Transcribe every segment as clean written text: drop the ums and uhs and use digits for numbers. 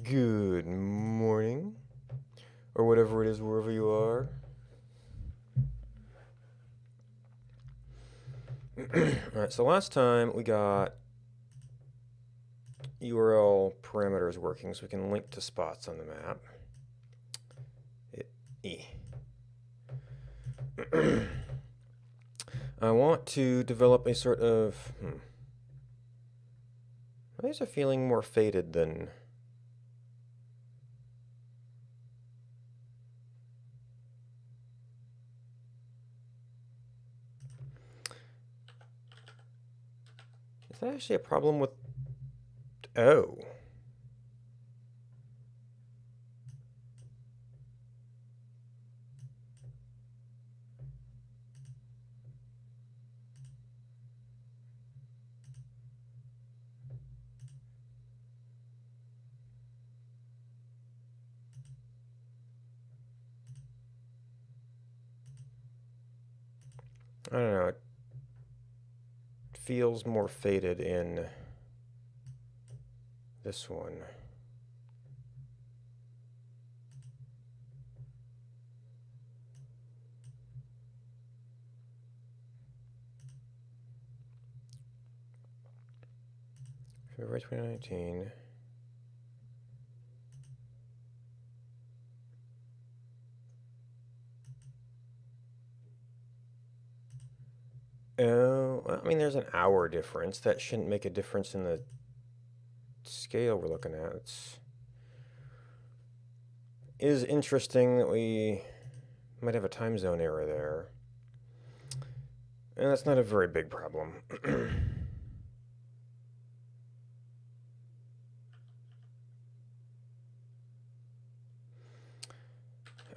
Good morning, or whatever it is, wherever you are. Alright, so last time we got URL parameters working so we can link to spots on the map. E. I want to develop a sort of... These are feeling more faded than... Is that actually a problem with... Oh. I don't know, it feels more faded in this one. February 2019. Oh, well, I mean, there's an hour difference. That shouldn't make a difference in the scale we're looking at. It is interesting that we might have a time zone error there. And that's not a very big problem.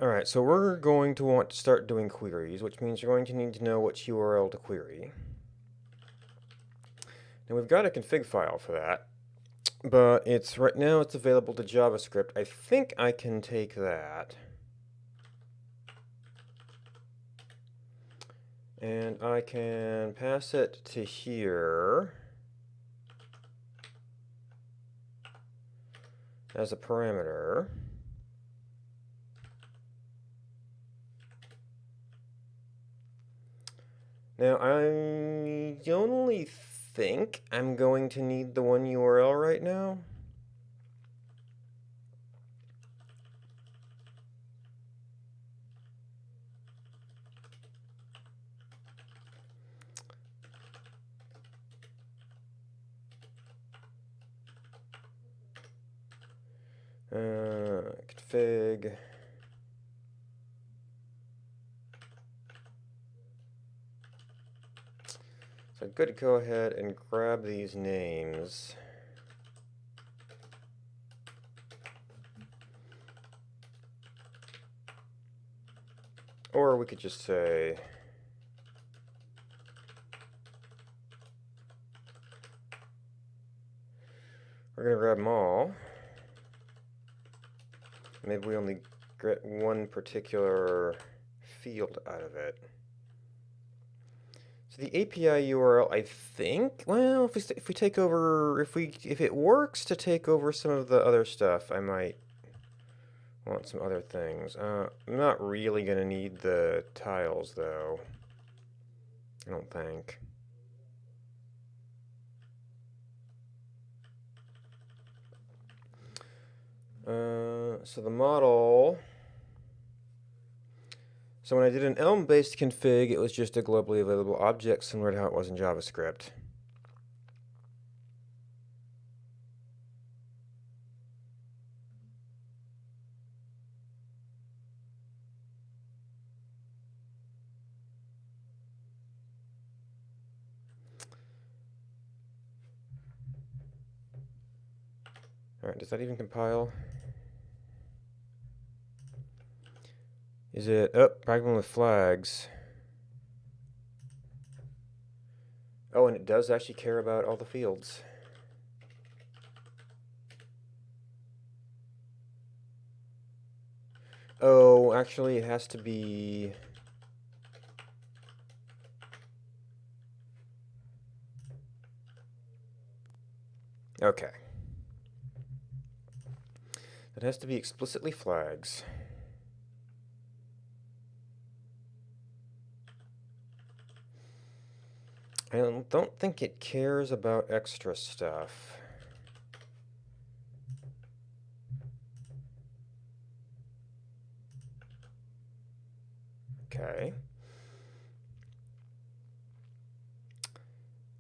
Alright, so we're going to want to start doing queries, which means you're going to need to know which URL to query. And we've got a config file for that, but right now it's available to JavaScript. I think I can take that and I can pass it to here as a parameter. Now, I only think I'm going to need the one URL right now. Config. So I'm good to go ahead and grab these names. Or we could just say we're going to grab them all. Maybe we only get one particular field out of it. So the API URL, I think, well, if we take over, if it works to take over some of the other stuff, I might want some other things. I'm not really going to need the tiles, though. I don't think. So the model... So when I did an Elm-based config, it was just a globally available object, similar to how it was in JavaScript. Alright, does that even compile? Is it... Oh, problem with flags. Oh, and it does actually care about all the fields. Oh, actually it has to be... Okay. It has to be explicitly flags. I don't think it cares about extra stuff. Okay.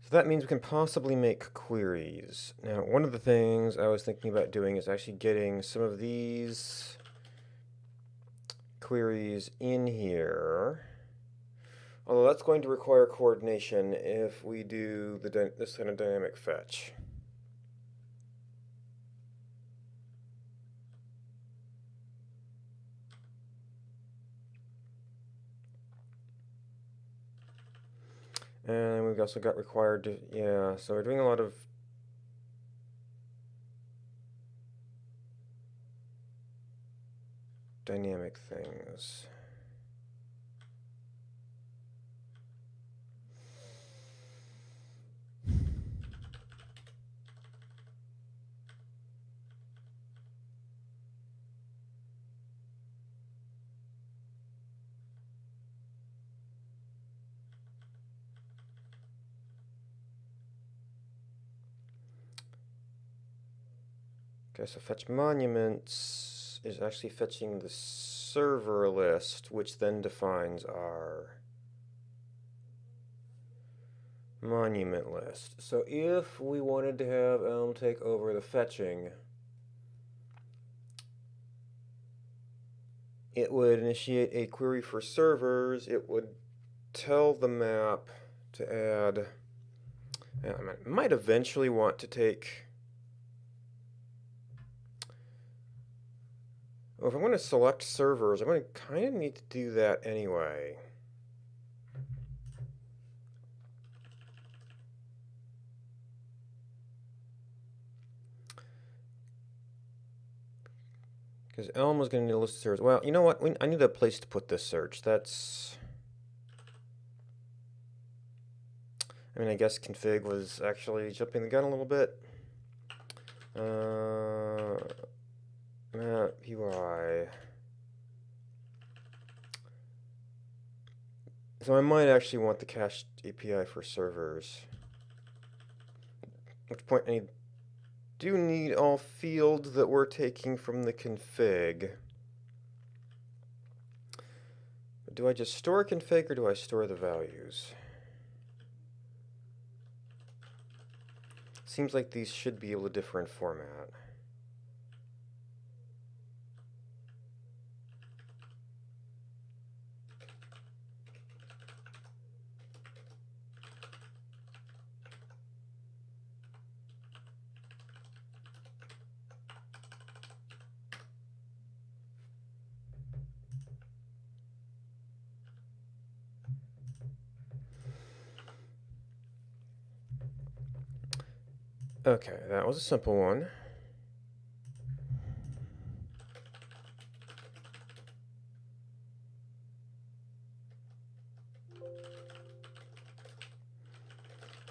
So that means we can possibly make queries. Now, one of the things I was thinking about doing is actually getting some of these queries in here. Although that's going to require coordination if we do this kind of dynamic fetch. And we've also got required to, yeah, so we're doing a lot of dynamic things. Okay, so fetch monuments is actually fetching the server list, which then defines our monument list. So if we wanted to have Elm take over the fetching, it would initiate a query for servers. It would tell the map to add. I might eventually want to take. Well, if I'm going to select servers, I'm going to kind of need to do that anyway. Because Elm was going to need a list of servers. Well, you know what? I need a place to put this search. That's. I mean, I guess config was actually jumping the gun a little bit. Map UI. So I might actually want the cached API for servers. At which point I do need all fields that we're taking from the config. But do I just store config or do I store the values? Seems like these should be able to differ in format. Okay, that was a simple one.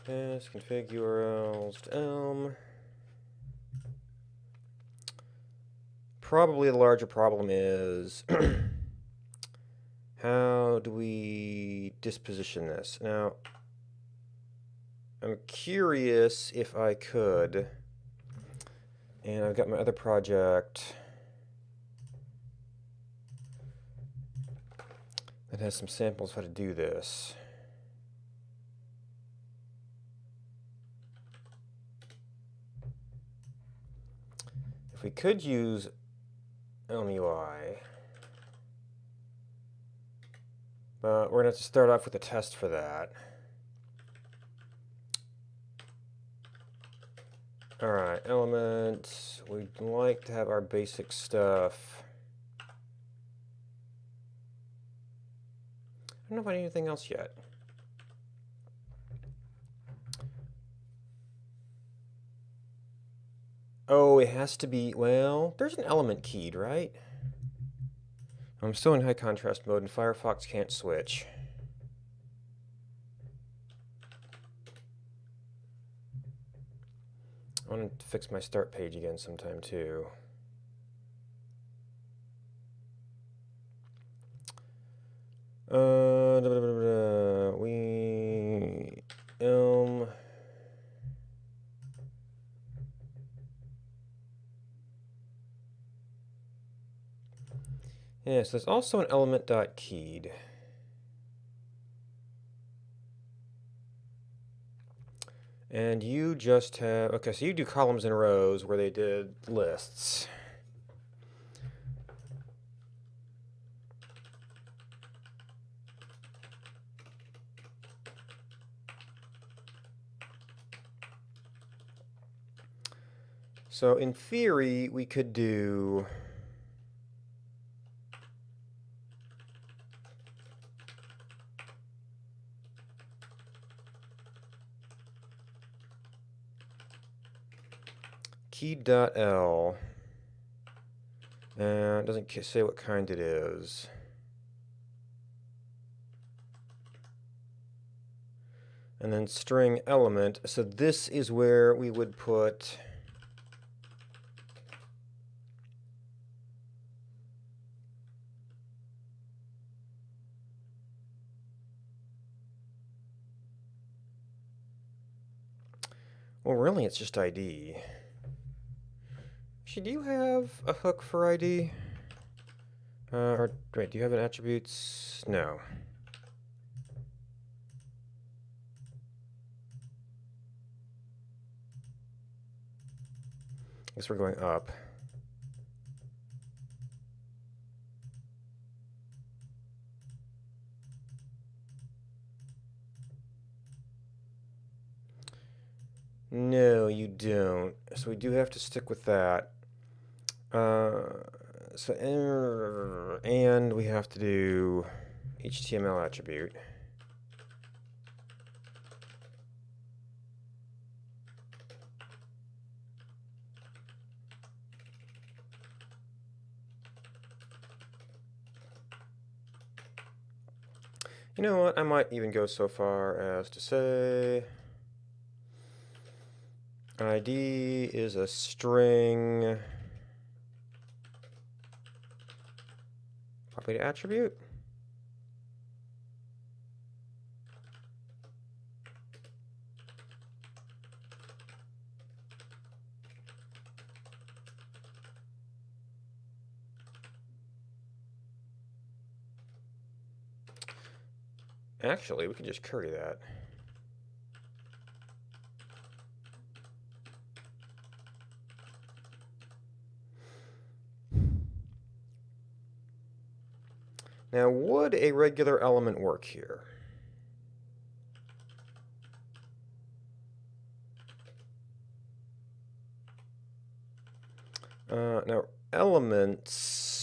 Yes, config URLs to Elm. Probably the larger problem is how do we disposition this? Now, I'm curious if I could, and I've got my other project that has some samples of how to do this. If we could use Elm UI, but we're going to have to start off with a test for that. Alright, element. We'd like to have our basic stuff. I don't know if I need anything else yet. Oh, it has to be, well, there's an element keyed, right? I'm still in high contrast mode and Firefox can't switch. I want to fix my start page again sometime too. Yes, there's also an element.keyed. And you just have, okay, so you do columns and rows where they did lists. So in theory, we could do key.l, and it doesn't say what kind it is. And then string element, so this is where we would put well, really, it's just ID. Actually, do you have a hook for ID? Or, wait, do you have an attributes? No. I guess we're going up. No, you don't. So we do have to stick with that. And we have to do HTML attribute. You know what? I might even go so far as to say ID is a string property attribute. Actually, we can just curry that. Now, would a regular element work here? Now, elements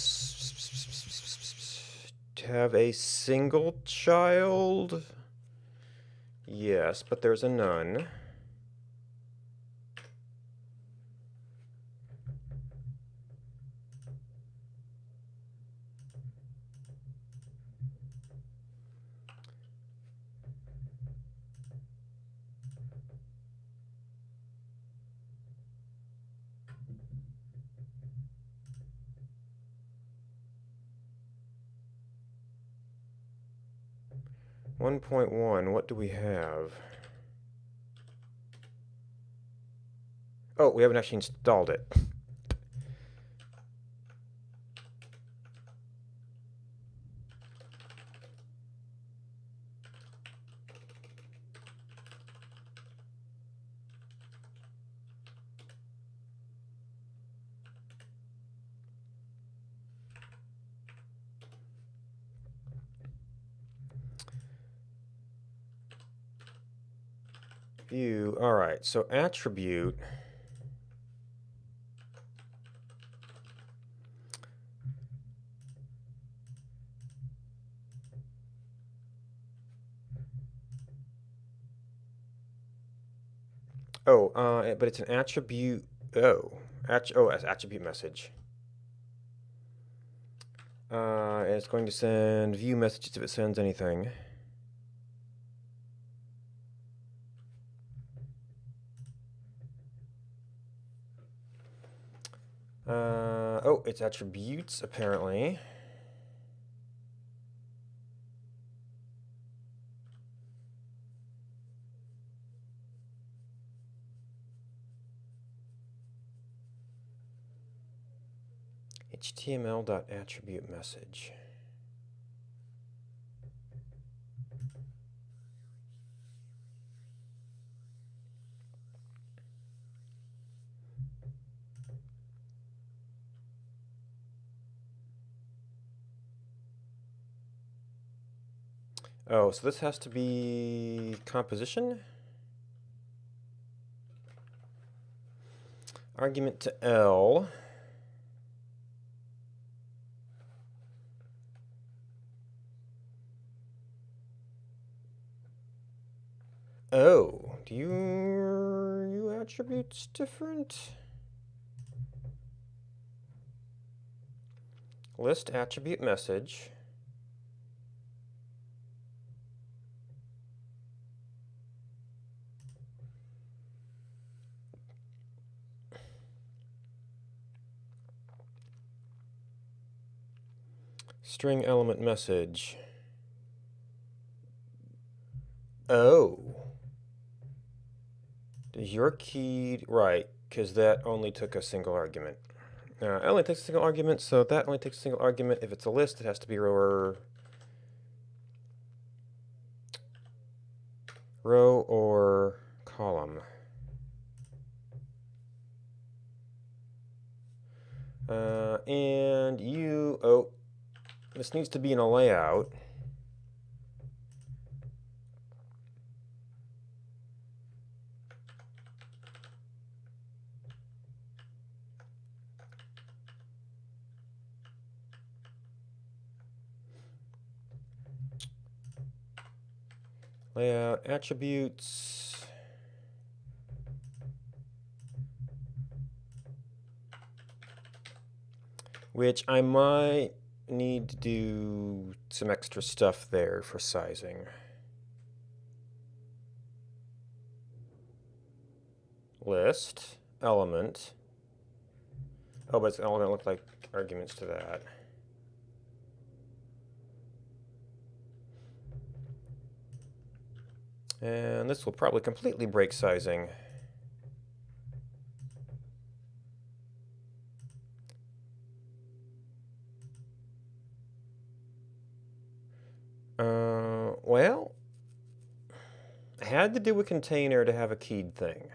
have a single child. Yes, but there's a none. One point one. What do we have? Oh, we haven't actually installed it. View. All right. So attribute. Oh, but it's an attribute. Oh, as attribute message. It's going to send view messages if it sends anything. Oh, it's attributes apparently. HTML.attribute message. Oh, so this has to be composition? Argument to L. Oh, do you attributes different? List attribute message. String element message. Oh. Does your key, right, because that only took a single argument. It only takes a single argument, so that only takes a single argument. If it's a list, it has to be row or column. And this needs to be in a layout. Layout attributes. Which I might need to do some extra stuff there for sizing. List, element. Oh, but it's all going to look like arguments to that. And this will probably completely break sizing. Well, I had to do a container to have a keyed thing.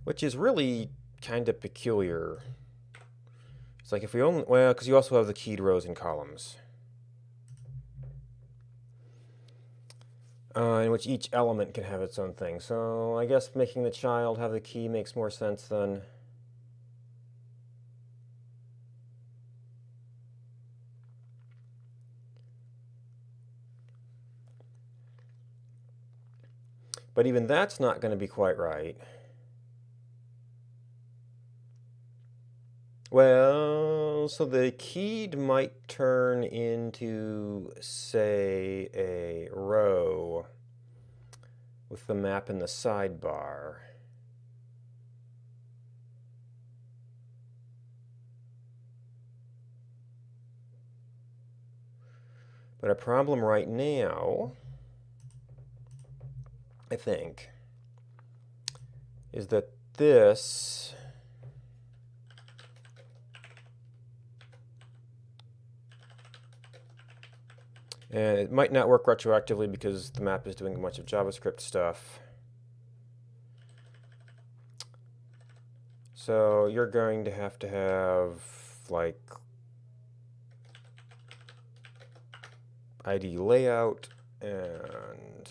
Which is really kind of peculiar. It's like if we only, well, because you also have the keyed rows and columns. In which each element can have its own thing. So I guess making the child have the key makes more sense than... But even that's not going to be quite right. Well, so the keyed might turn into, say, a row with the map in the sidebar. But a problem right now, I think, is that this and it might not work retroactively because the map is doing a bunch of JavaScript stuff. So you're going to have like ID layout and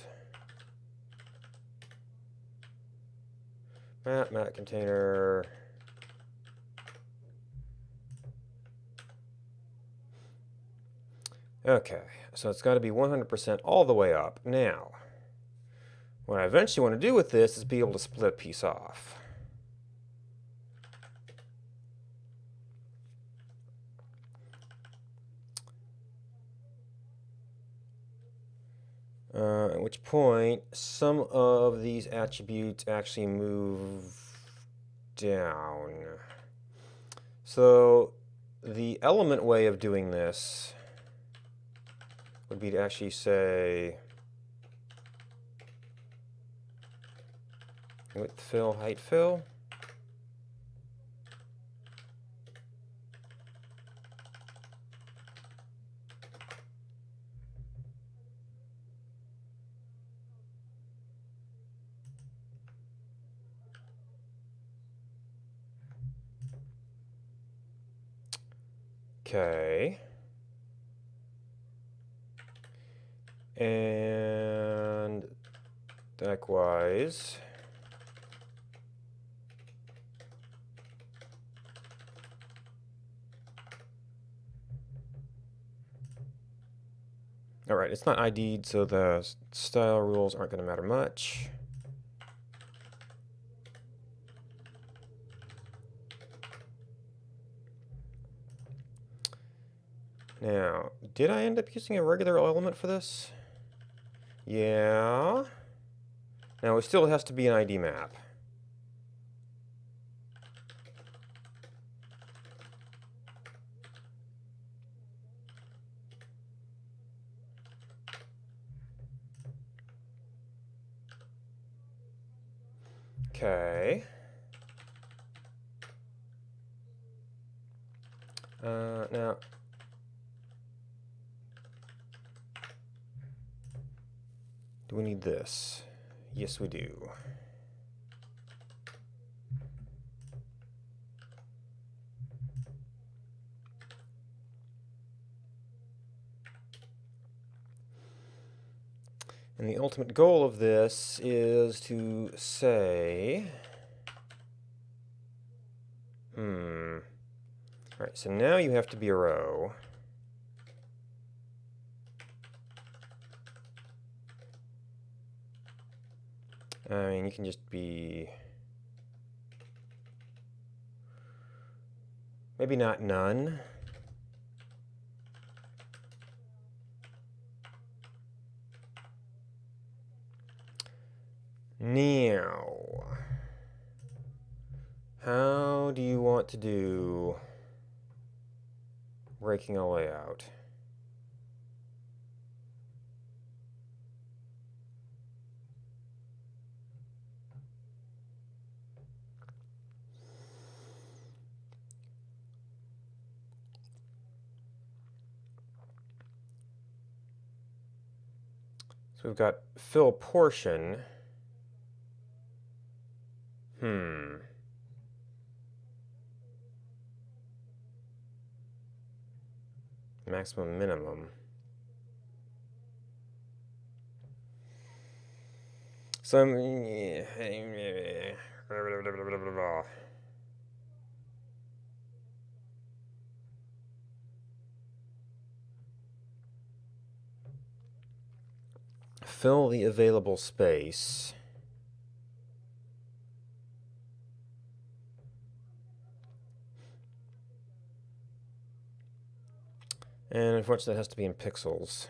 map container. Okay, so it's got to be 100% all the way up. Now, what I eventually want to do with this is be able to split a piece off. At which point, some of these attributes actually move down. So the element way of doing this would be to actually say width fill, height fill. Okay. And likewise, all right, it's not ID'd, so the style rules aren't going to matter much. Now, did I end up using a regular element for this? Yeah. Now, it still has to be an ID map. Okay. Now, do we need this? Yes, we do. And the ultimate goal of this is to say, all right, so now you have to be a row. I mean, you can just be, maybe not none. Now, how do you want to do breaking a layout? So we've got fill portion. Maximum, minimum. So fill the available space. And unfortunately, it has to be in pixels.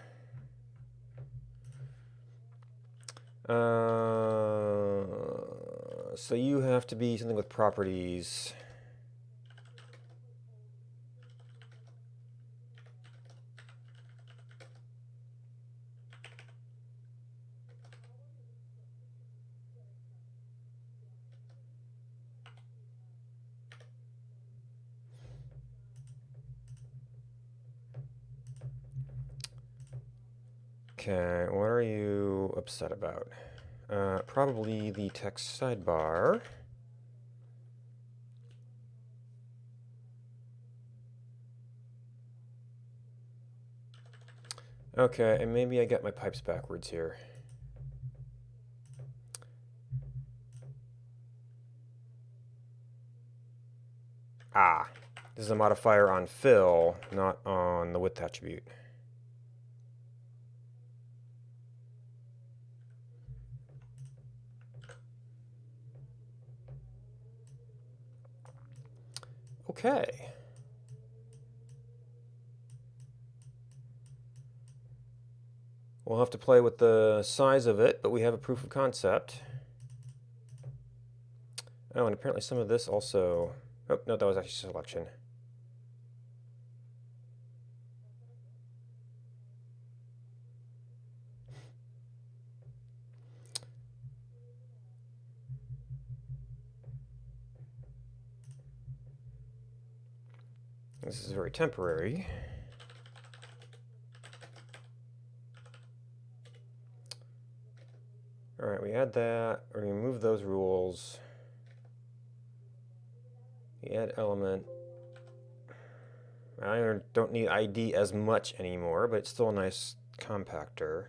So you have to be something with properties. Okay, what are you upset about? Probably the text sidebar. Okay, and maybe I got my pipes backwards here. Ah, this is a modifier on fill, not on the width attribute. Okay. We'll have to play with the size of it, but we have a proof of concept. Oh, and apparently some of this also... Oh, no, that was actually selection. This is very temporary. All right, we add that. We remove those rules. We add element. I don't need ID as much anymore, but it's still a nice compactor.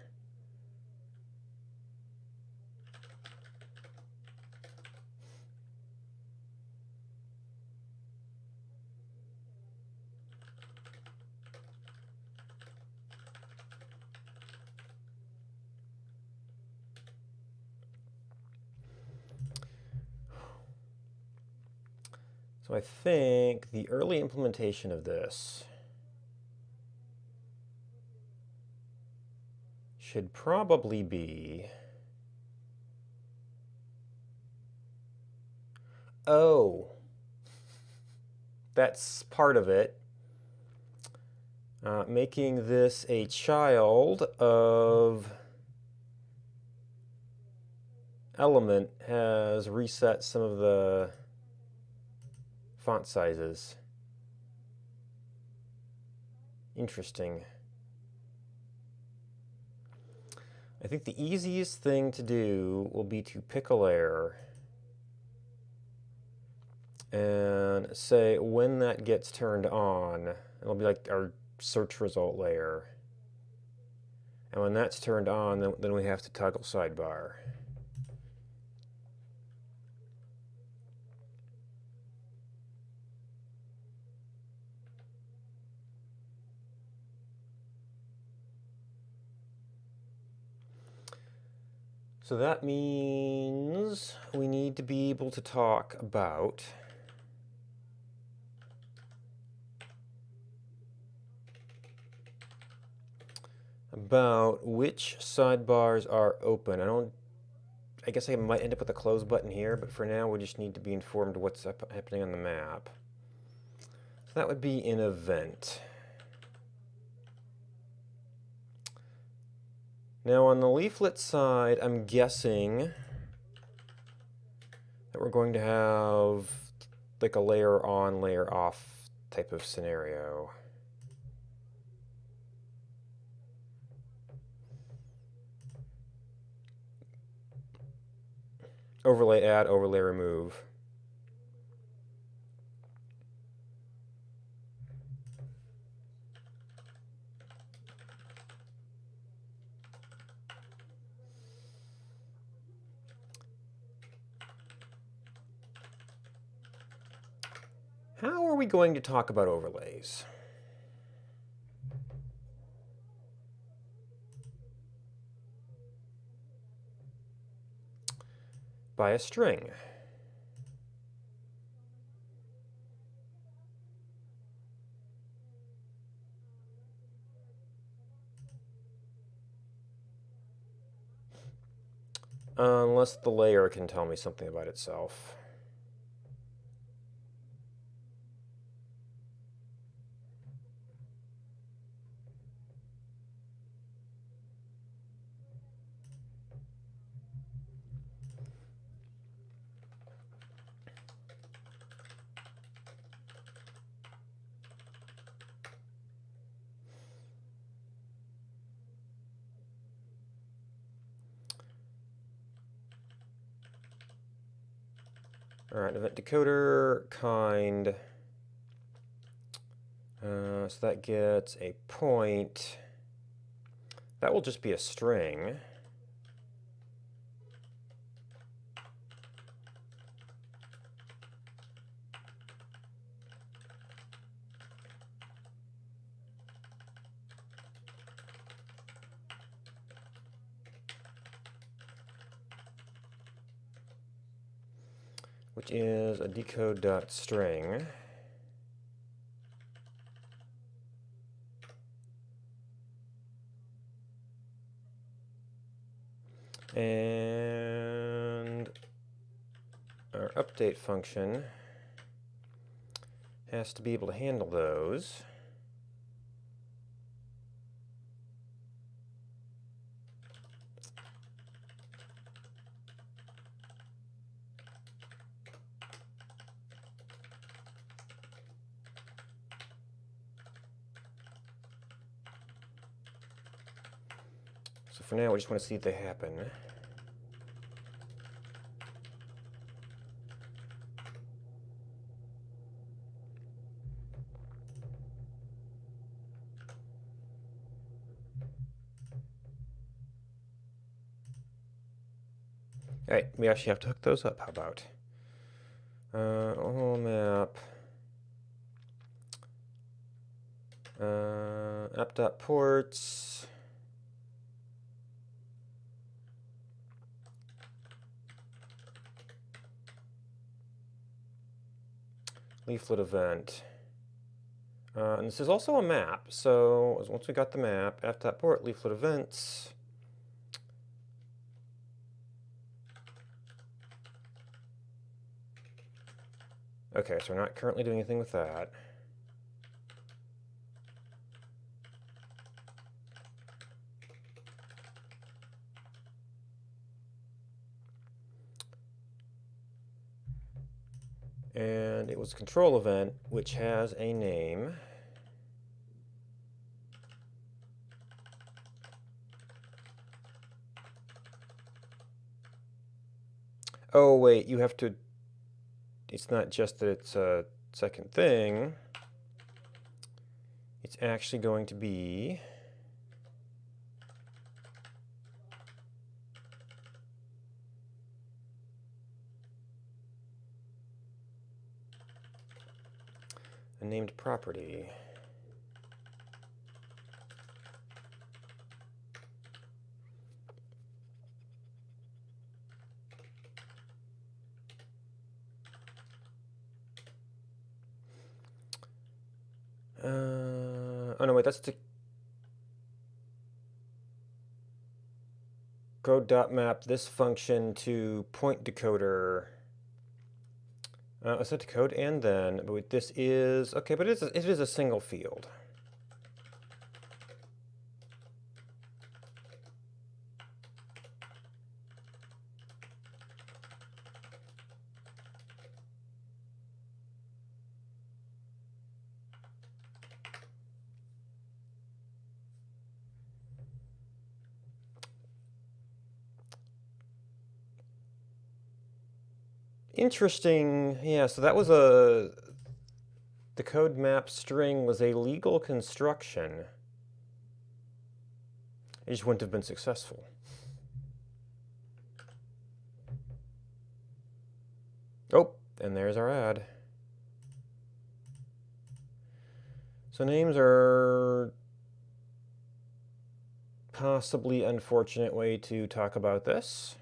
So I think the early implementation of this should probably be, oh, that's part of it. Making this a child of element has reset some of the font sizes. Interesting. I think the easiest thing to do will be to pick a layer and say when that gets turned on. It'll be like our search result layer. And when that's turned on, then we have to toggle sidebar. So that means we need to be able to talk about which sidebars are open. I guess I might end up with a close button here, but for now we just need to be informed what's happening on the map. So that would be an event. Now on the leaflet side, I'm guessing that we're going to have like a layer on, layer off type of scenario. Overlay add, overlay remove. How are we going to talk about overlays? By a string. Unless the layer can tell me something about itself. All right, event decoder, kind. So that gets a point. That will just be a string. Which is a decode.string. And our update function has to be able to handle those. So for now, we just want to see if they happen. All right, we actually have to hook those up. How about? Whole map. App.ports. Leaflet event. And this is also a map, so once we got the map, app.port, leaflet events. Okay, so we're not currently doing anything with that. And it was a control event, which has a name. Oh, wait, you have to, it's not just that it's a second thing. It's actually going to be a named property. Oh no, wait, that's the code.map this function to point decoder. Set to code and then, but this is, okay, but it is a single field. Interesting, yeah, so that was the code map string was a legal construction. It just wouldn't have been successful. Oh, and there's our ad. So names are possibly unfortunate way to talk about this.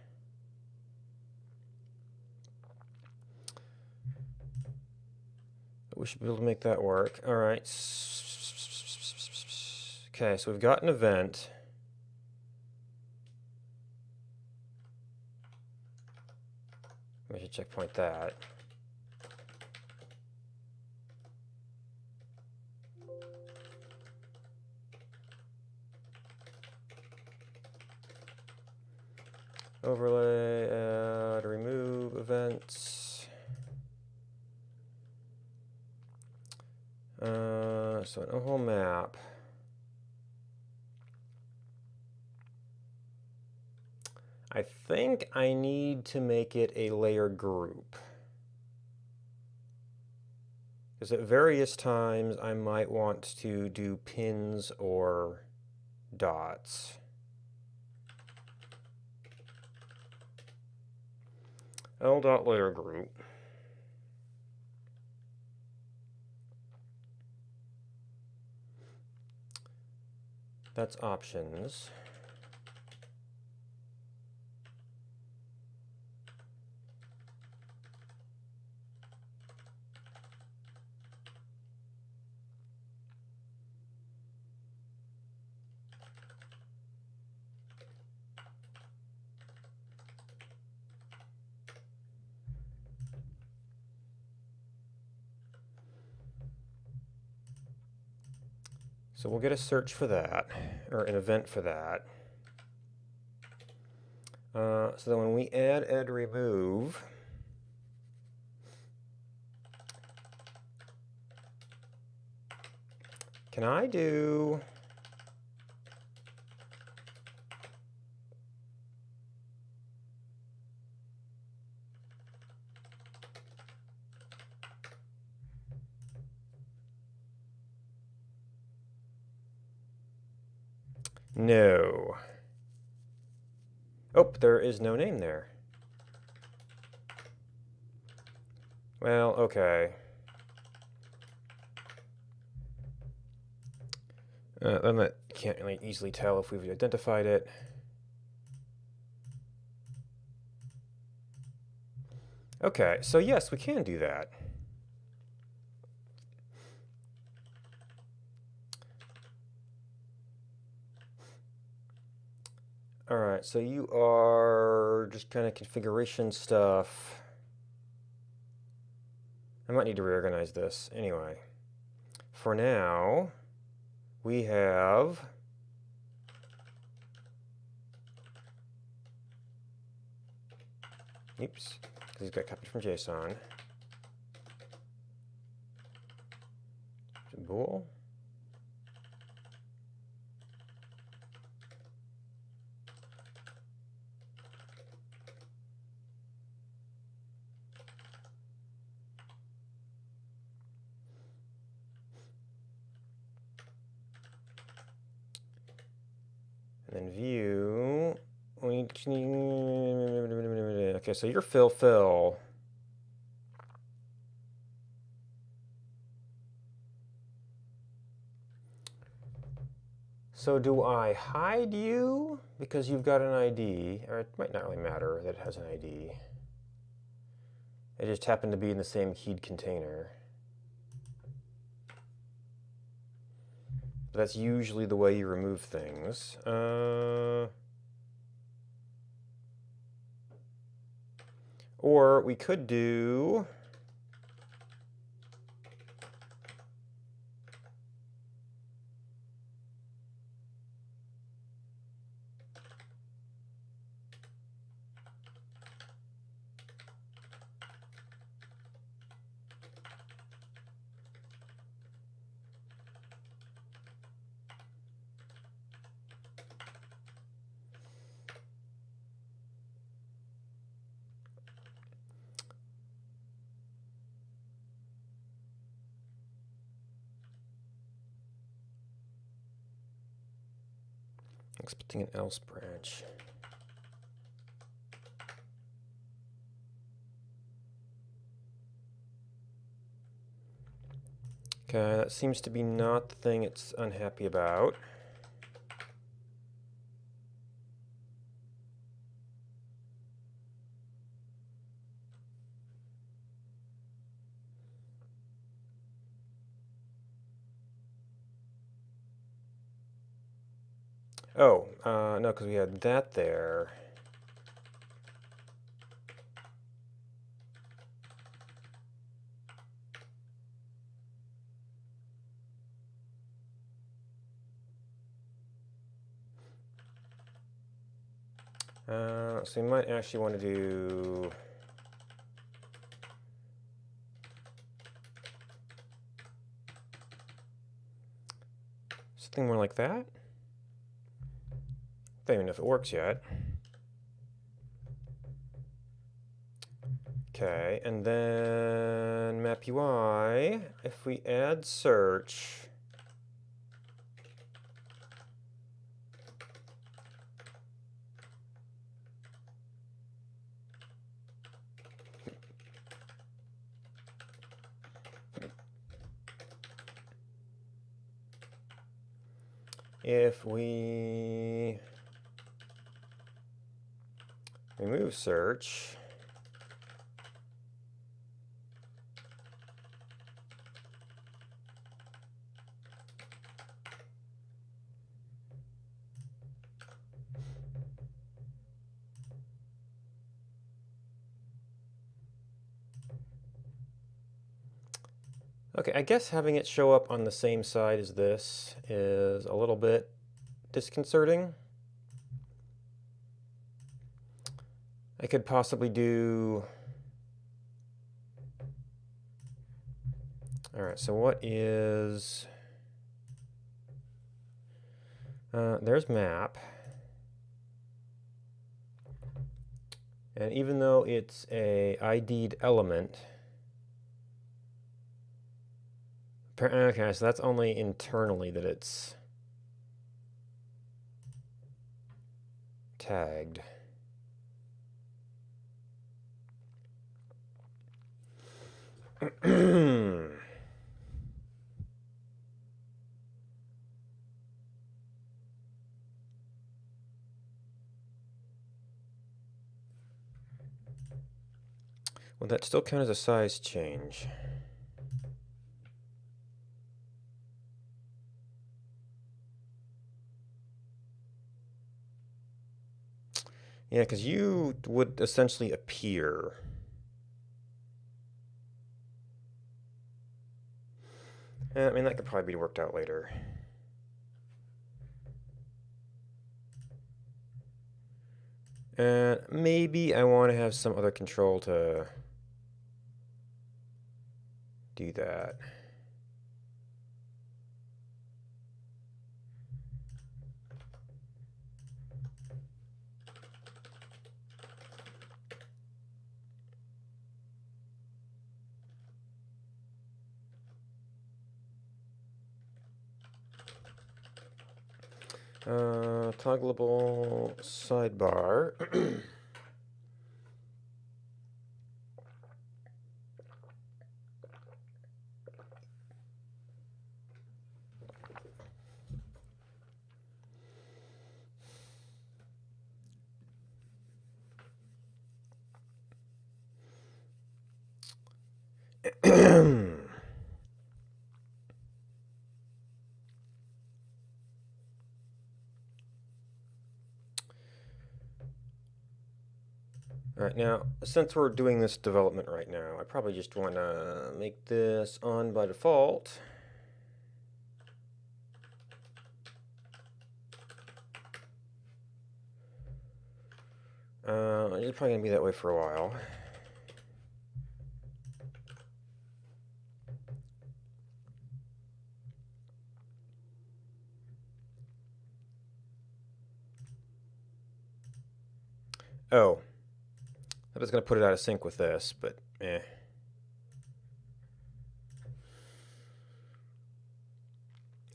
We should be able to make that work. All right. Okay, so we've got an event. We should checkpoint that. Overlay, add, remove events. So a whole map. I think I need to make it a layer group. Because at various times I might want to do pins or dots. L.layer group. That's options. So we'll get a search for that, or an event for that. So then when we add remove, can I do No. Oh, there is no name there. Well, okay. Then that can't really easily tell if we've identified it. Okay, so yes, we can do that. All right, so you are just kind of configuration stuff. I might need to reorganize this. Anyway, for now, we have oops, because he's got copied from JSON. Bool. And then view. Okay, so you're fill. So do I hide you because you've got an ID? Or it might not really matter that it has an ID. It just happened to be in the same keyed container. But that's usually the way you remove things. Or we could do expecting an else branch. Okay, that seems to be not the thing it's unhappy about. Oh, no, because we had that there. So we might actually want to do something more like that. Don't even know if it works yet. Okay, and then map UI, if we add search, if we remove search, okay, I guess having it show up on the same side as this is a little bit disconcerting. I could possibly do, all right, so what is, there's map. And even though it's a ID'd element, okay, so that's only internally that it's tagged. Will that still count as a size change? Yeah, because you would essentially appear. I mean, that could probably be worked out later. And maybe I want to have some other control to do that. Toggleable sidebar. Alright, now, since we're doing this development right now, I probably just want to make this on by default. It's probably going to be that way for a while. Oh, I was going to put it out of sync with this, but eh.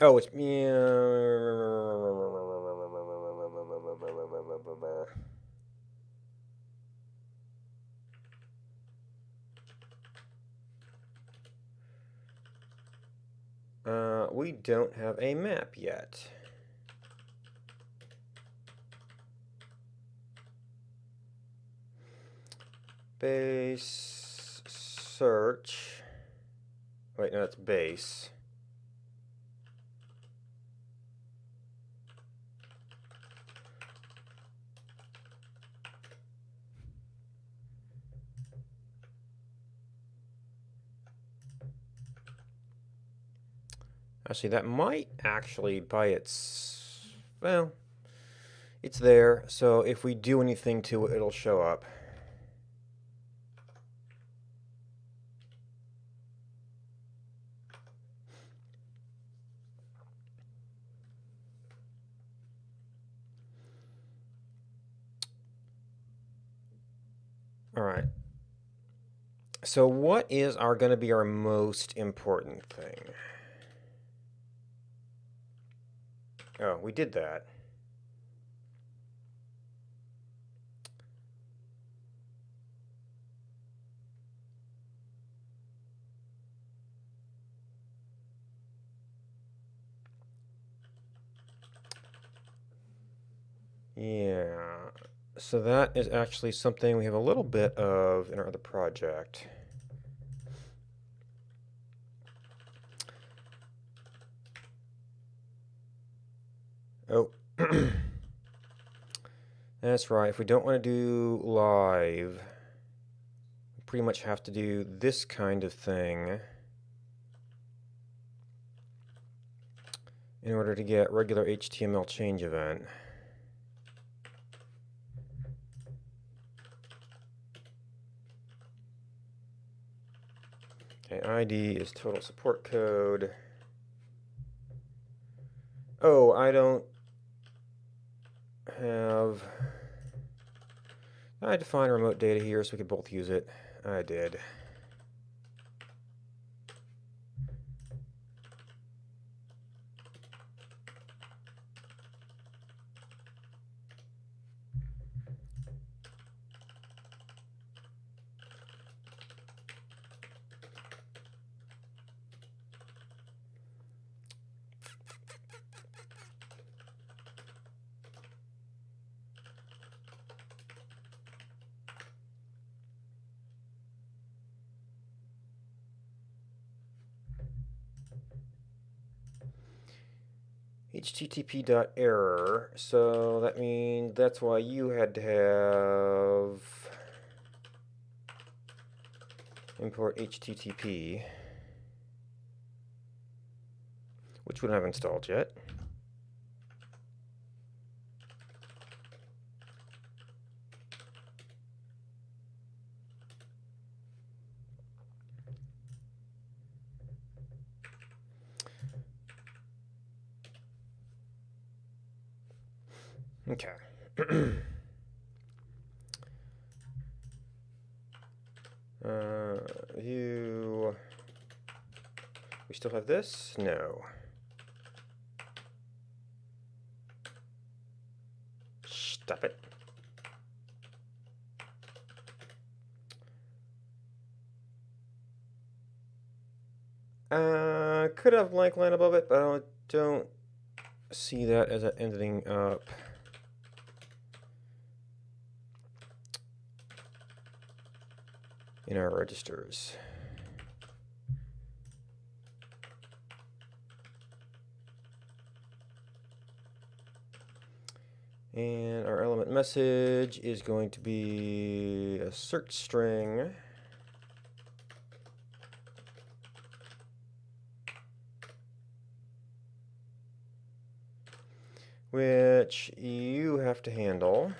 Oh, it's... we don't have a map yet. Base search. Wait, no, it's base. Actually, that might actually by its... Well, it's there, so if we do anything to it, it'll show up. All right. So what is going to be our most important thing? Oh, we did that. Yeah. So that is actually something we have a little bit of in our other project. Oh. That's right. If we don't want to do live, we pretty much have to do this kind of thing in order to get regular HTML change event. Okay, ID is total support code. Oh, I don't have... I defined remote data here so we could both use it. I did. http.error. So that means that's why you had to have import http, which we don't have installed yet. Okay. View. We still have this? No. Stop it. Could have blank line above it, but I don't see that as ending up in our registers. And our element message is going to be a search string. Which you have to handle.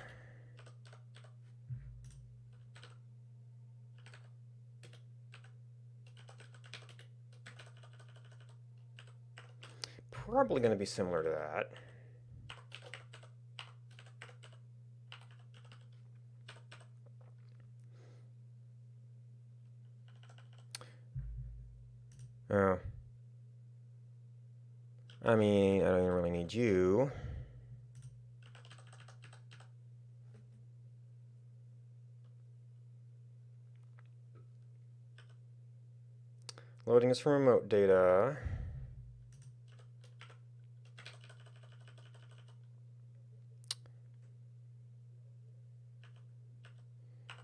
Probably going to be similar to that. Oh. I mean, I don't even really need you. Loading is from remote data.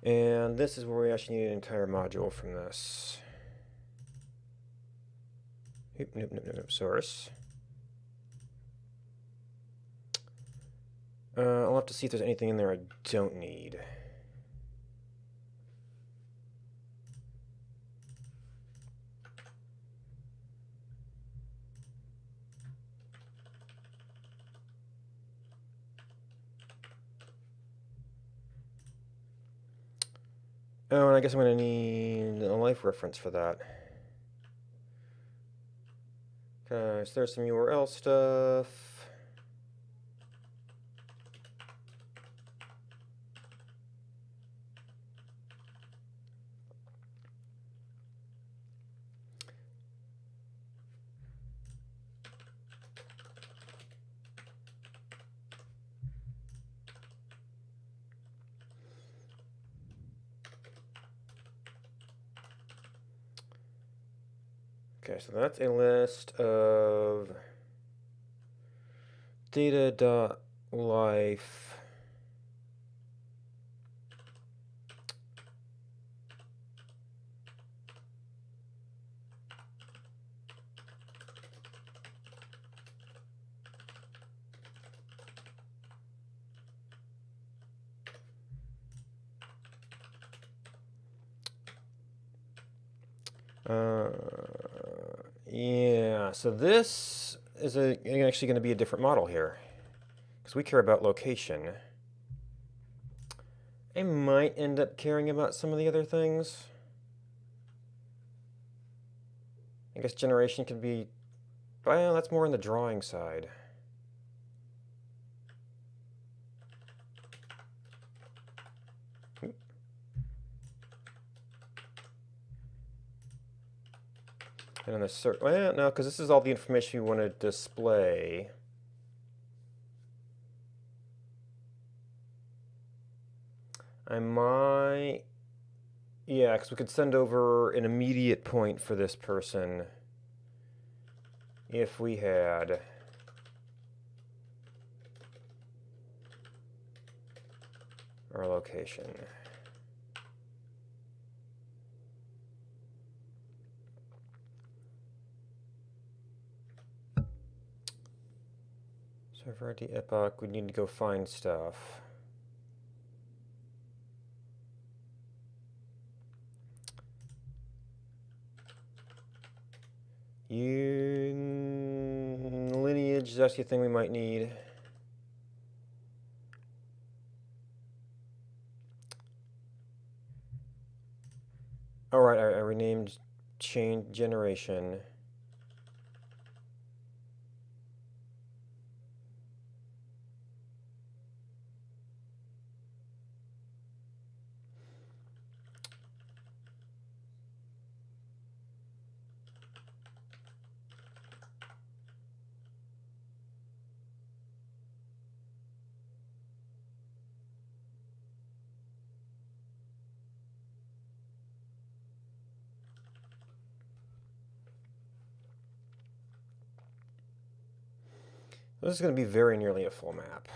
And this is where we actually need an entire module from this. Nope, source. I'll have to see if there's anything in there I don't need. Oh, and I guess I'm going to need a life reference for that. Okay, so there's some URL stuff. Okay, so that's a list of data.life. Yeah, so this is actually going to be a different model here, because we care about location. I might end up caring about some of the other things. I guess generation can be, well, that's more on the drawing side. And on the search, well, no, because this is all the information we want to display. I might, yeah, because we could send over an immediate point for this person if we had our location. Sovereignty epoch, we need to go find stuff. Lineage, that's the thing we might need. Alright, I renamed chain generation. This is going to be very nearly a full map.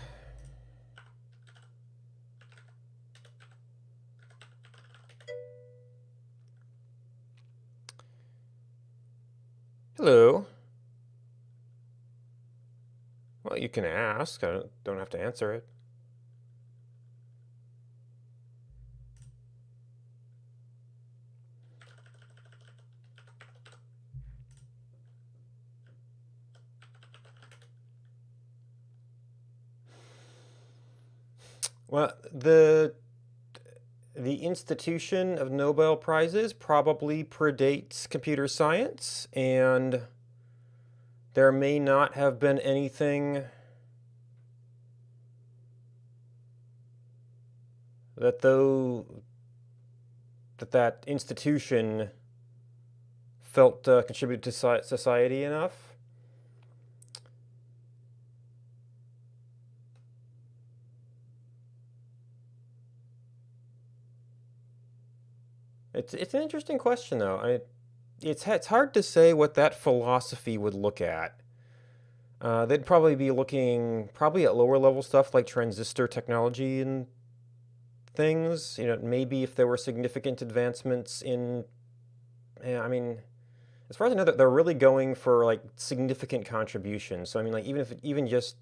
Hello. Well, you can ask. I don't have to answer it. Well, the institution of Nobel Prizes probably predates computer science, and there may not have been anything that institution felt contributed to society enough. It's an interesting question though. It's hard to say what that philosophy would look at. They'd probably be looking at lower level stuff like transistor technology and things. You know, maybe if there were significant advancements in, I mean, as far as I know, they're really going for like significant contributions. So I mean, like even just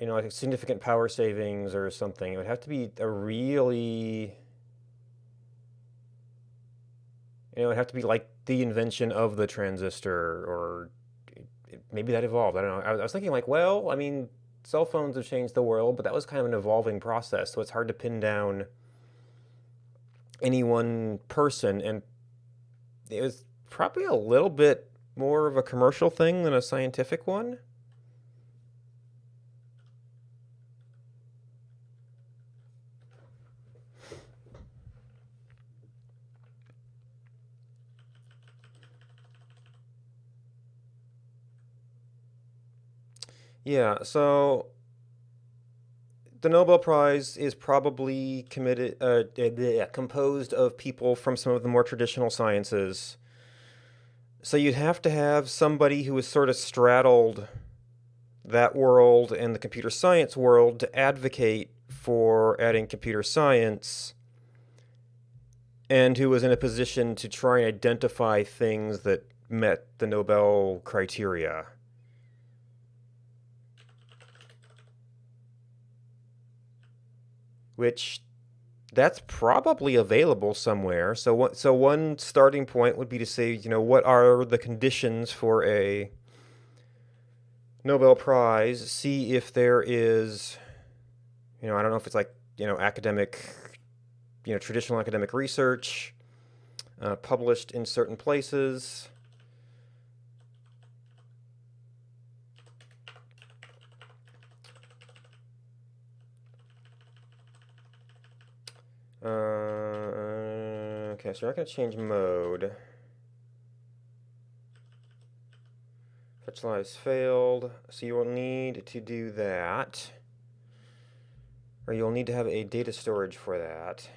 like significant power savings or something, it would have to be a really, it would have to be like the invention of the transistor, or maybe that evolved. I don't know. I was thinking like, well, I mean, cell phones have changed the world, but that was kind of an evolving process, so it's hard to pin down any one person, and it was probably a little bit more of a commercial thing than a scientific one. Yeah, so the Nobel Prize is probably composed of people from some of the more traditional sciences. So you'd have to have somebody who has sort of straddled that world and the computer science world to advocate for adding computer science, and who was in a position to try and identify things that met the Nobel criteria. Which that's probably available somewhere. So one starting point would be to say, what are the conditions for a Nobel Prize? See if there is, I don't know if it's like, academic, traditional academic research published in certain places. Okay, so we're not going to change mode. Fetch lives failed, so you will need to do that. Or you'll need to have a data storage for that.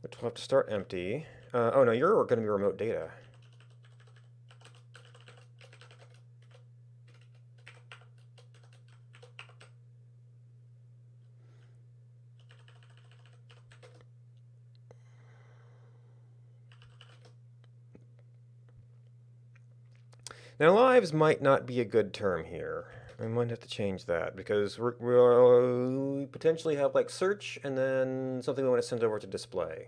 Which will have to start empty. Oh no, you're going to be remote data. Now, lives might not be a good term here. We might have to change that because we potentially have like search and then something we want to send over to display.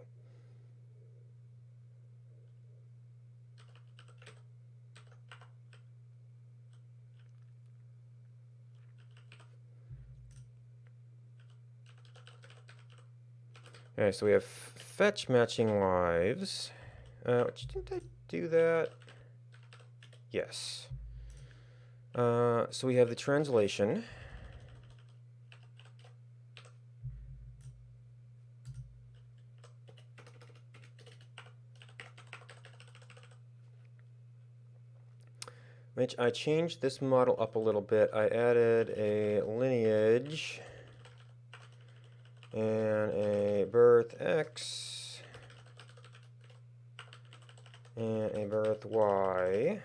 Okay, so we have fetch matching lives. Didn't I do that? Yes. So we have the translation. Which I changed this model up a little bit. I added a lineage and a birth X and a birth Y.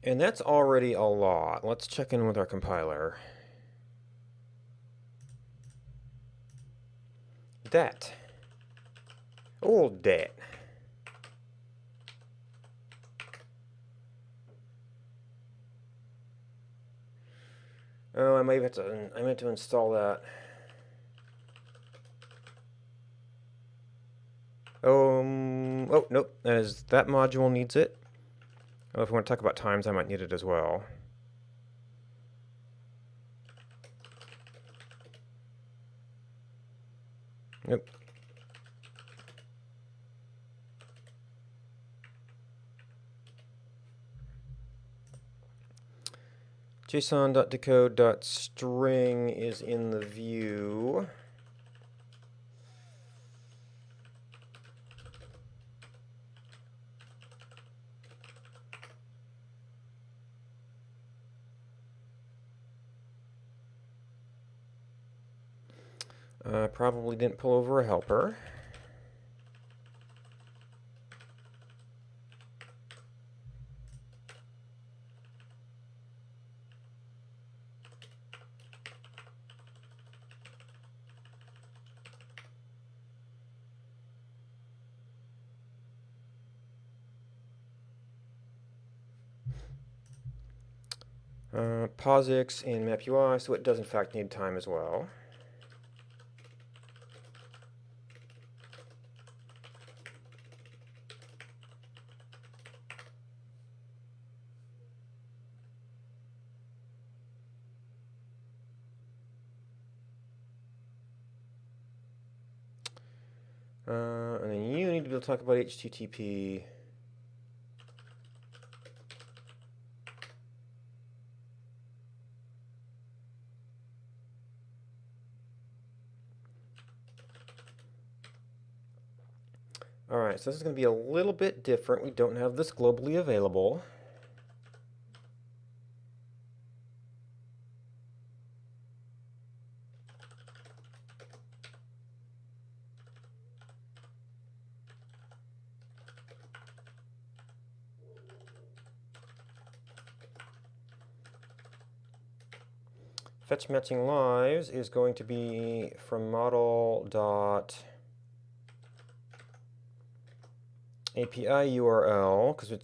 And that's already a lot. Let's check in with our compiler. Dat. Old dat. Oh, I might have to. I meant to install that. Oh nope. That module needs it. Oh, if we want to talk about times, I might need it as well. Nope. JSON.decode.string is in the view. Probably didn't pull over a helper. POSIX in MapUI, so it does in fact need time as well. And then you need to be able to talk about HTTP. Alright, so this is going to be a little bit different. We don't have this globally available. Fetch matching lives is going to be from model dot API URL, because we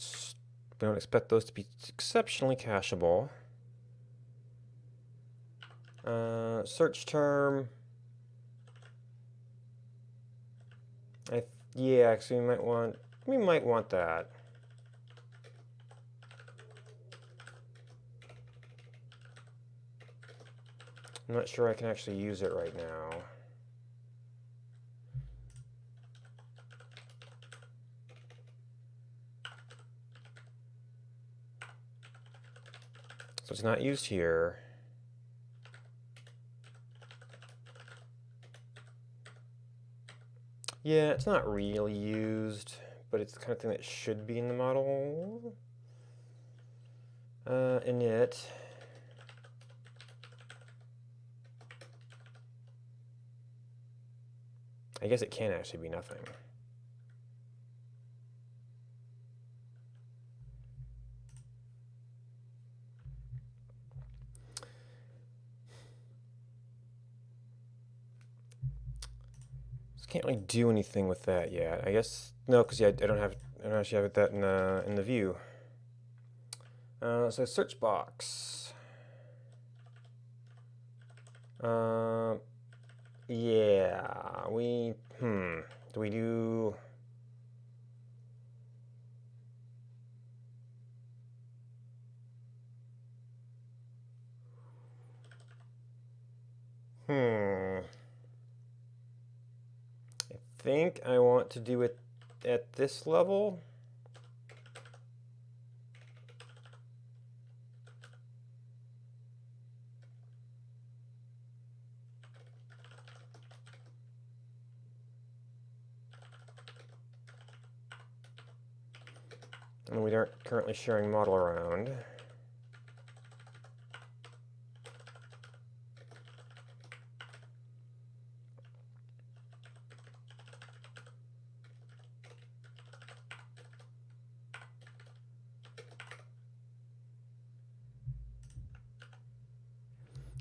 don't expect those to be exceptionally cacheable. Search term. Yeah, actually we might want that. I'm not sure I can actually use it right now. So it's not used here. Yeah, it's not really used, but it's the kind of thing that should be in the model. Init. I guess it can actually be nothing. can't really do anything with that yet. I guess no, because yeah, I don't actually have that in the view. So search box. Yeah, do we do? Hmm. I think I want to do it at this level. And we aren't currently sharing model around.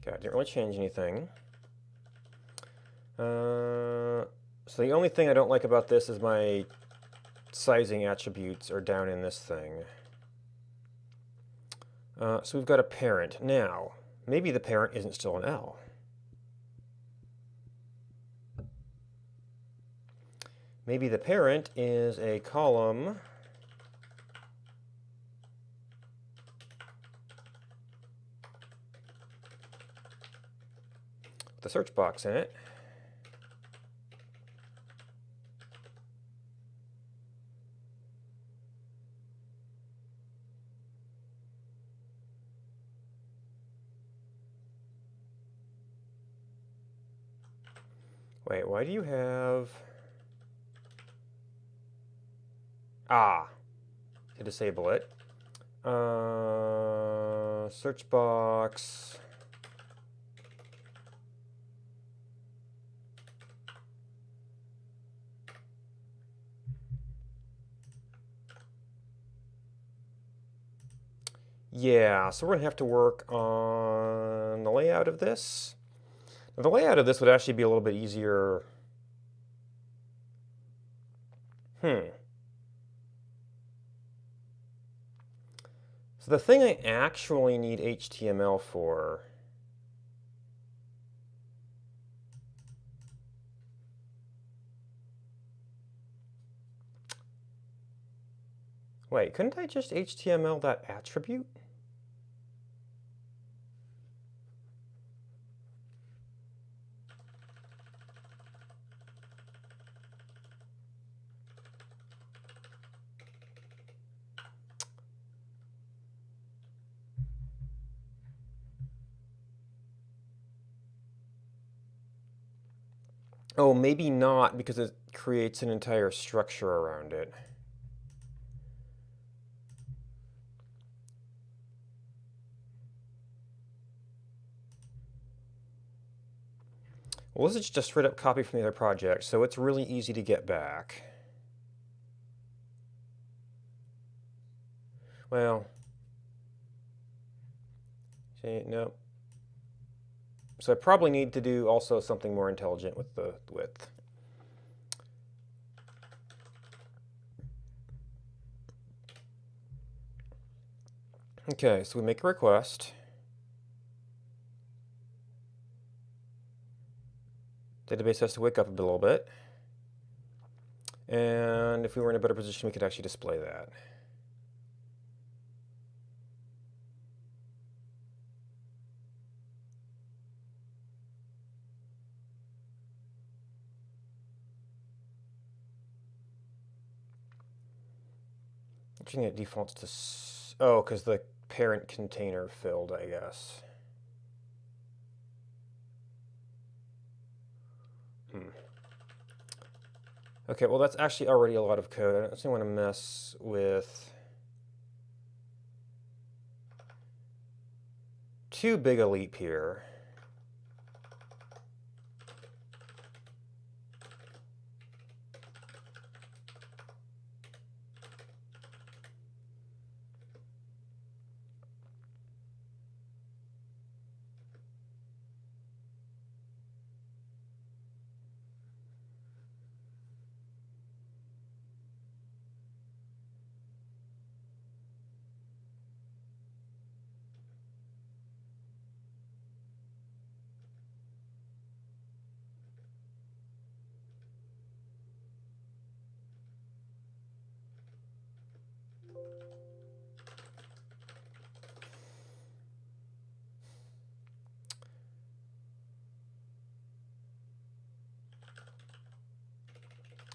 Okay, I didn't really change anything. So the only thing I don't like about this is my sizing attributes are down in this thing. So we've got a parent. Now, maybe the parent isn't still an L. Maybe the parent is a column with a search box in it. Wait, why do you have... to disable it. Search box. Yeah, so we're going to have to work on the layout of this. Now, the layout of this would actually be a little bit easier. So the thing I actually need HTML for... Wait, couldn't I just HTML that attribute? Oh, maybe not, because it creates an entire structure around it. Well, this is just a straight up copy from the other project, so it's really easy to get back. Well, see, no. So I probably need to do also something more intelligent with the width. Okay, so we make a request. Database has to wake up a little bit. And if we were in a better position, we could actually display that. Actually, it defaults to... Oh, because the parent container filled, I guess. Okay, well, that's actually already a lot of code. I don't actually want to mess with too big a leap here.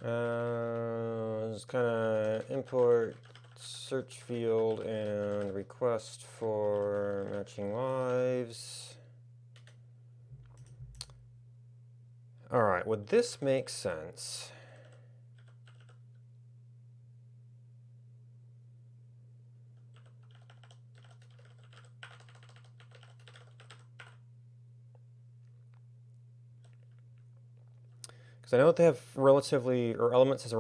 Just kind of import search field and request for matching lives. All right, would this make sense? Because I know that they have relatively, or Elements has a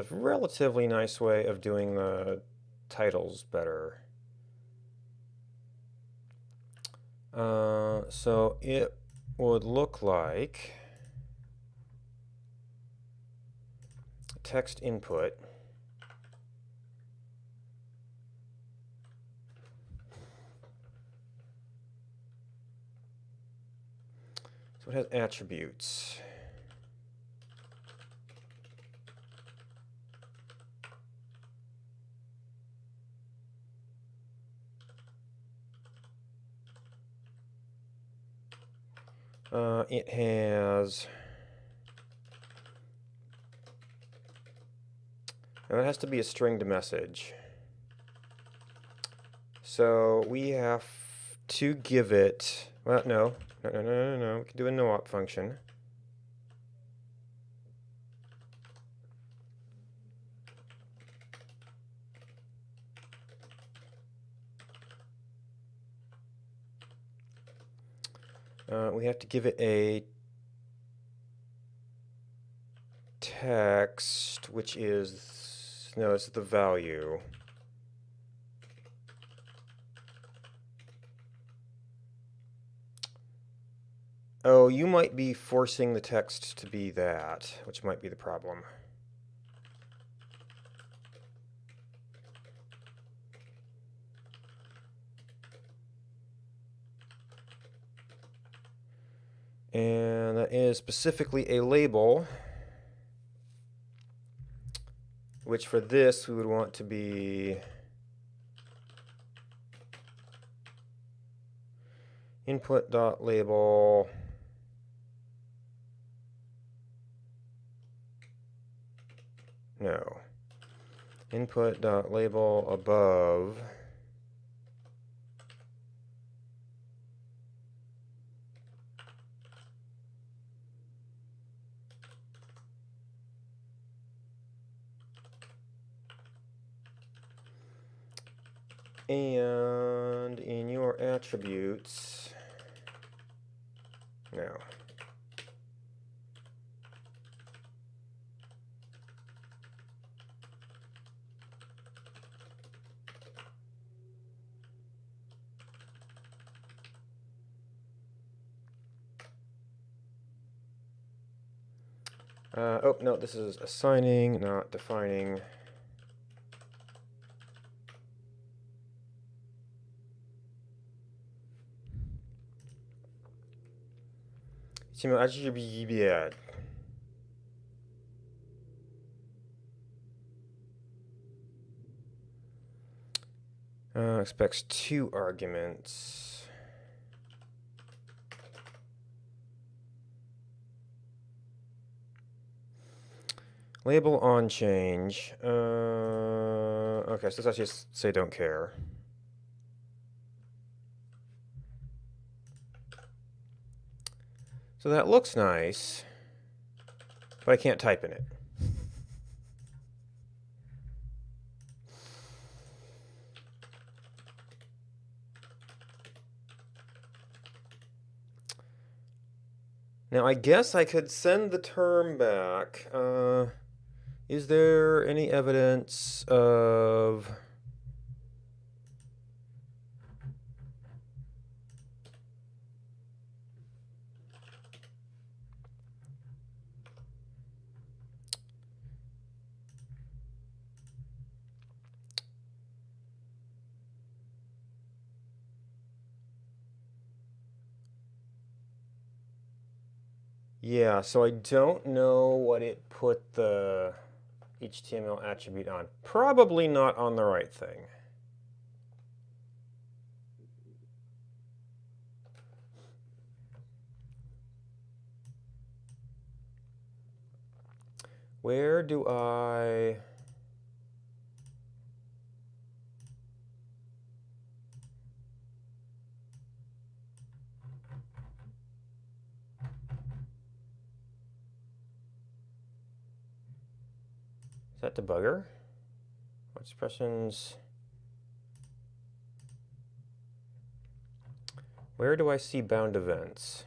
relatively nice way of doing the titles better. So it would look like text input. So it has attributes. It has, now it has to be a string to message. So we have to give it, well, no. We can do a no-op function. We have to give it a text, which is, no, it's the value. Oh, you might be forcing the text to be that, which might be the problem. And that is specifically a label, which for this we would want to be input.label no. Input.label above and in your attributes, no. Oh, no, this is assigning, not defining. HTML attribute. Expects 2 arguments. Label on change. Okay, so let's actually just say don't care. So that looks nice, but I can't type in it. Now I guess I could send the term back. Is there any evidence of... Yeah, so I don't know what it put the HTML attribute on. Probably not on the right thing. Where do I... Is that debugger? What expressions? Where do I see bound events?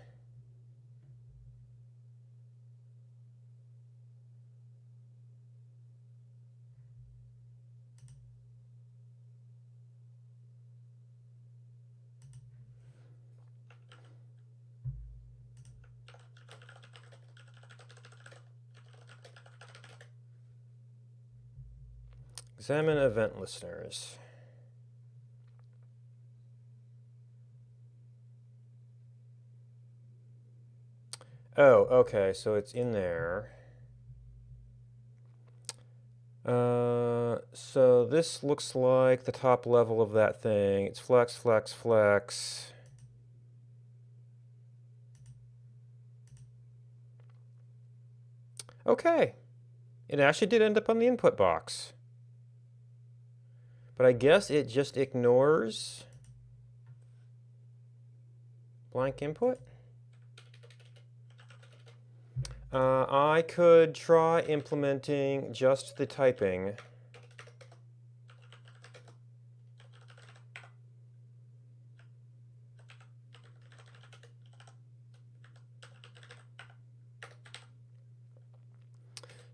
Examine event listeners. Oh, okay, so it's in there. So this looks like the top level of that thing. It's flex, flex, flex. Okay. It actually did end up on the input box. But I guess it just ignores blank input. I could try implementing just the typing.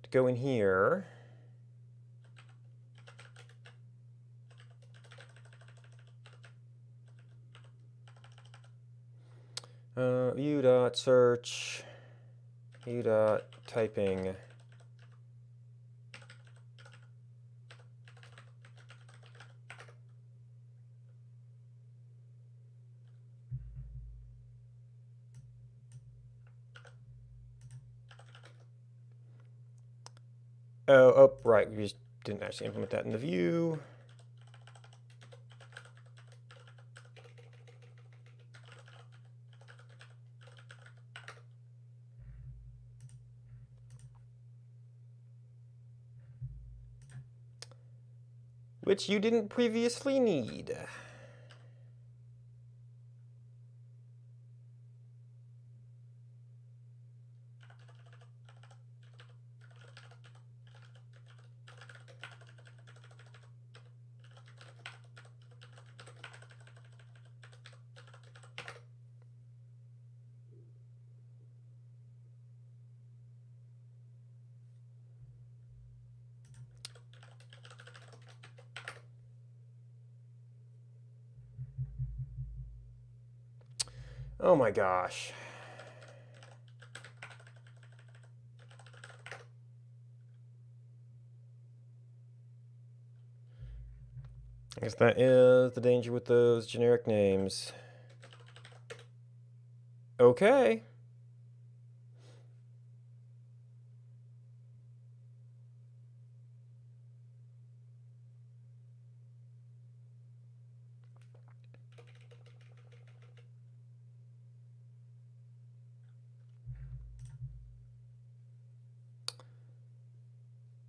To go in here. View.search, view.typing. Oh, right, we just didn't actually implement that in the view. Which you didn't previously need. Oh my gosh. I guess that is the danger with those generic names. Okay.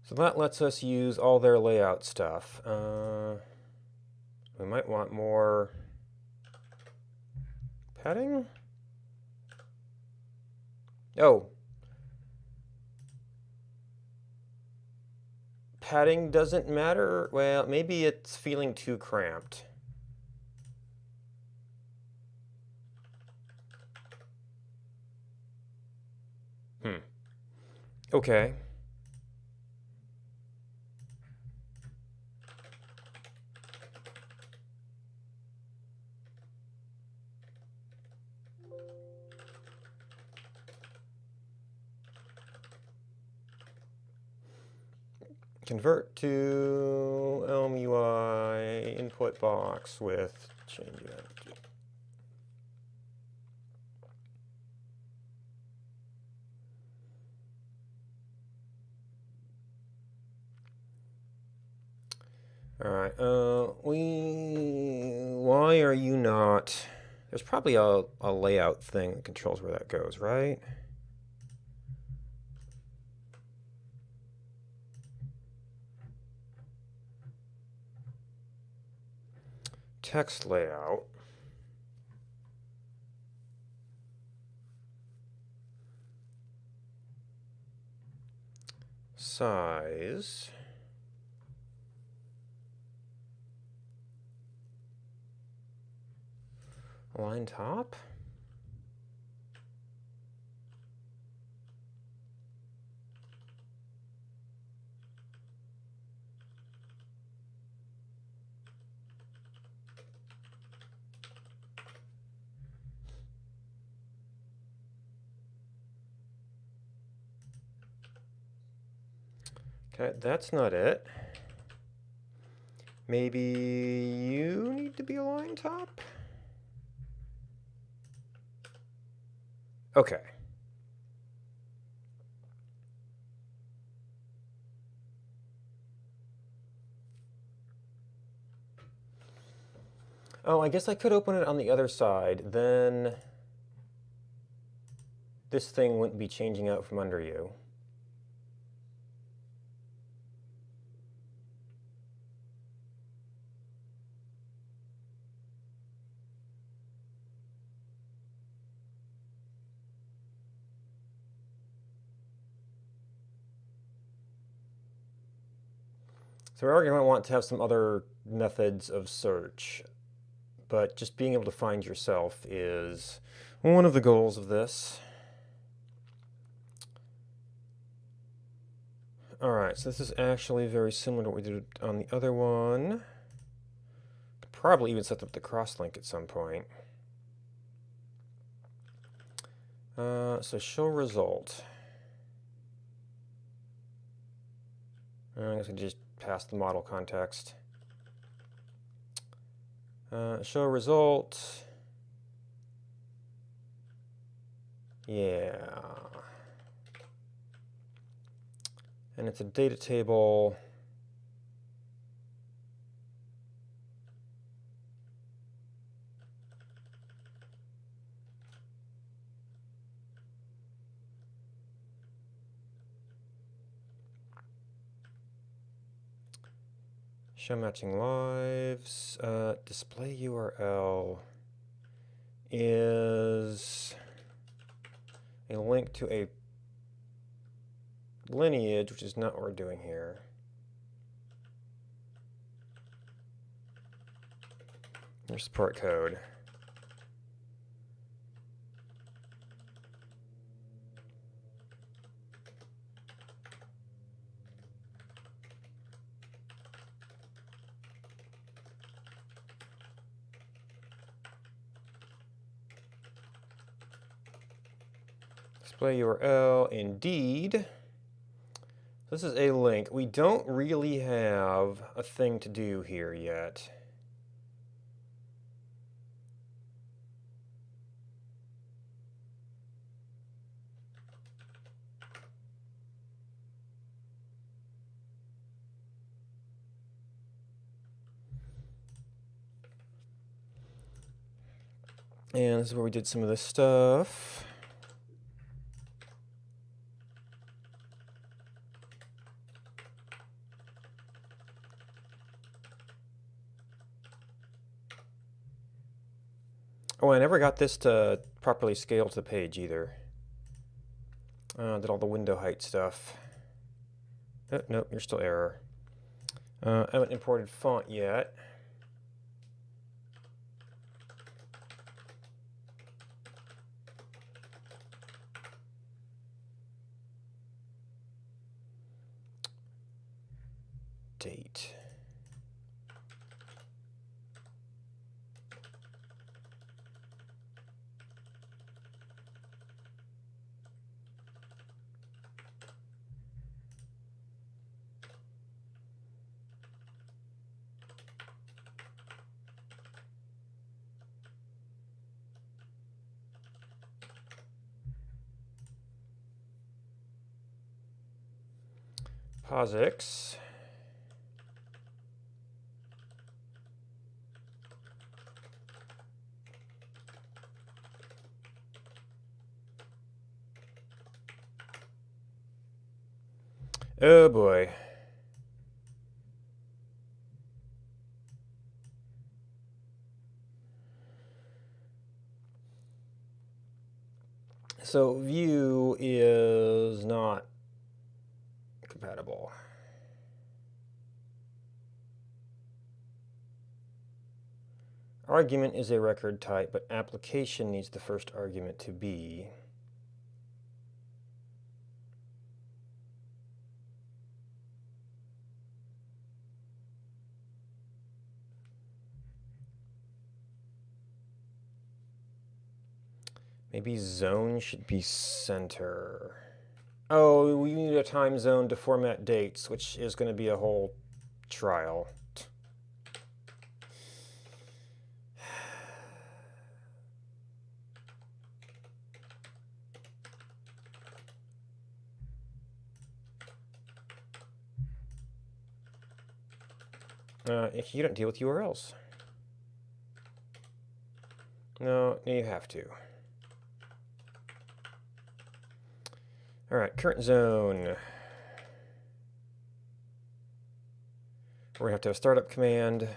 So that lets us use all their layout stuff. We might want more padding. Oh. Padding doesn't matter? Well, maybe it's feeling too cramped. Okay. Convert to Elm UI input box with change event. All right. Why are you not? There's probably a layout thing that controls where that goes, right? text layout. Size. Align top. Okay, that's not it. Maybe you need to be aligned top? Okay. Oh, I guess I could open it on the other side. Then this thing wouldn't be changing out from under you. So we're going to want to have some other methods of search, but just being able to find yourself is one of the goals of this. All right, so this is actually very similar to what we did on the other one. Could probably even set up the crosslink at some point. So show result. I guess I just pass the model context. Show result. Yeah. And it's a data table. Show matching lives. Display URL is a link to a lineage, which is not what we're doing here. Your support code. Display URL, indeed. This is a link. We don't really have a thing to do here yet. And this is where we did some of this stuff. Oh, I never got this to properly scale to the page either. Did all the window height stuff. Oh, nope, you're still error. I haven't imported font yet. Date. POSIX. Oh boy. So view is not compatible. Argument is a record type, but application needs the first argument to be. Maybe zone should be center. Oh, we need a time zone to format dates, which is going to be a whole trial. You don't deal with URLs. No, you have to. All right, current zone. We're going to have a startup command.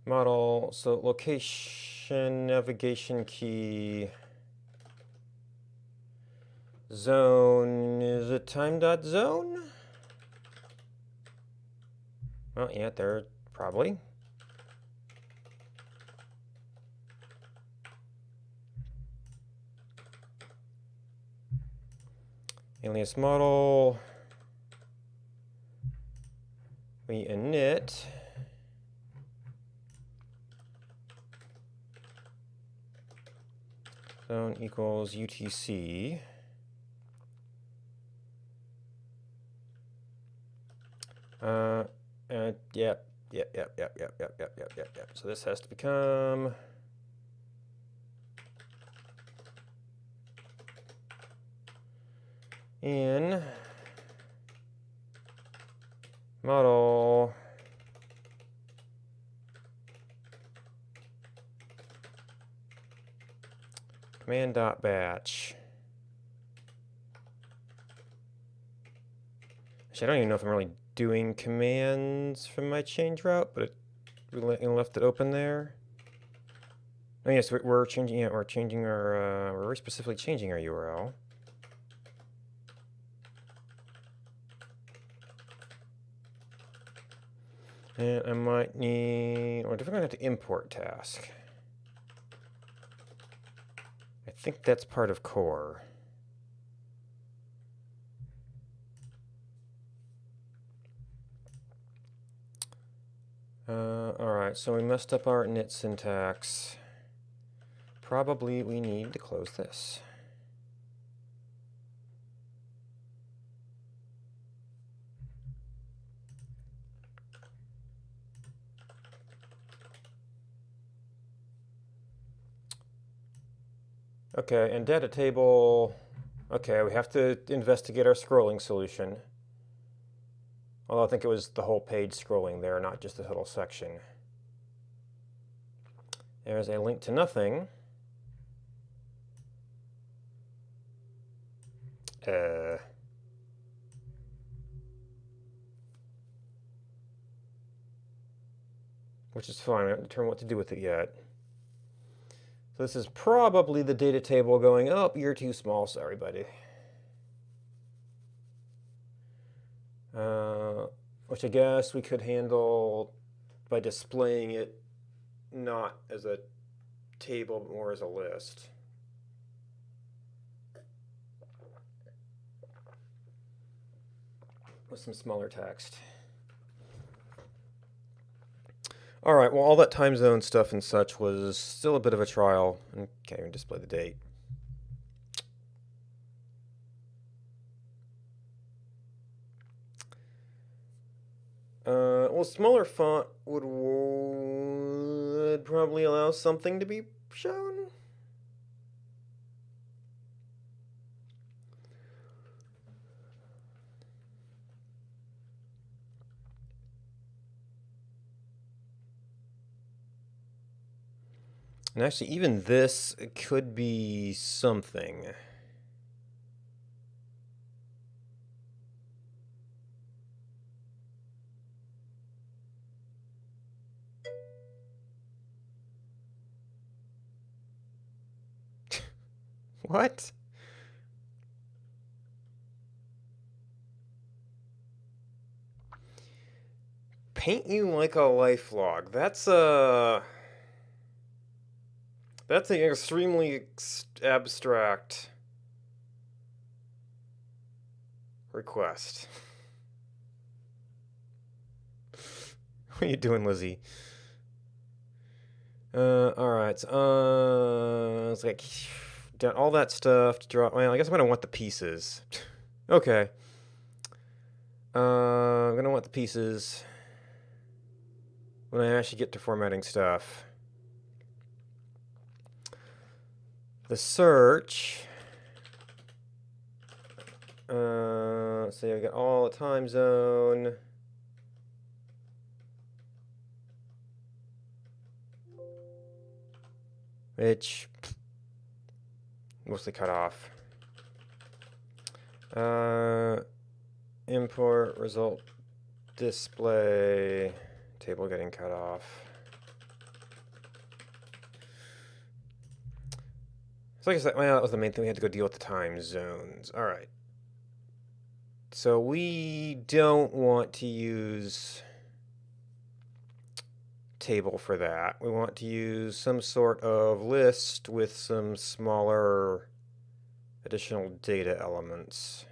Model, so location, navigation key, zone, is it time.zone? Well, yeah, there, probably. Alias model, we init. Zone equals UTC. Yep. So this has to become in model command.batch. Actually, I don't even know if I'm really doing commands from my change route, but we left it open there. Oh yes, we're changing. Yeah, we're changing our. We're very specifically changing our URL. And I might need, or if I'm going to have to import task. I think that's part of core. All right, so we messed up our init syntax. Probably we need to close this. Okay, and data table. Okay, we have to investigate our scrolling solution. Although I think it was the whole page scrolling there, not just the little section. There's a link to nothing. Which is fine. I haven't determined what to do with it yet. So this is probably the data table going, oh, you're too small. Sorry, buddy. Which I guess we could handle by displaying it not as a table, but more as a list. With some smaller text. All right, well, all that time zone stuff and such was still a bit of a trial. I can't even display the date. Well, smaller font would probably allow something to be shown. And actually, even this could be something. What? Paint you like a lifelog. That's an extremely abstract request. What are you doing, Lizzie? Alright. It's like done all that stuff to draw. Well, I guess I'm gonna want the pieces. Okay. I'm gonna want the pieces when I actually get to formatting stuff. The search. Let's see, I got all the time zone. Which mostly cut off. Import result display table getting cut off. So like I said, well, that was the main thing. We had to go deal with the time zones. All right. So we don't want to use table for that. We want to use some sort of list with some smaller additional data elements.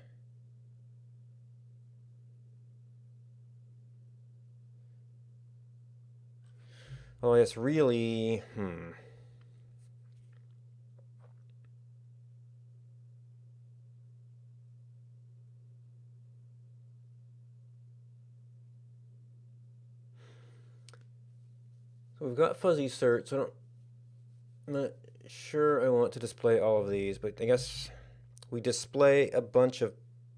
Well, it's really, So we've got fuzzy search, so I'm not sure I want to display all of these, but I guess we display a bunch of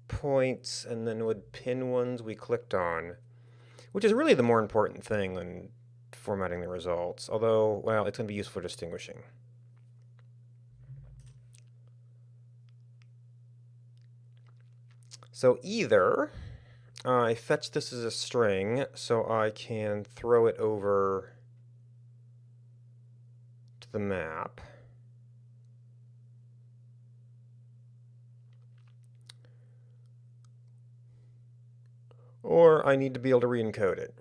points and then would pin ones we clicked on, which is really the more important thing than formatting the results, although, well, it's going to be useful for distinguishing. So either I fetch this as a string so I can throw it over to the map. Or I need to be able to re-encode it.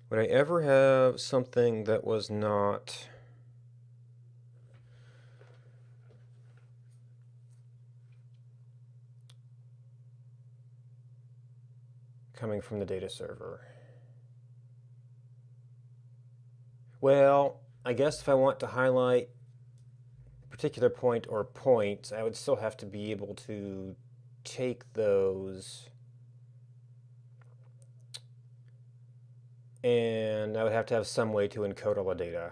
Would I ever have something that was not coming from the data server? Well, I guess if I want to highlight a particular point or points, I would still have to be able to take those and I would have to have some way to encode all the data.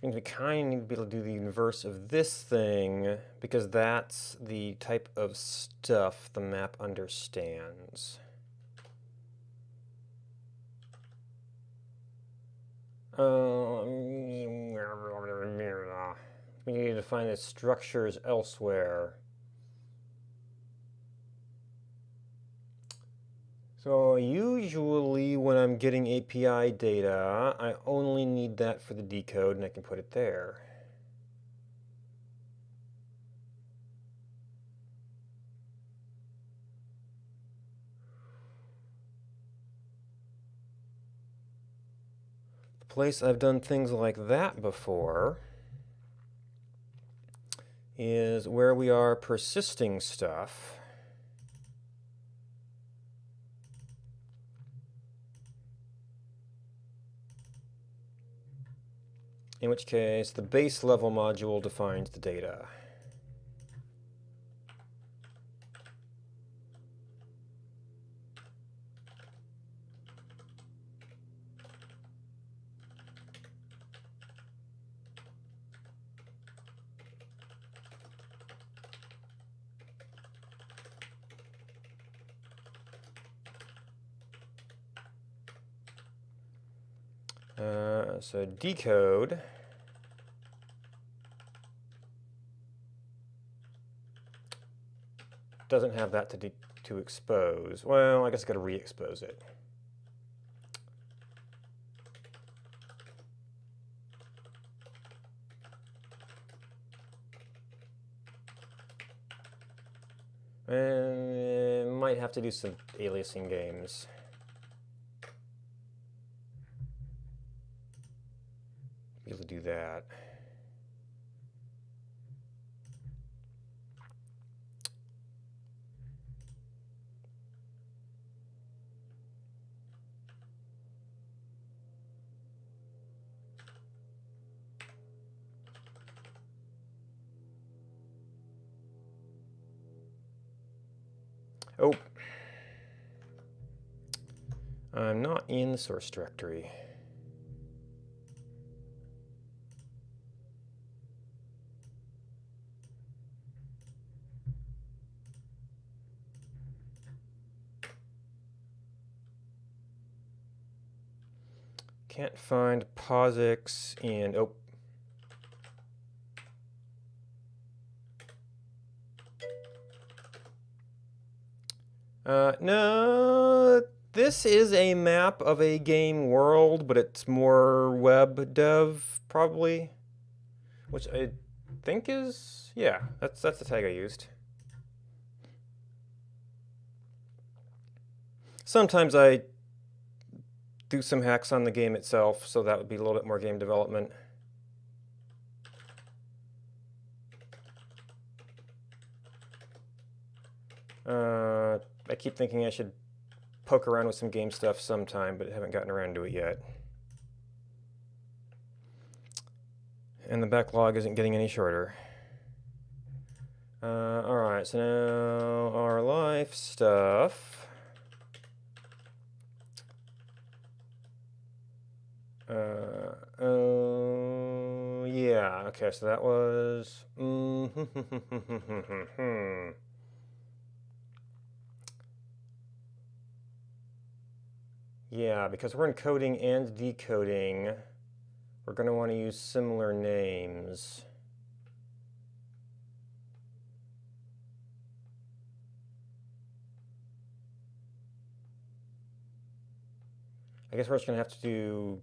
Means we kind of need to be able to do the inverse of this thing because that's the type of stuff the map understands. We need to find the structures elsewhere. So usually when I'm getting API data, I only need that for the decode and I can put it there. The place I've done things like that before is where we are persisting stuff. In which case, the base level module defines the data. So decode doesn't have that to expose. Well, I guess I got to re-expose it. And might have to do some aliasing games. Be able to do that. Oh, I'm not in the source directory. Can't find POSIX in, oh. No, this is a map of a game world, but it's more web dev, probably. Which I think is, yeah, that's the tag I used. Sometimes I do some hacks on the game itself, so that would be a little bit more game development. I keep thinking I should poke around with some game stuff sometime, but haven't gotten around to it yet. And the backlog isn't getting any shorter. Alright, so now our life stuff. Oh, yeah, okay, so that was... Yeah, because we're encoding and decoding, we're going to want to use similar names. I guess we're just going to have to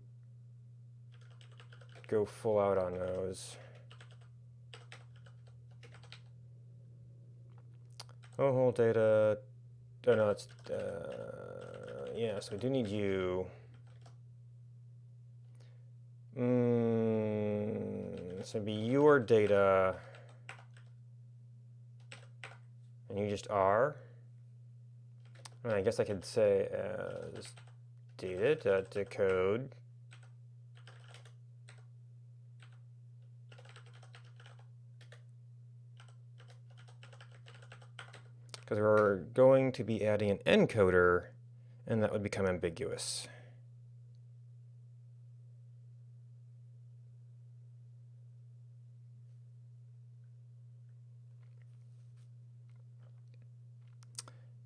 go full out on those. Oh, whole data. Oh, no, it's... yeah, so we do need you. So it'd be your data. And you just are. I guess I could say data.decode. Because we're going to be adding an encoder, and that would become ambiguous.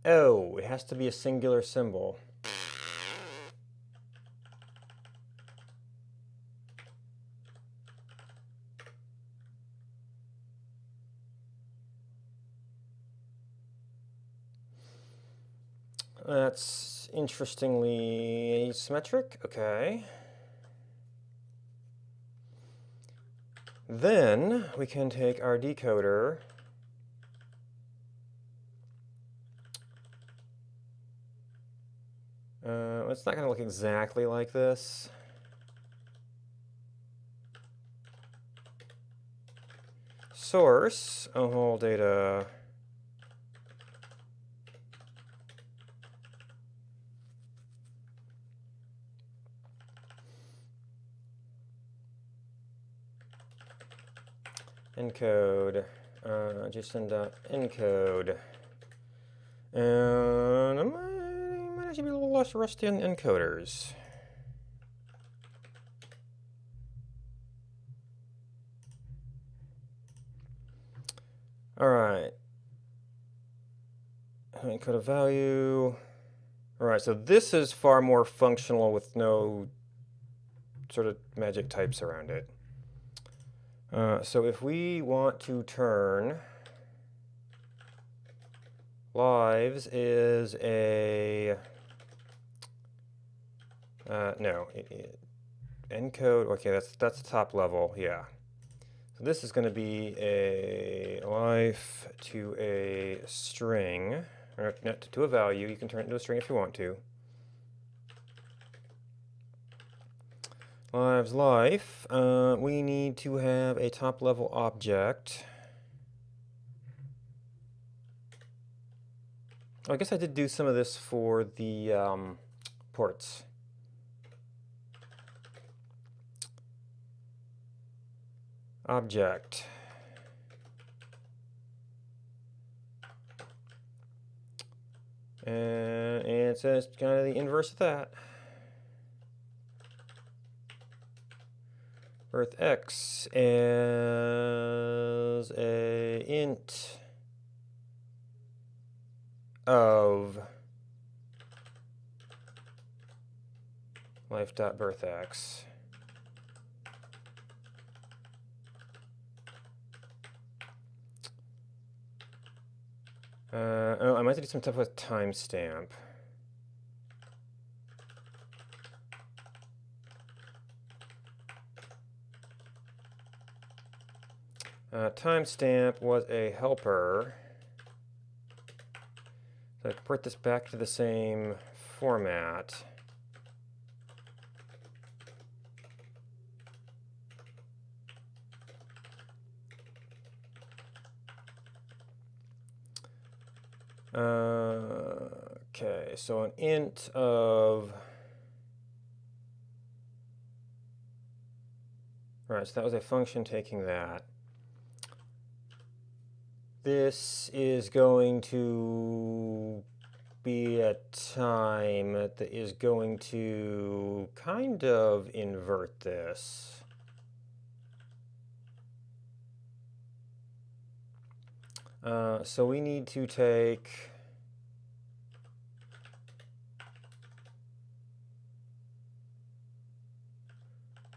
Oh, it has to be a singular symbol. That's interestingly asymmetric. Okay. Then we can take our decoder it's not going to look exactly like this. source, whole data. Encode, JSON.encode. And I might actually be a little less rusty on encoders. All right. Encode a value. All right, so this is far more functional with no sort of magic types around it. So if we want to turn lives is a encode. Okay, that's the top level. Yeah. So this is going to be a life to a string, or to a value. You can turn it into a string if you want to. Lives life. We need to have a top level object. Oh, I guess I did do some of this for the ports. Object. And it says kind of the inverse of that. Birth x as a int of life.birthx. Oh, I might have to do some stuff with timestamp. Timestamp was a helper. So I put this back to the same format. Okay, so an int of... Right, so that was a function taking that. This is going to be a time that is going to kind of invert this. So we need to take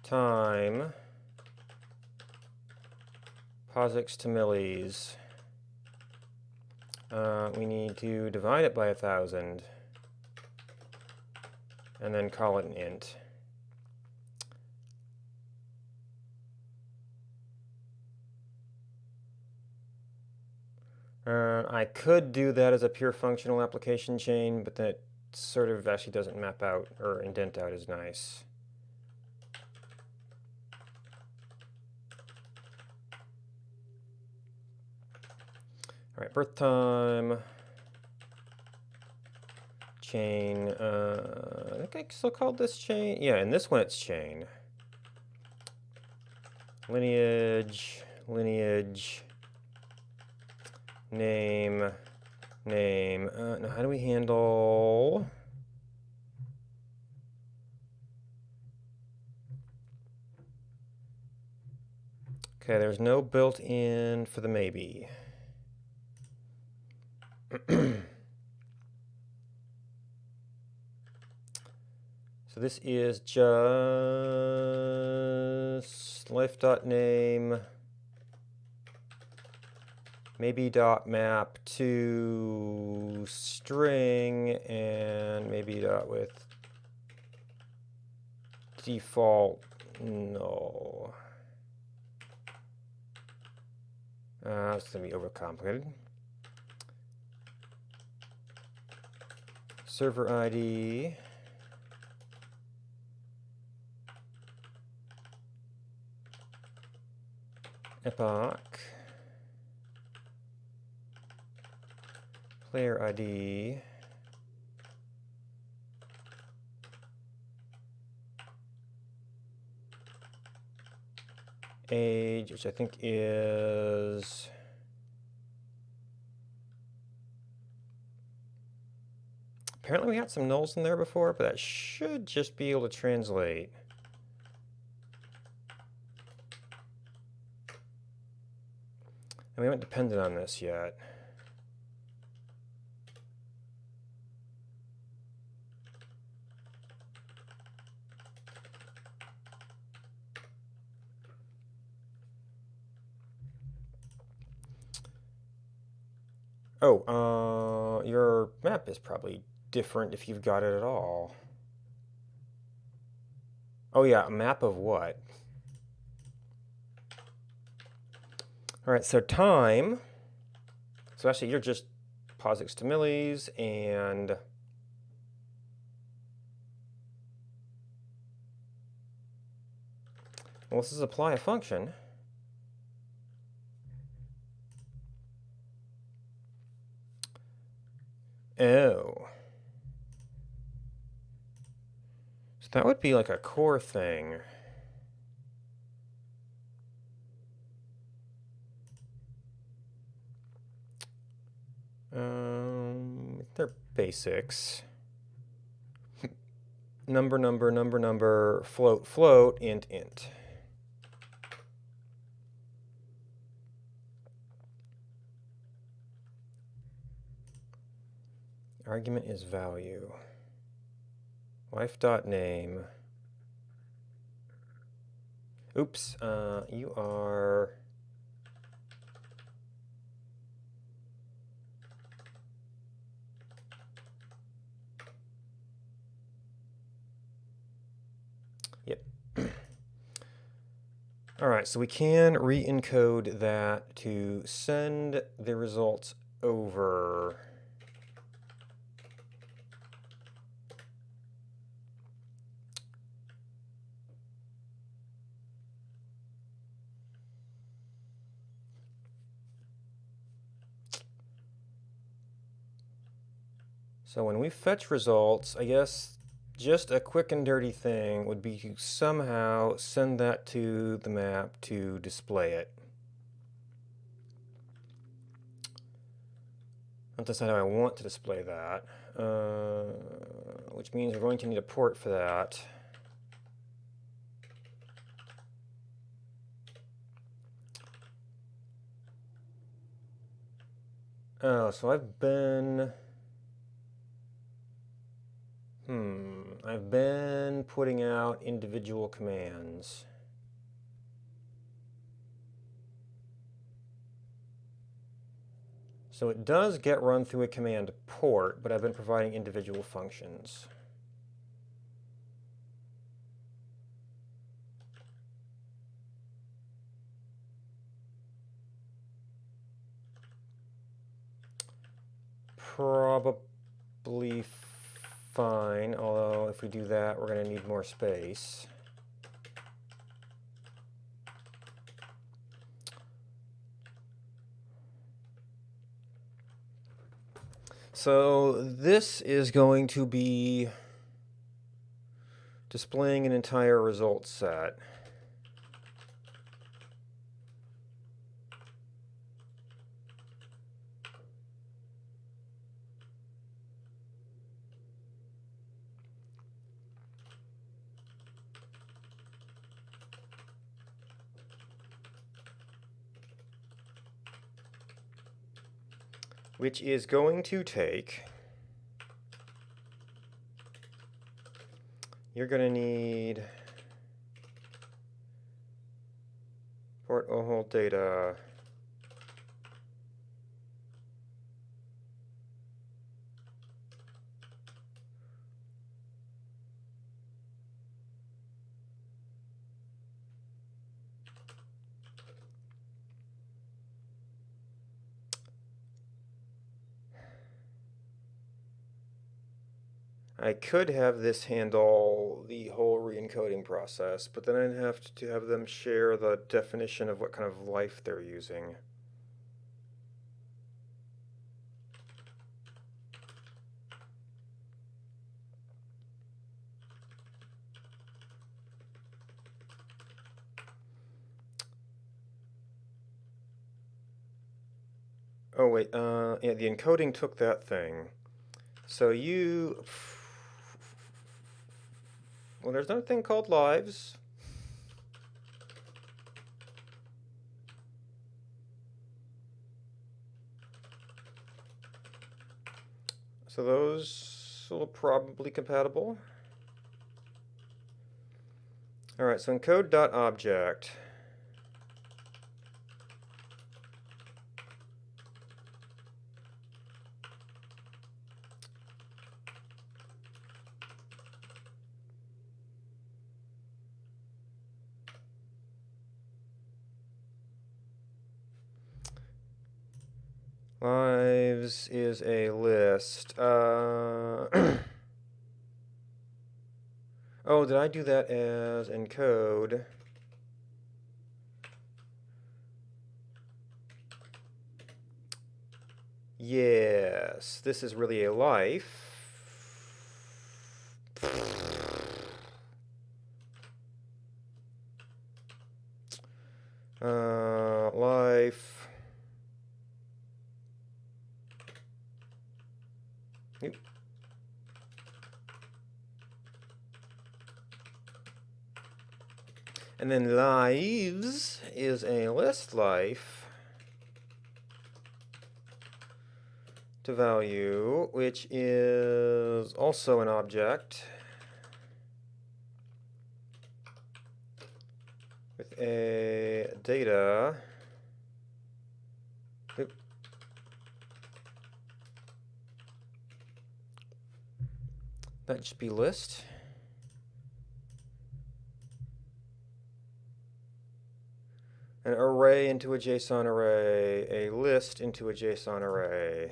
time, POSIX to millis. We need to divide it by 1,000 and then call it an int. I could do that as a pure functional application chain, but that sort of actually doesn't map out or indent out as nice. All right, birth time, chain. I think I still called this chain. Yeah, in this one it's chain. Lineage, lineage, name, name. Now, how do we handle... Okay, there's no built-in for the maybe. So this is just life.name, maybe.map to string, and maybe dot with default null. It's going to be overcomplicated. Server ID. Epoch. player ID, age, which I think is apparently we had some nulls in there before, but that should just be able to translate. And we haven't depended on this yet. Oh, your map is probably different if you've got it at all. Oh yeah, a map of what? All right, so time. So actually, you're just POSIX to millis, and well, this is apply a function. Oh. So that would be like a core thing. They're basics. Number, float, int. Argument is value. Life.name. Oops, you are... Yep. All right, so we can re-encode that to send the results over. So when we fetch results, I guess just a quick and dirty thing would be to somehow send that to the map to display it. I'll decide how I want to display that, which means we're going to need a port for that. Oh, so I've been putting out individual commands. So it does get run through a command port, but I've been providing individual functions. Probably fine, although if we do that, we're going to need more space. So this is going to be displaying an entire result set. Which is going to take, you're going to need port OHL data, I could have this handle the whole re-encoding process, but then I'd have to have them share the definition of what kind of life they're using. Oh wait, yeah, the encoding took that thing. So well, there's another thing called lives. So those will probably compatible. All right, so encode.object. Lives is a list. Oh, did I do that as encode? Yes, this is really a life. Life. Yep. And then lives is a list life to value, which is also an object with a data. Oop. That should be list. An array into a JSON array, a list into a JSON array.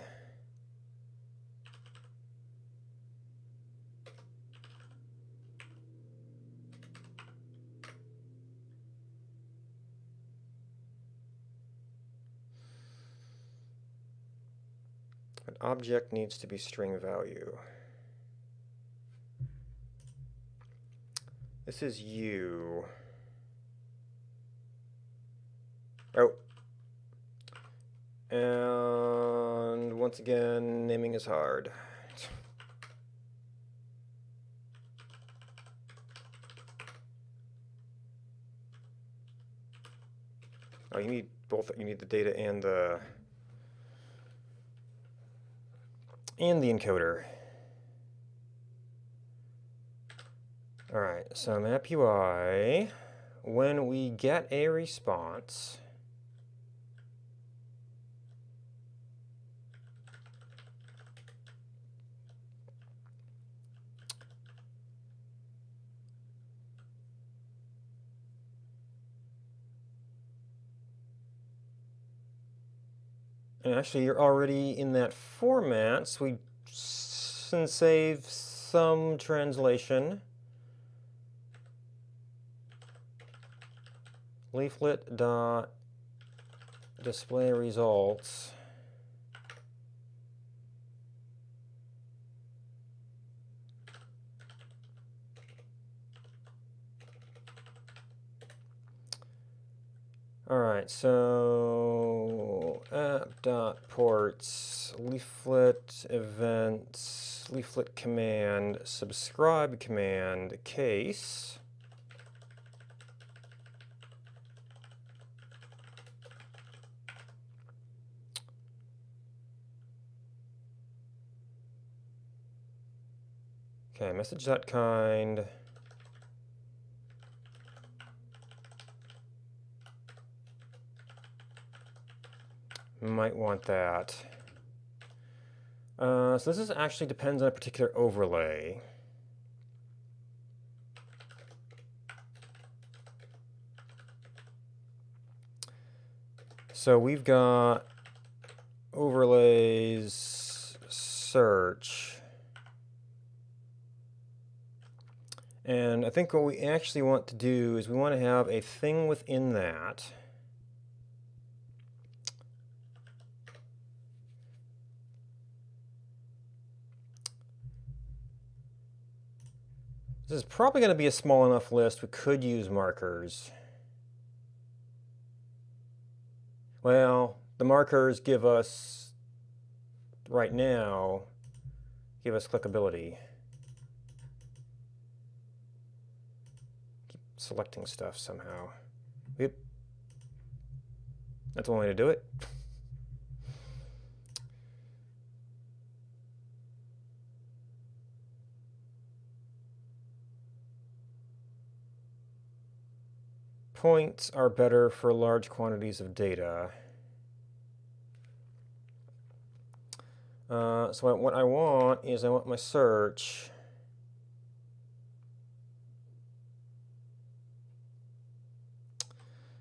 An object needs to be string value. This is you. Oh. And once again, naming is hard. Oh, you need both. You need the data and the encoder. All right, so map UI, when we get a response, and actually you're already in that format, so we save some translation. Leaflet dot display results. All right, so app.ports, leaflet events, leaflet command, subscribe command, case. Okay, message.kind. Might want that. So this actually depends on a particular overlay. So we've got overlays, search. And I think what we actually want to do is we want to have a thing within that. This is probably going to be a small enough list. We could use markers. Well, the markers give us, right now, give us clickability. Keep selecting stuff somehow. Yep. That's one way to do it. Points are better for large quantities of data. So what I want is I want my search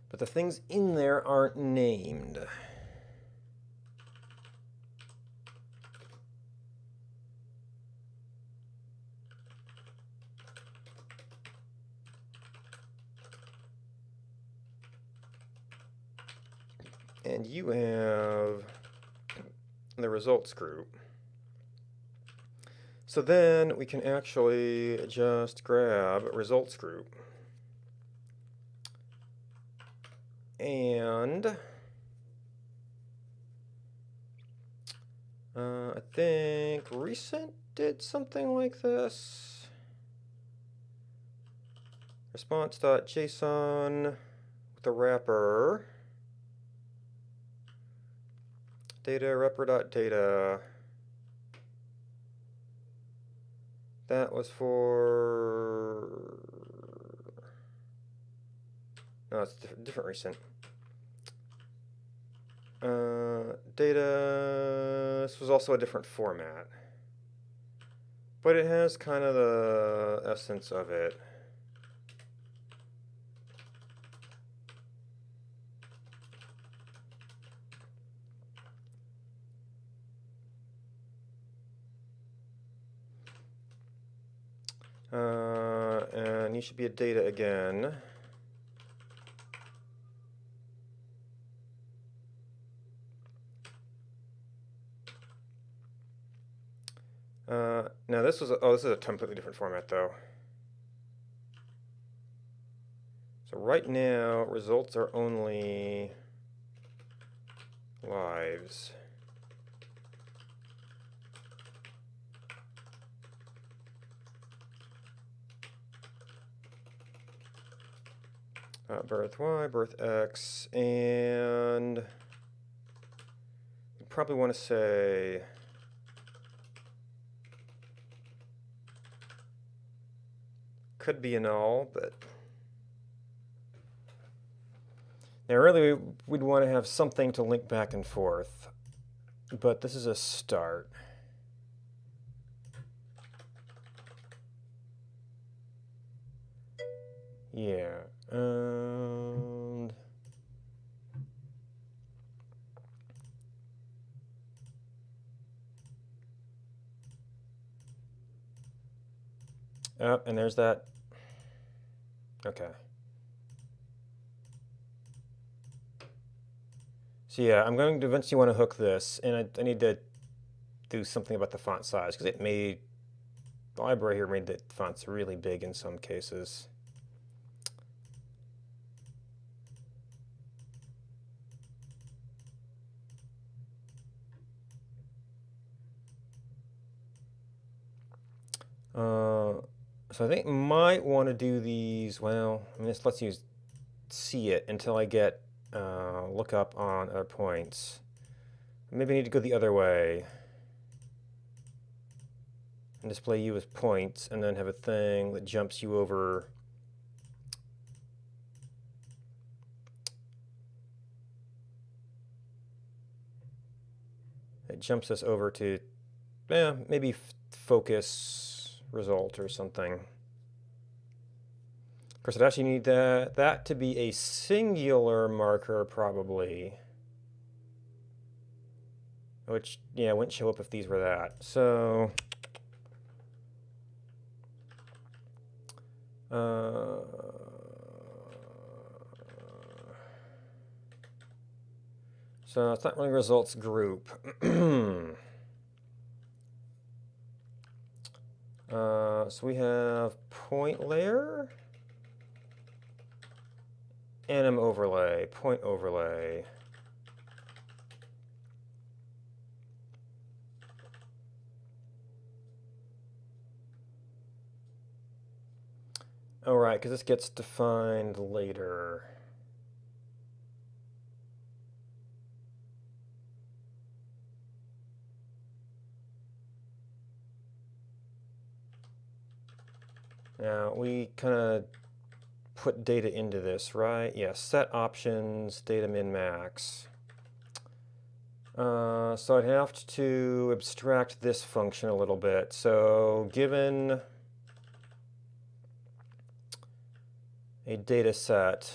but the things in there aren't named. And you have the results group. So then we can actually just grab results group. And I think recent did something like this. Response.json with a wrapper. Data wrapper.data. That was for... No, it's different recent. Data, this was also a different format. But it has kind of the essence of it. And you should be a data again. Now this was this is a completely different format though. So right now results are only lives. Birth Y, birth X, and you probably want to say could be a null, but now really we'd want to have something to link back and forth, but this is a start. Yeah, and and there's that. Okay. So yeah, I'm going to eventually want to hook this, and I need to do something about the font size, because it made, the library here made the fonts really big in some cases. So I think I might want to do these, well, I mean, this lets you see it until I get lookup on other points. Maybe I need to go the other way and display you as points, and then have a thing that jumps you over. It jumps us over to, maybe focus result or something. Of course, I'd actually need that to be a singular marker, probably. Which, yeah, wouldn't show up if these were that. So, so it's not really results group. So we have point layer, anim overlay, point overlay. Oh, right, because this gets defined later. Now, we kind of put data into this, right? Yeah, set options, data min max. So I'd have to abstract this function a little bit. So given a data set,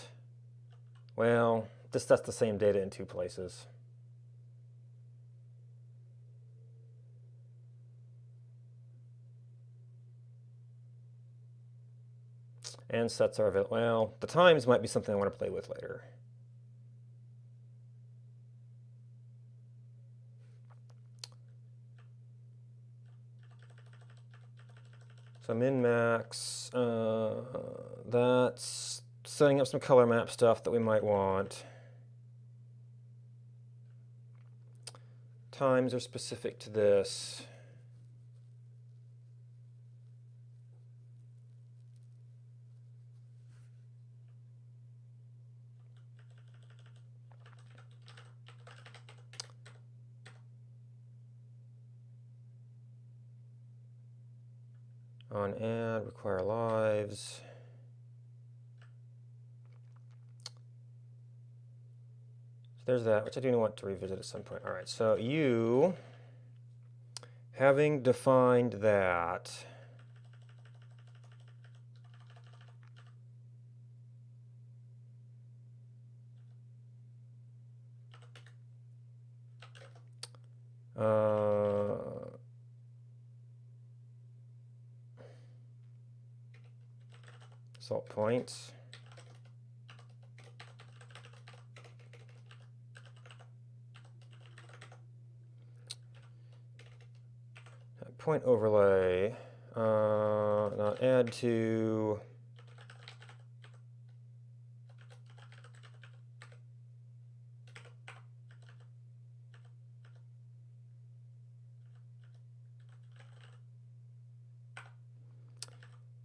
well, this sets the same data in two places. And sets are available. Well, the times might be something I want to play with later. So min max, that's setting up some color map stuff that we might want. Times are specific to this. On add, require lives. So there's that, which I do want to revisit at some point. All right, so you, having defined that, salt points. Point overlay, now add to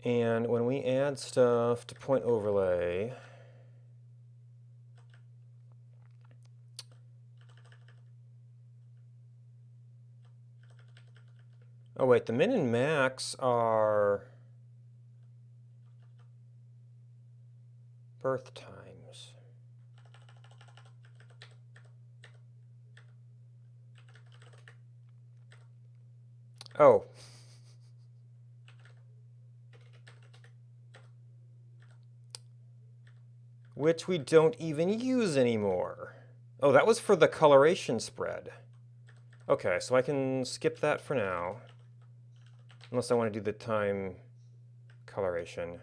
and when we add stuff to point overlay, oh wait, the min and max are birth times. Oh. Which we don't even use anymore. Oh, that was for the coloration spread. Okay, so I can skip that for now. Unless I want to do the time coloration.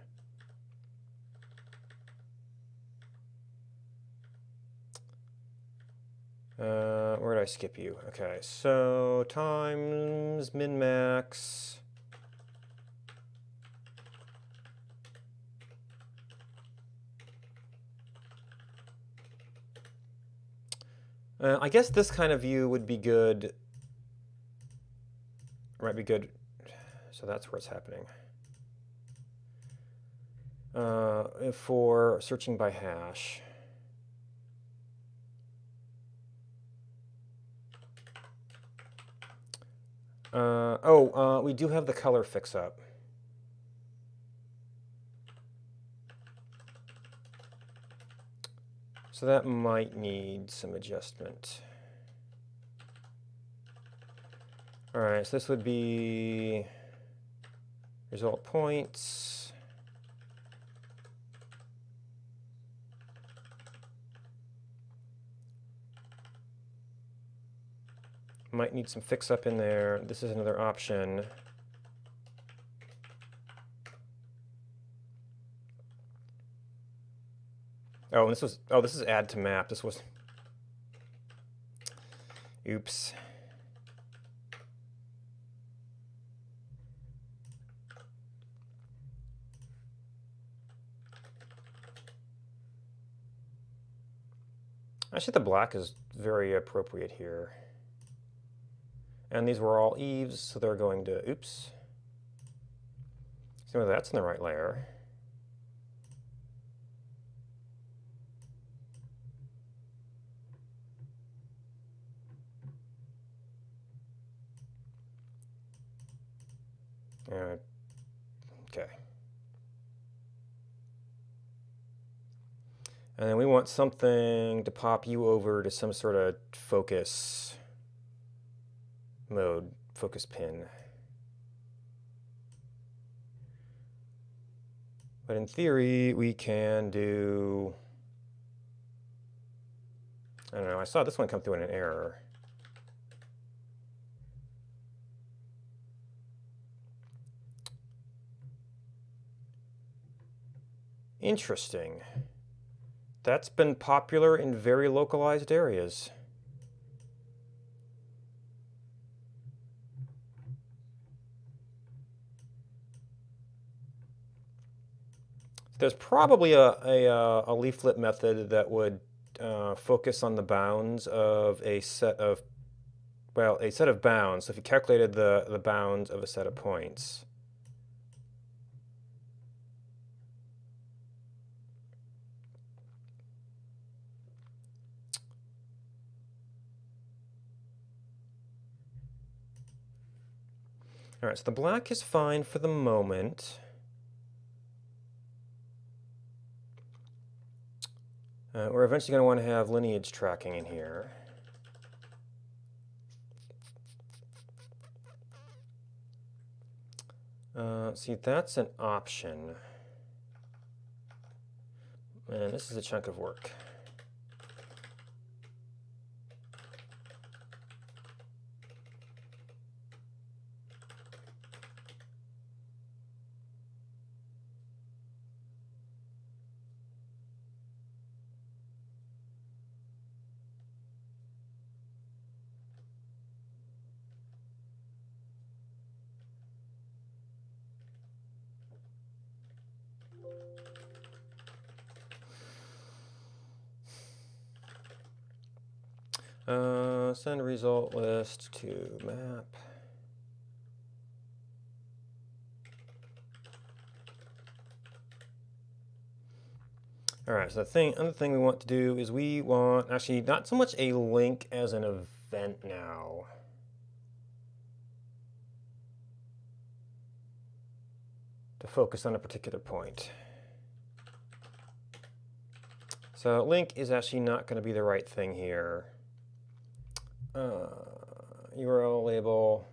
Where did I skip you? Okay, so times min max. I guess this kind of view would be good. Might be good. So that's where it's happening. For searching by hash. We do have the color fix up. So that might need some adjustment. All right, so this would be result points. Might need some fix up in there. This is another option. Oh, this is add to map. This was, oops. Actually, the black is very appropriate here. And these were all eaves, so they're going to, oops. So that's in the right layer. Okay. And then we want something to pop you over to some sort of focus mode, focus pin. But in theory, we can do, I don't know, I saw this one come through in an error. Interesting. That's been popular in very localized areas. There's probably a leaflet method that would focus on the bounds of a set of, well, a set of bounds. So if you calculated the bounds of a set of points. All right, so the black is fine for the moment. We're eventually going to want to have lineage tracking in here. See, that's an option. And this is a chunk of work. Send result list to map. All right, so the other thing we want to do is we want, actually, not so much a link as an event now. To focus on a particular point. So link is actually not going to be the right thing here. URL label.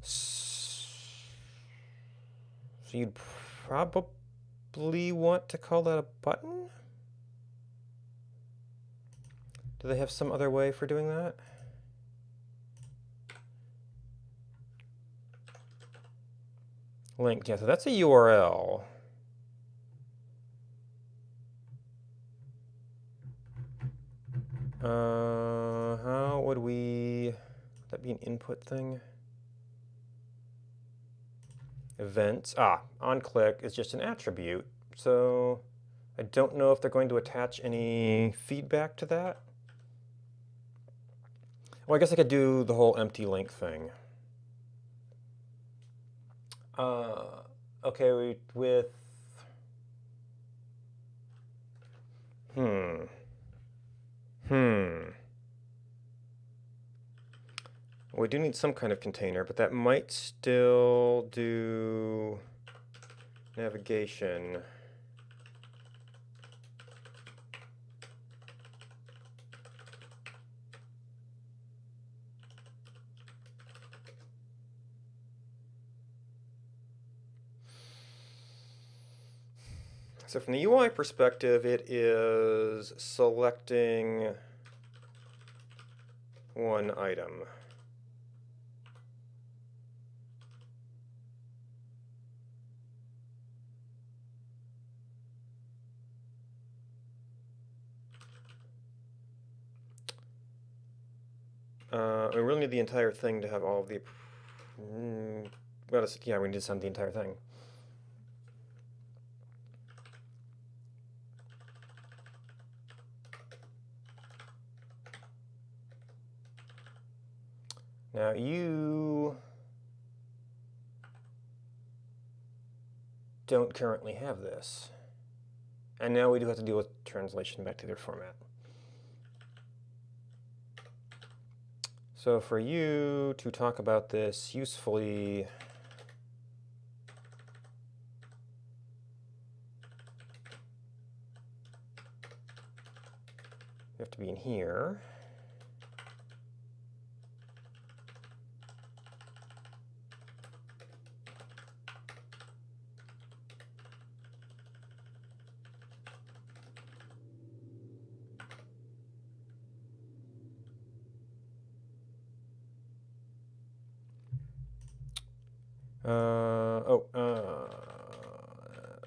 So you'd probably want to call that a button? Do they have some other way for doing that? Link, yeah, so that's a URL. How would would that be an input thing? Events, on click is just an attribute. So I don't know if they're going to attach any feedback to that. Well, I guess I could do the whole empty link thing. Okay, we do need some kind of container, but that might still do navigation. So from the UI perspective, it is selecting one item. We really need the entire thing to have all of the. Well, yeah, we need to send the entire thing. Now you don't currently have this. And now we do have to deal with translation back to their format. So for you to talk about this usefully, be in here.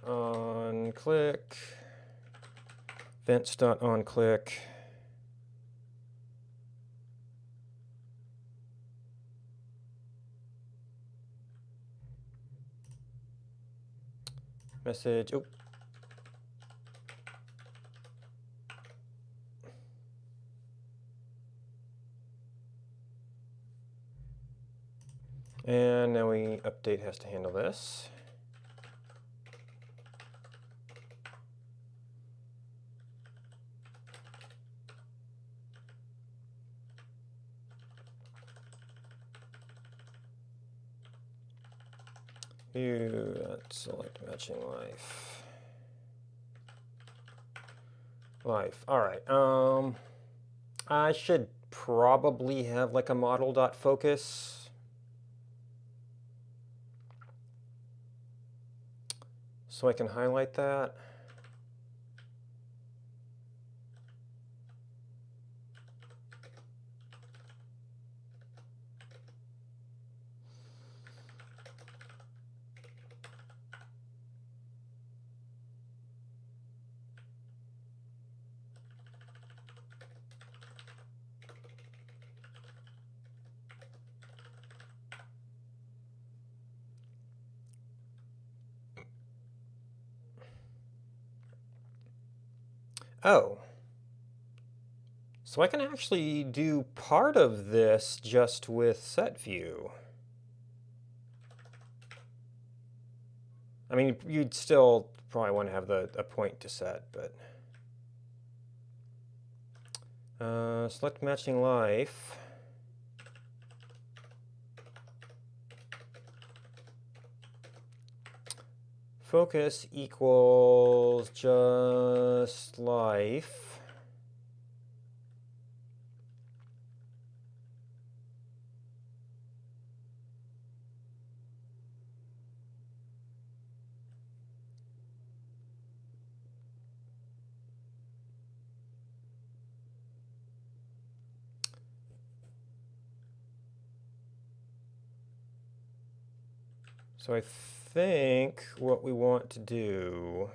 On click, vents.on click. Message, oh. And now update has to handle this. View, select matching life. All right. I should probably have like a model.focus. So I can highlight that. Oh. So I can actually do part of this just with set view. I mean, you'd still probably want to have a point to set, but select matching life. Focus equals just life. So I think what we want to do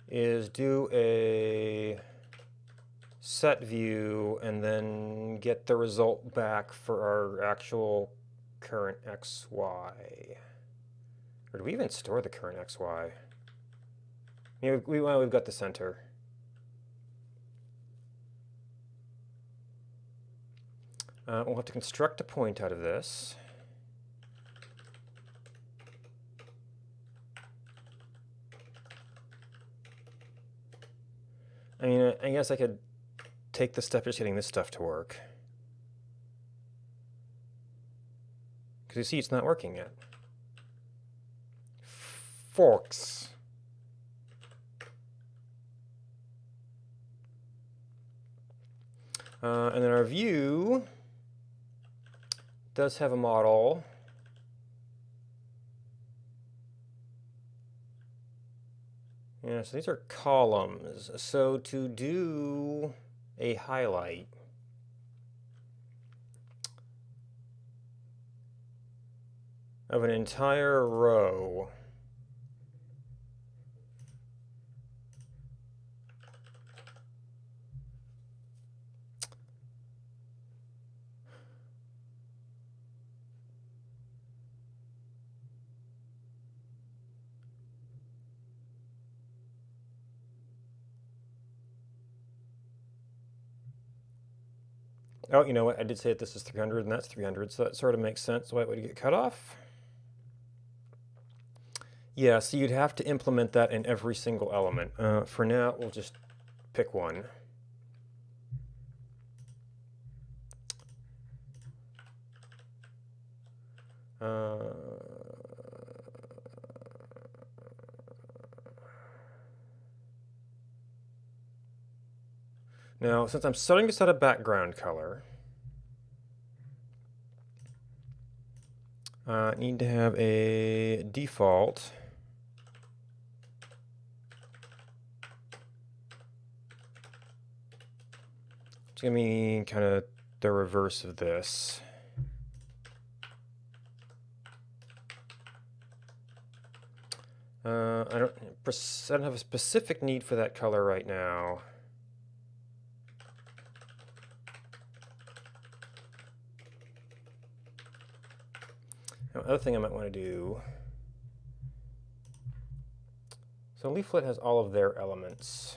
is do a set view and then get the result back for our actual current XY. Or do we even store the current XY? Yeah, we've got the center. We'll have to construct a point out of this. I mean, I guess I could take the step of just getting this stuff to work. Because you see, it's not working yet. Forks. And then our view does have a model. Yeah, so these are columns. So to do a highlight, of an entire row, oh, you know what? I did say that this is 300 and that's 300, so that sort of makes sense why it would get cut off. Yeah, so you'd have to implement that in every single element. For now, we'll just pick one. Now, since I'm starting to set a background color, I need to have a default. It's going to be kind of the reverse of this. I don't have a specific need for that color right now. Now, another thing I might want to do. So leaflet has all of their elements.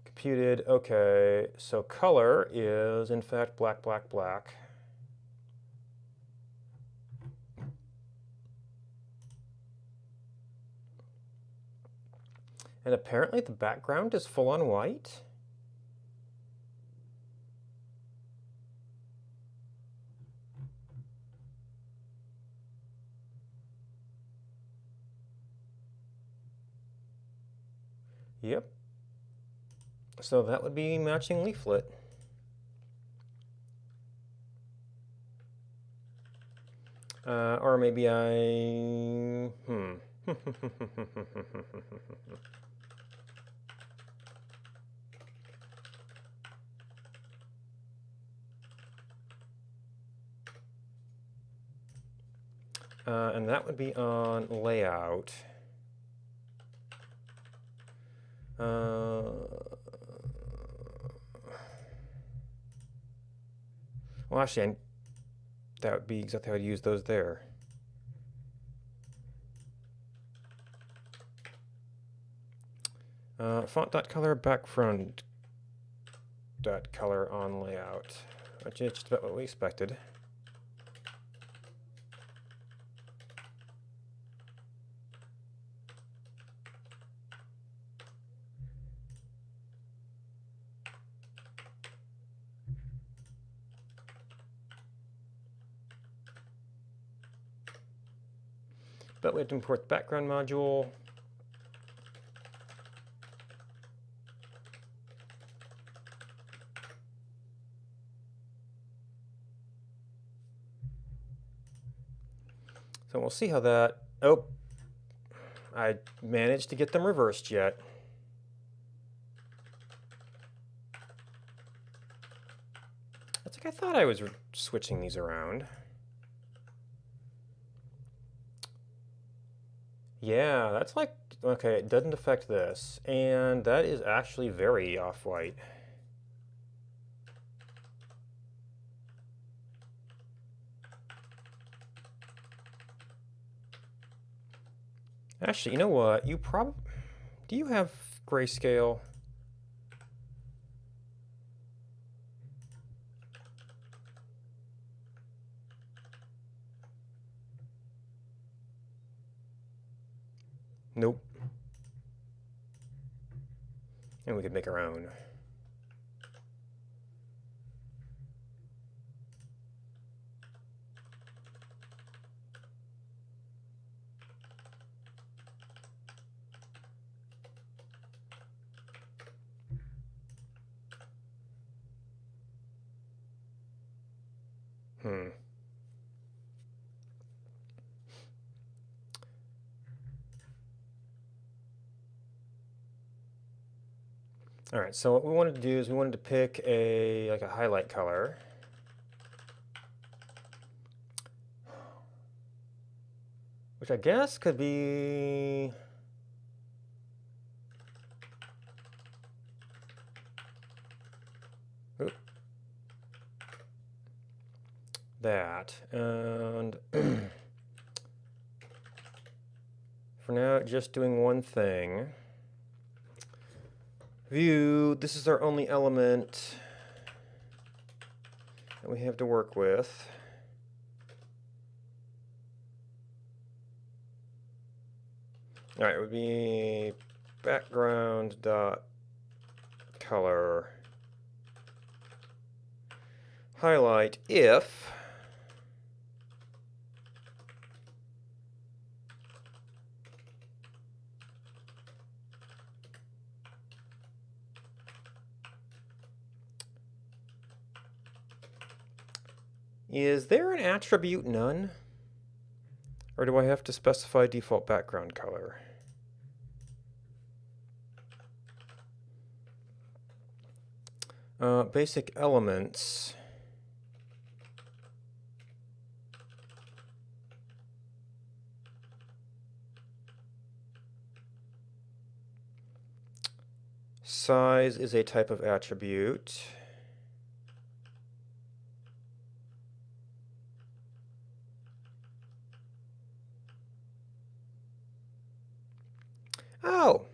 Computed, okay, so color is in fact black, black, black. And apparently the background is full on white. Yep. So that would be matching leaflet. Or maybe I... and that would be on layout. Well, actually, that would be exactly how I'd use those there. Font.color, background.color on layout, which is just about what we expected. But we have to import the background module. So we'll see how that... Oh, I managed to get them reversed yet. That's like I thought I was switching these around. Yeah, that's like, okay, it doesn't affect this. And that is actually very off-white. Actually, you know what? Do you have grayscale? Nope. And we could make our own. All right, so what we wanted to do is we wanted to pick a highlight color. Which I guess could be... Oop. That. And for now, just doing one thing. View, this is our only element that we have to work with. All right, it would be background dot color highlight if Is there an attribute none? Or do I have to specify default background color? Basic elements. Size is a type of attribute. Oh!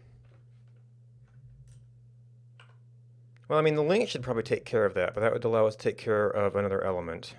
Well, I mean, the link should probably take care of that, but that would allow us to take care of another element.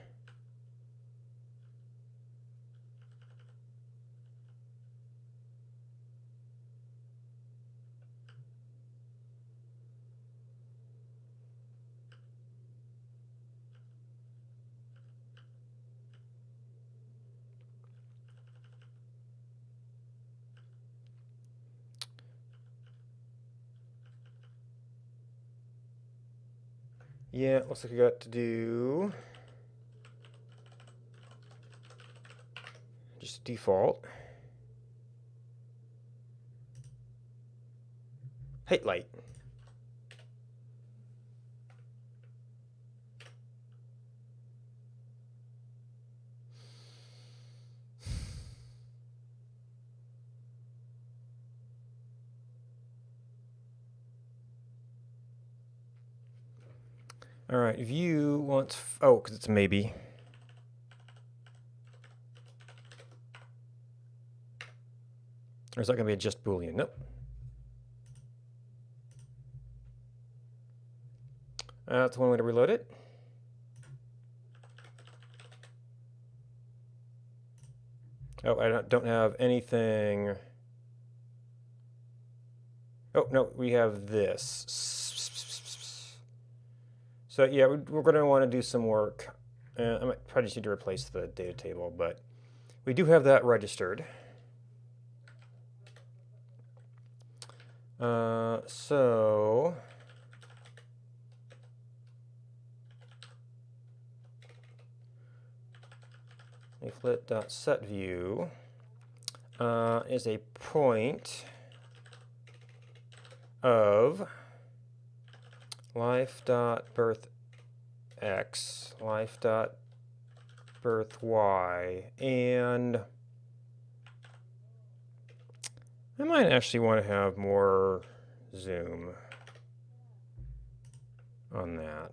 Yeah, looks like we got to do just default. Height light. All right, view wants, oh, because it's a maybe. Or is that going to be a just Boolean? Nope. That's one way to reload it. Oh, I don't have anything. Oh, no, we have this. So yeah, we're going to want to do some work. I might probably just need to replace the data table, but we do have that registered. So leaflet.setView is a point of life.birthx, life.birthY, and I might actually want to have more zoom on that.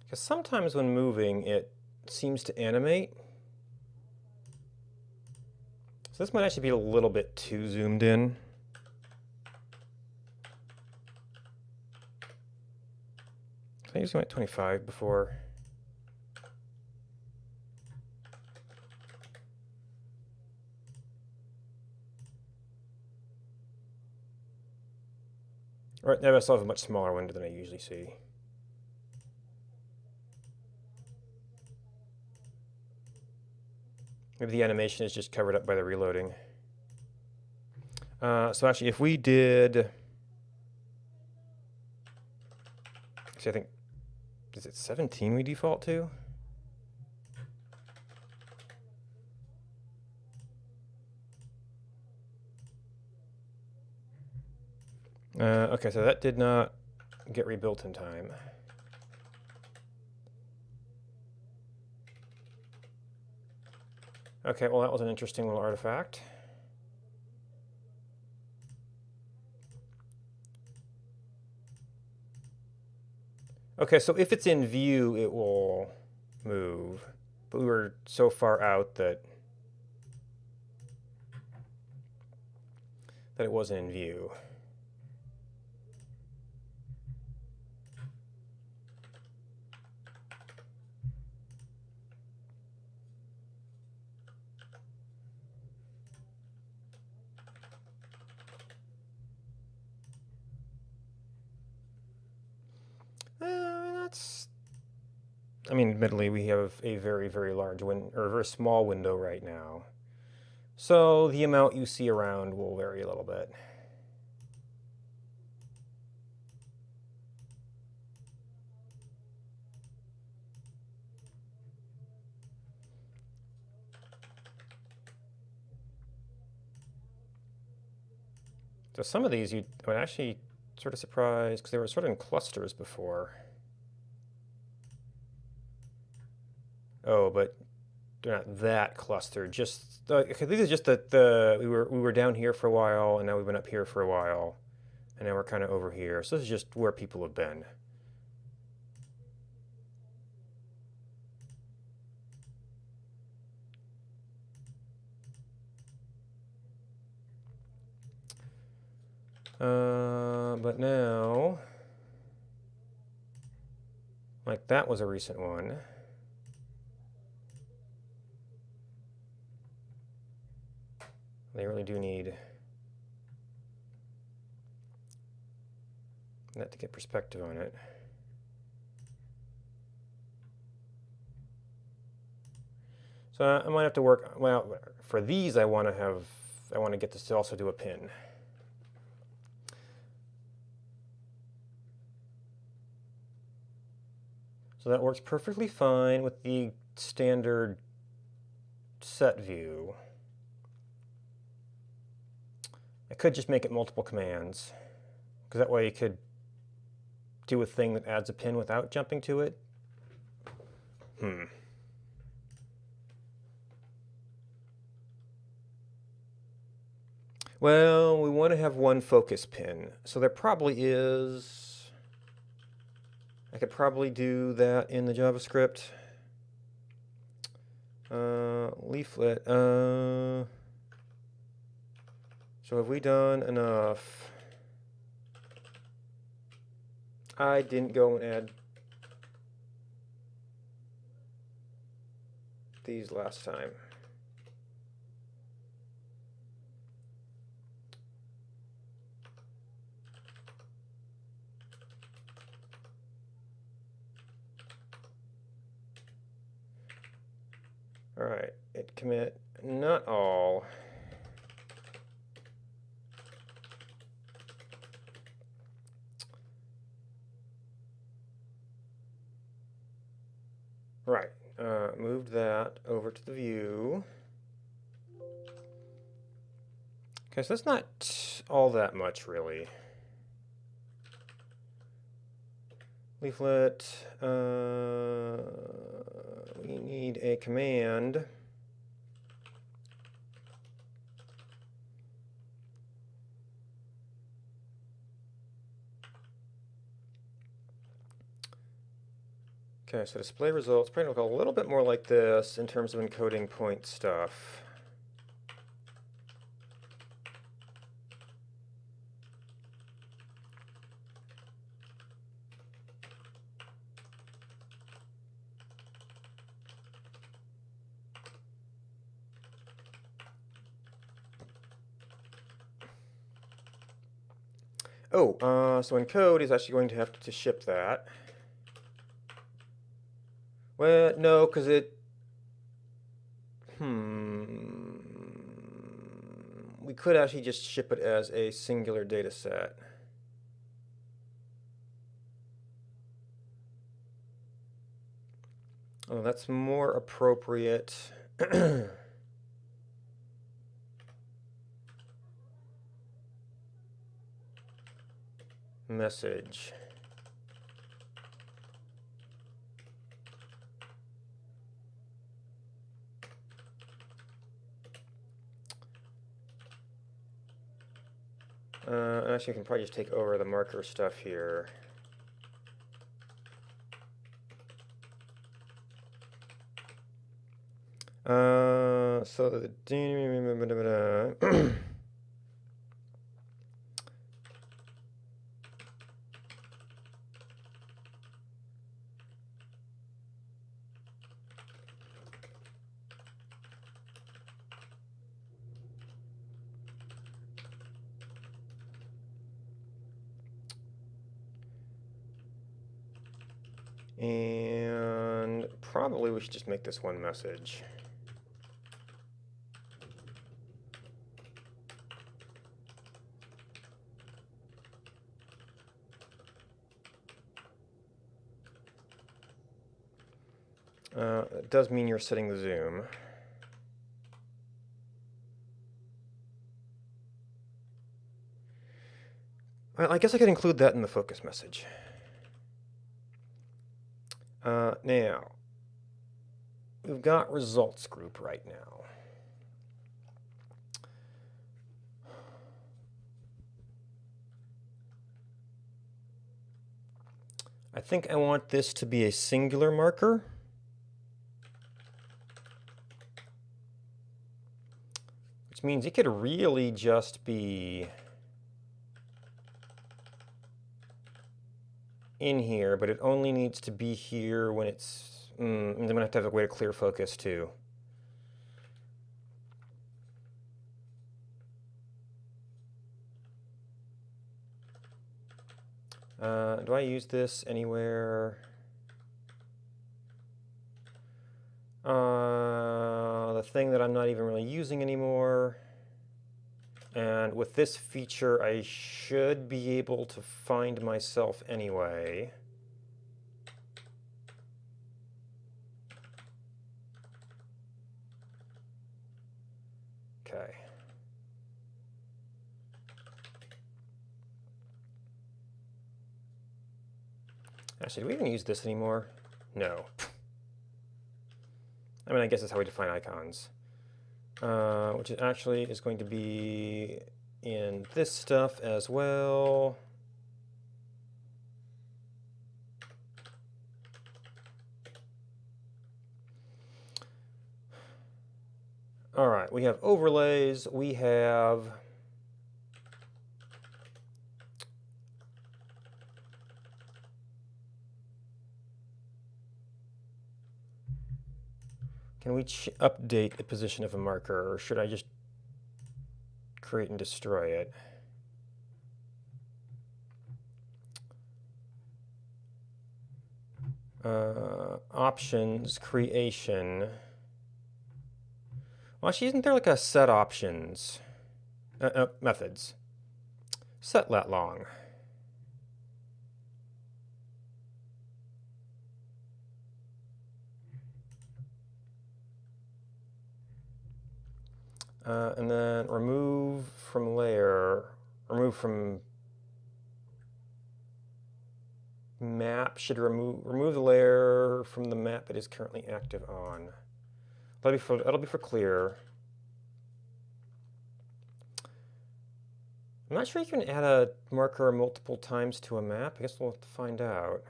Because sometimes when moving, it seems to animate. So this might actually be a little bit too zoomed in. I usually went 25 before. Right now I still have a much smaller window than I usually see. Maybe the animation is just covered up by the reloading. So actually, if we did, see, I think, is it 17 we default to? Okay, so that did not get rebuilt in time. Okay, well that was an interesting little artifact. Okay, so if it's in view, it will move. But we were so far out that it wasn't in view. I mean, admittedly, we have a very, very large or a very small window right now. So the amount you see around will vary a little bit. So some of these you would actually sort of surprised because they were sort of in clusters before. Oh, but they're not that clustered. Just okay, these are just the we were down here for a while, and now we've been up here for a while, and now we're kind of over here. So this is just where people have been. But now, like that was a recent one. They really do need that to get perspective on it. So I might have to work, well, for these I want to get this to also do a pin. So that works perfectly fine with the standard set view. I could just make it multiple commands, because that way you could do a thing that adds a pin without jumping to it. Well, we want to have one focus pin, so there probably is. I could probably do that in the JavaScript. Leaflet. So have we done enough? I didn't go and add these last time. All right, it commit not all. Right, moved that over to the view. Okay, so that's not all that much, really. Leaflet, we need a command. Okay, so display results probably look a little bit more like this in terms of encoding point stuff. Oh, so encode is actually going to have to ship that. Well, no, because it... We could actually just ship it as a singular data set. Oh, that's more appropriate. Message. Actually, I can probably just take over the marker stuff here. So the and probably we should just make this one message. It does mean you're setting the zoom. Well, I guess I could include that in the focus message. Now, we've got results group right now. I think I want this to be a singular marker. Which means it could really just be in here, but it only needs to be here when it's, I'm going to have a way to clear focus too. Do I use this anywhere? The thing that I'm not even really using anymore. And with this feature, I should be able to find myself anyway. Okay. Actually, do we even use this anymore? No. I mean, I guess that's how we define icons. Which actually is going to be in this stuff as well. All right, we have overlays, we have can we update the position of a marker, or should I just create and destroy it? Options, creation. Well, actually, isn't there like a set options? Methods. Set lat long. And then remove from layer, remove from map, should remove the layer from the map it is currently active on. That'll be for clear. I'm not sure you can add a marker multiple times to a map. I guess we'll have to find out.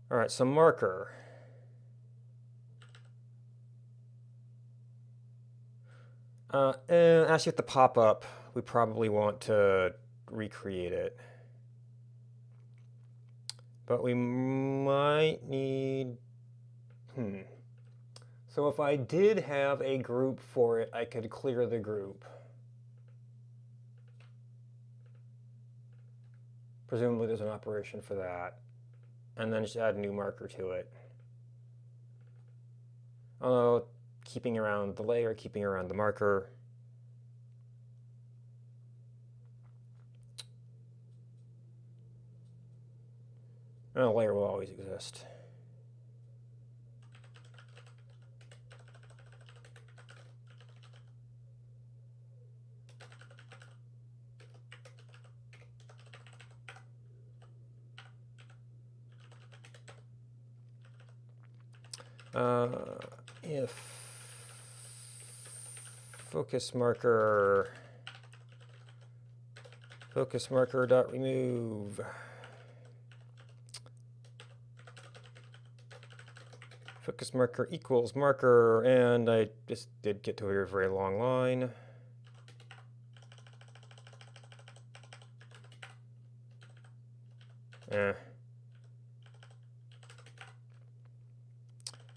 All right, so marker. And actually, with the pop-up, we probably want to recreate it. But we might need, So if I did have a group for it, I could clear the group. Presumably there's an operation for that. And then just add a new marker to it. Although, keeping around the layer, keeping around the marker. And a layer will always exist. If focus marker dot remove focus marker equals marker, and I just did get to a very long line.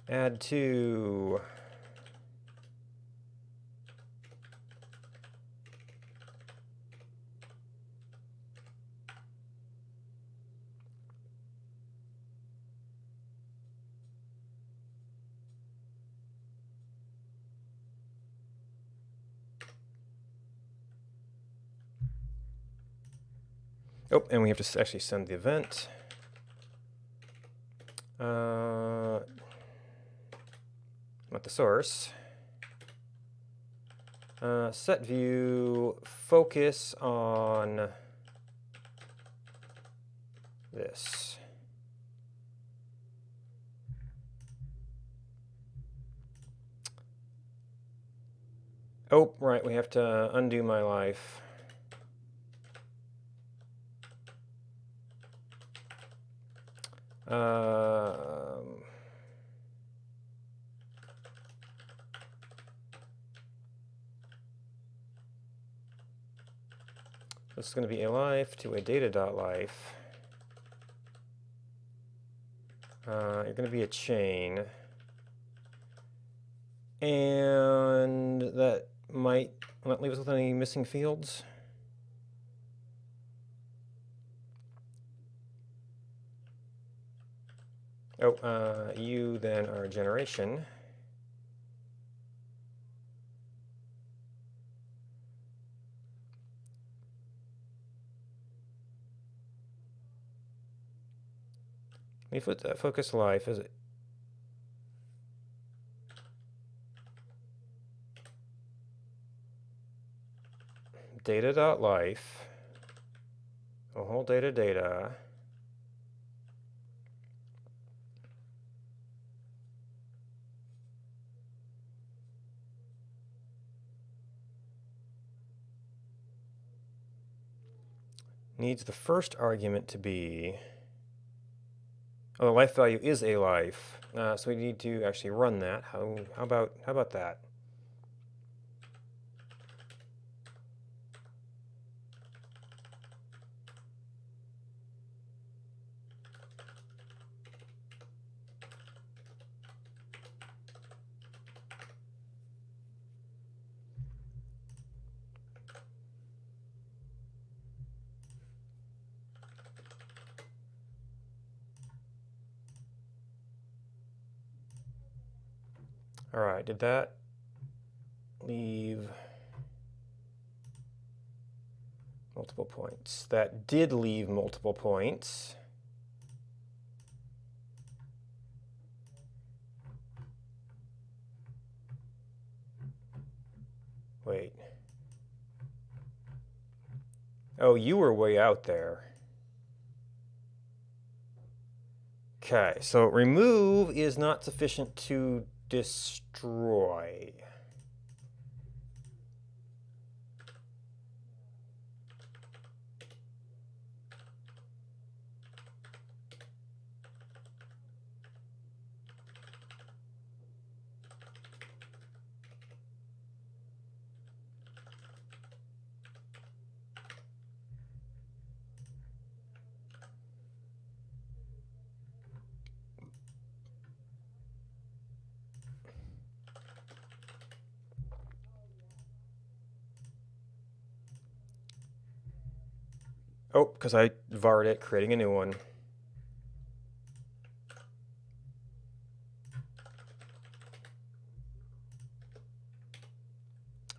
Add to Oh, and we have to actually send the event. Not the source. Set view, focus on this. Oh, right, we have to undo my life. This is going to be a life to a data.life. You're going to be a chain. And that might not leave us with any missing fields. Oh, you then are generation. We put that focus life as data.life, a whole data. Needs the first argument to be, oh, the life value is a life, so we need to actually run that. How about that? All right, did that leave multiple points? That did leave multiple points. Wait. Oh, you were way out there. Okay, so remove is not sufficient to destroy. Oh, because I varred it, creating a new one.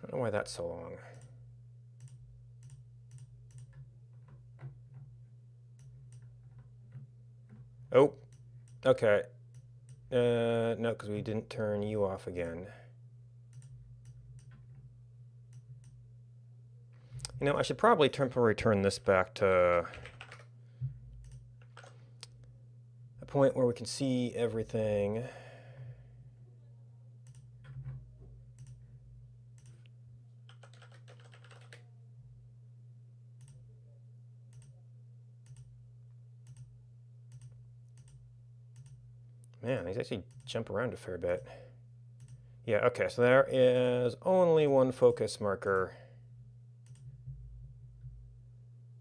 I don't know why that's so long. Oh, okay. No, because we didn't turn you off again. You know, I should probably temporarily turn this back to a point where we can see everything. Man, these actually jump around a fair bit. Yeah, okay, so there is only one focus marker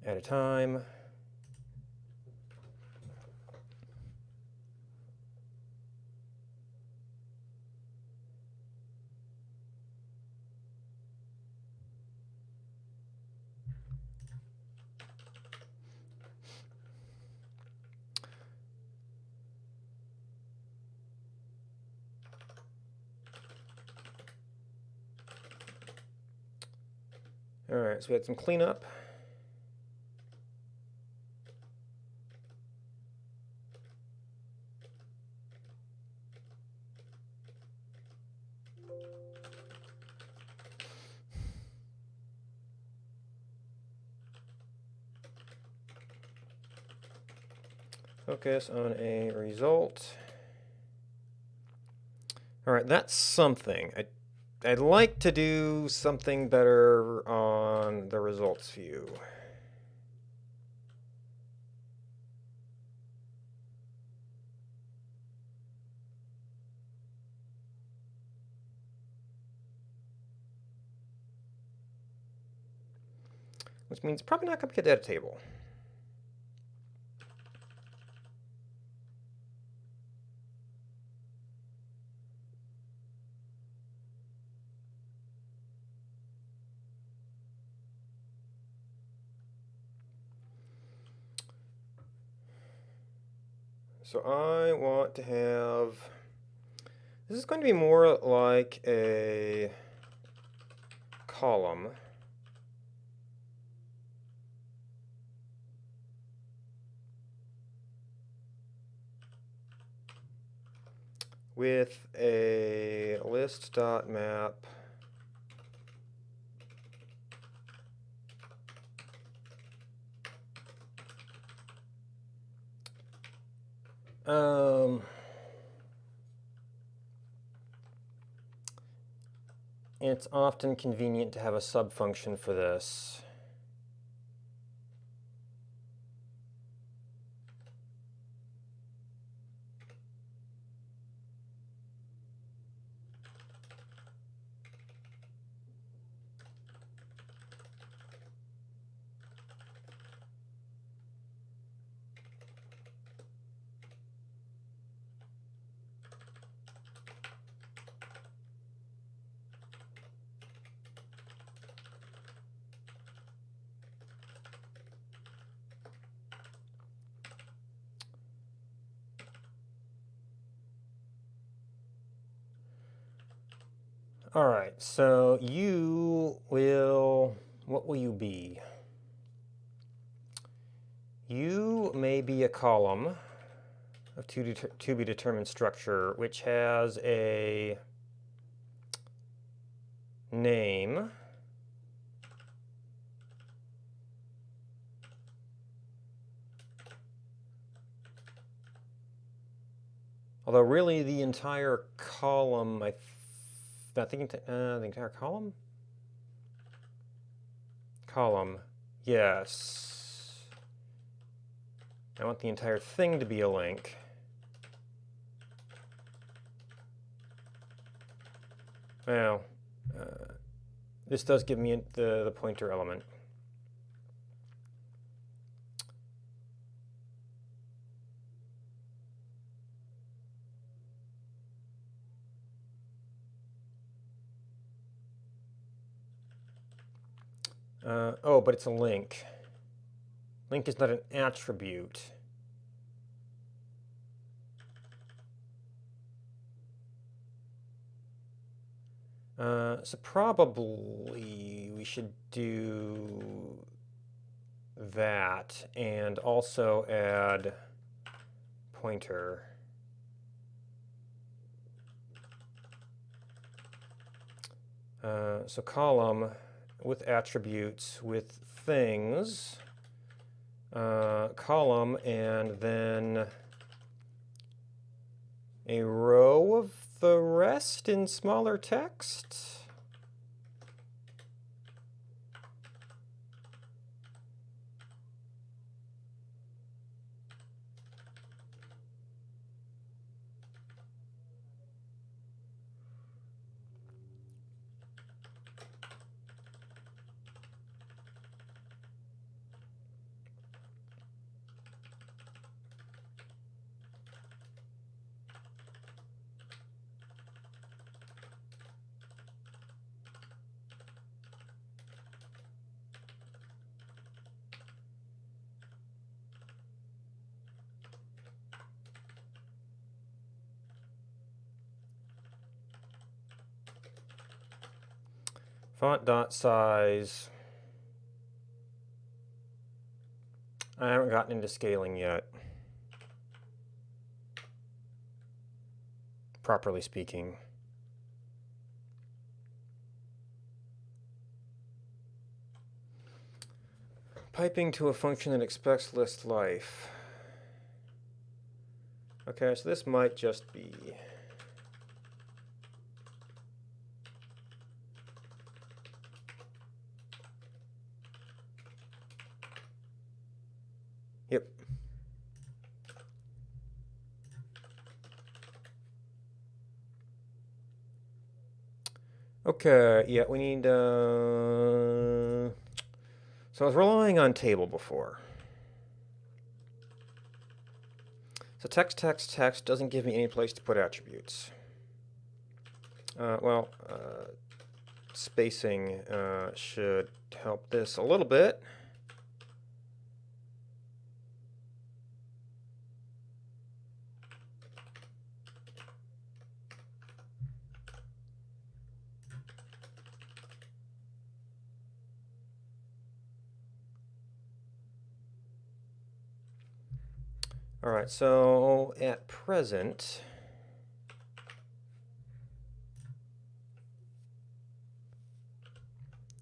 at a time. All right, so we had some cleanup. Focus on a result. All right, that's something. I'd like to do something better on the results view. Which means probably not going to get that table. So I want to have, this is going to be more like a column. With a list.map it's often convenient to have a subfunction for this. All right, so you will, what will you be? You may be a column of to be determined structure, which has a name. Although really the entire column, I think the entire column? Column, yes. I want the entire thing to be a link. Well, this does give me the pointer element. Oh, but it's a link. Link is not an attribute. So probably we should do that and also add pointer. So column with attributes with things, column, and then a row of the rest in smaller text. Font dot size. I haven't gotten into scaling yet, properly speaking. Piping to a function that expects list life. Okay, so this might just be... Yep. Okay, yeah, we need... So I was relying on table before. So text, text, text doesn't give me any place to put attributes. Spacing should help this a little bit. All right, so at present,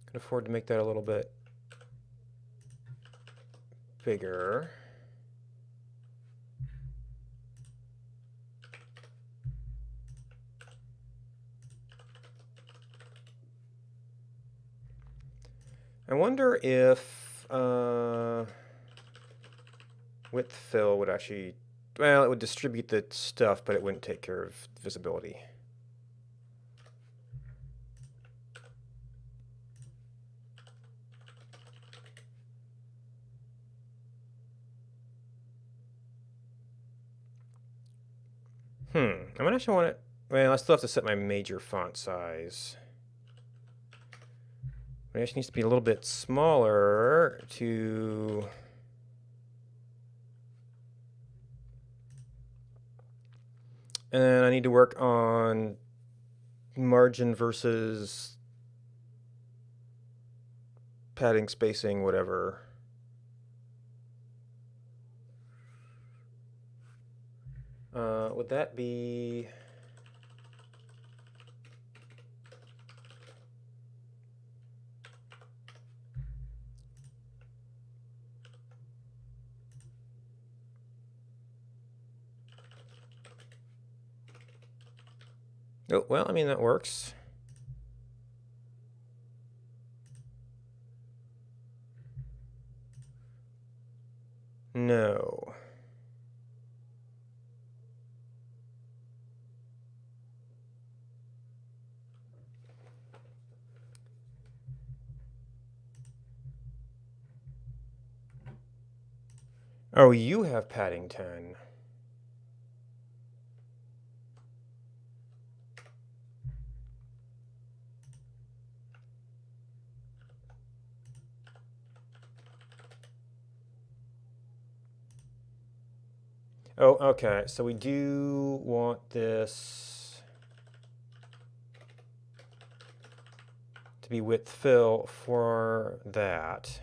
I can afford to make that a little bit bigger. I wonder if width fill would actually, well, it would distribute the stuff, but it wouldn't take care of visibility. I might actually want it, well, I still have to set my major font size. It actually needs to be a little bit smaller to... And then I need to work on margin versus padding, spacing, whatever. Would that be... Oh, well, I mean, that works. No. Oh, you have padding 10. Oh, okay. So we do want this to be width fill for that.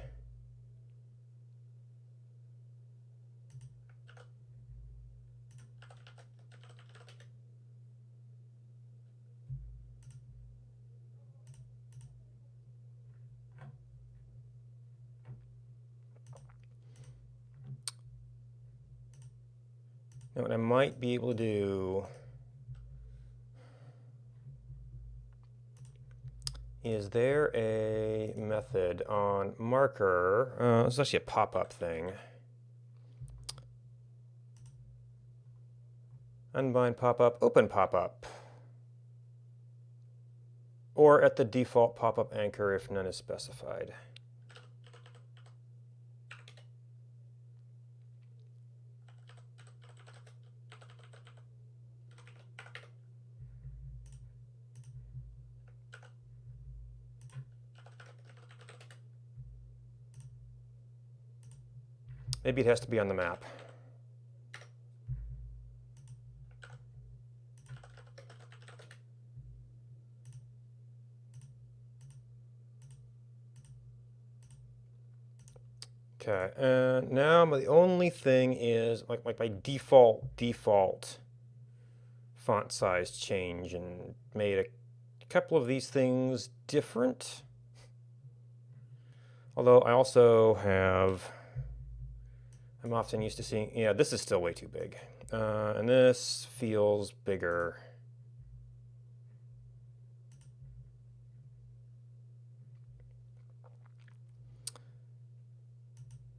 Now what I might be able to do is there a method on marker? It's actually a pop-up thing. Unbind pop-up, open pop-up. Or at the default pop-up anchor if none is specified. Maybe it has to be on the map. Okay, and now the only thing is like my default font size change and made a couple of these things different. Although I also have, I'm often used to seeing, yeah, this is still way too big. And this feels bigger.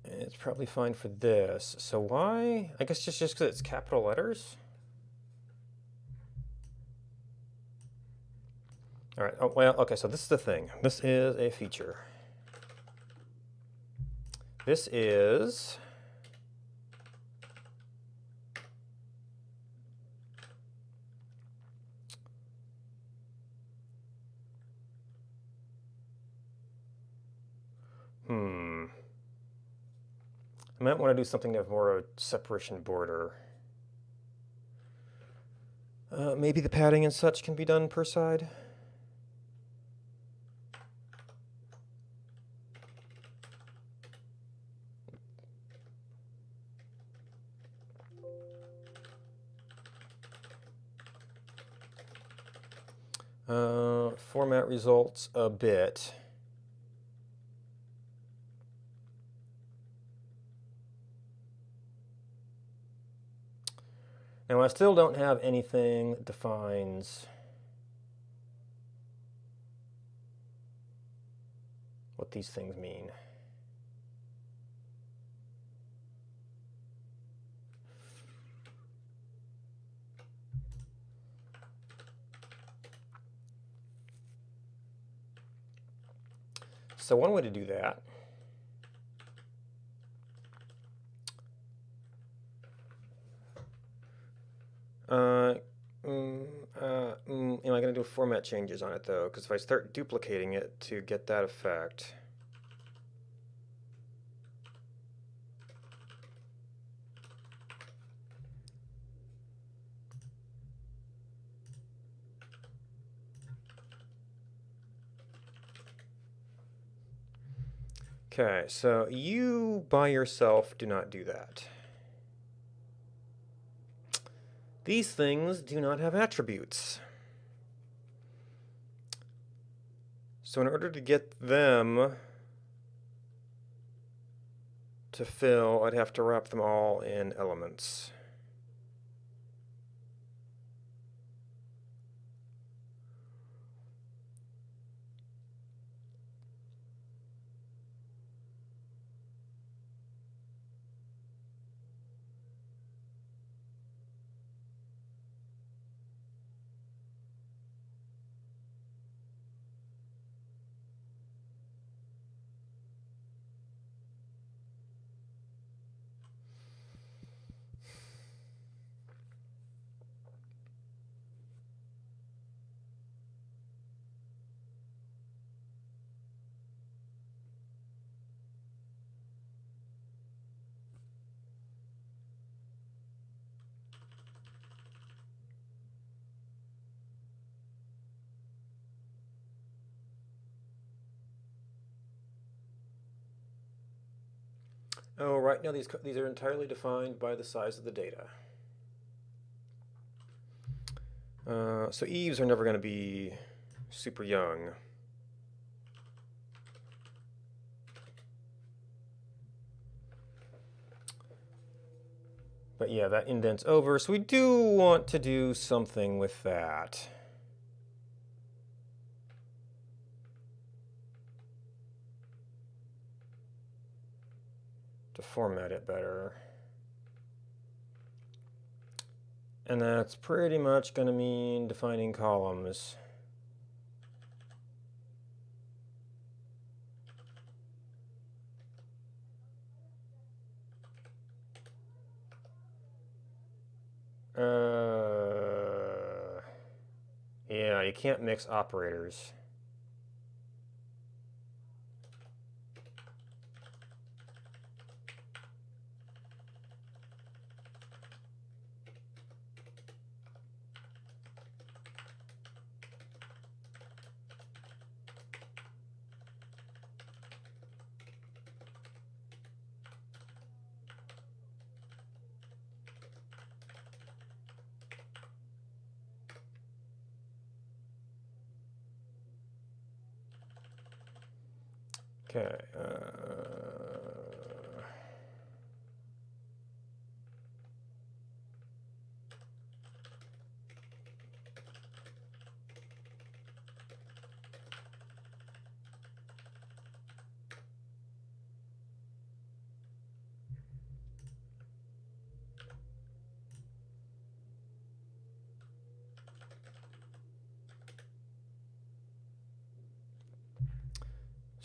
It's probably fine for this. So why? I guess just because it's capital letters? All right. Oh, well, okay, so this is the thing. This is a feature. This is... I might want to do something to have more of a separation border. Maybe the padding and such can be done per side. Format results a bit. Now I still don't have anything that defines what these things mean. So one way to do that am I going to do format changes on it though? Because if I start duplicating it to get that effect, okay, so you by yourself do not do that. These things do not have attributes. So in order to get them to fill, I'd have to wrap them all in elements. Oh, right now these are entirely defined by the size of the data. So eaves are never going to be super young. But yeah, that indents over, so we do want to do something with that. To format it better. And that's pretty much going to mean defining columns. Yeah, you can't mix operators. Okay.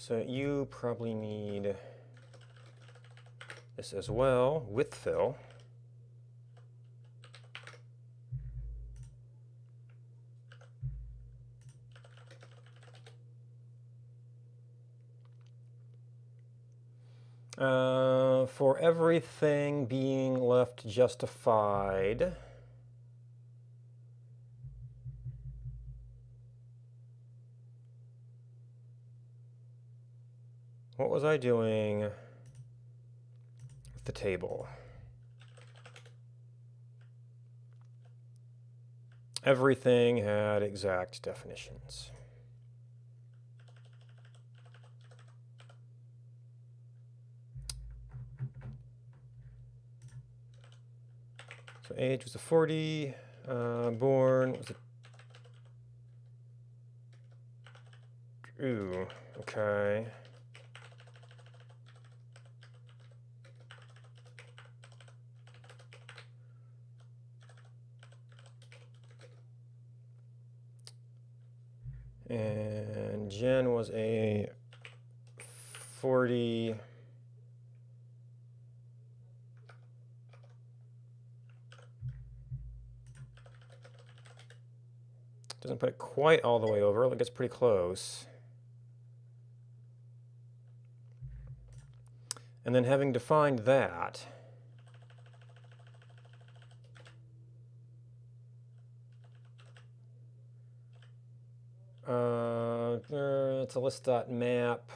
So you probably need this as well, with fill. For everything being left justified, what was I doing with the table? Everything had exact definitions. So age was a 40, born was a, ooh, okay. And Jen was a 40. Doesn't put it quite all the way over, it gets pretty close. And then having defined that, it's a list.map.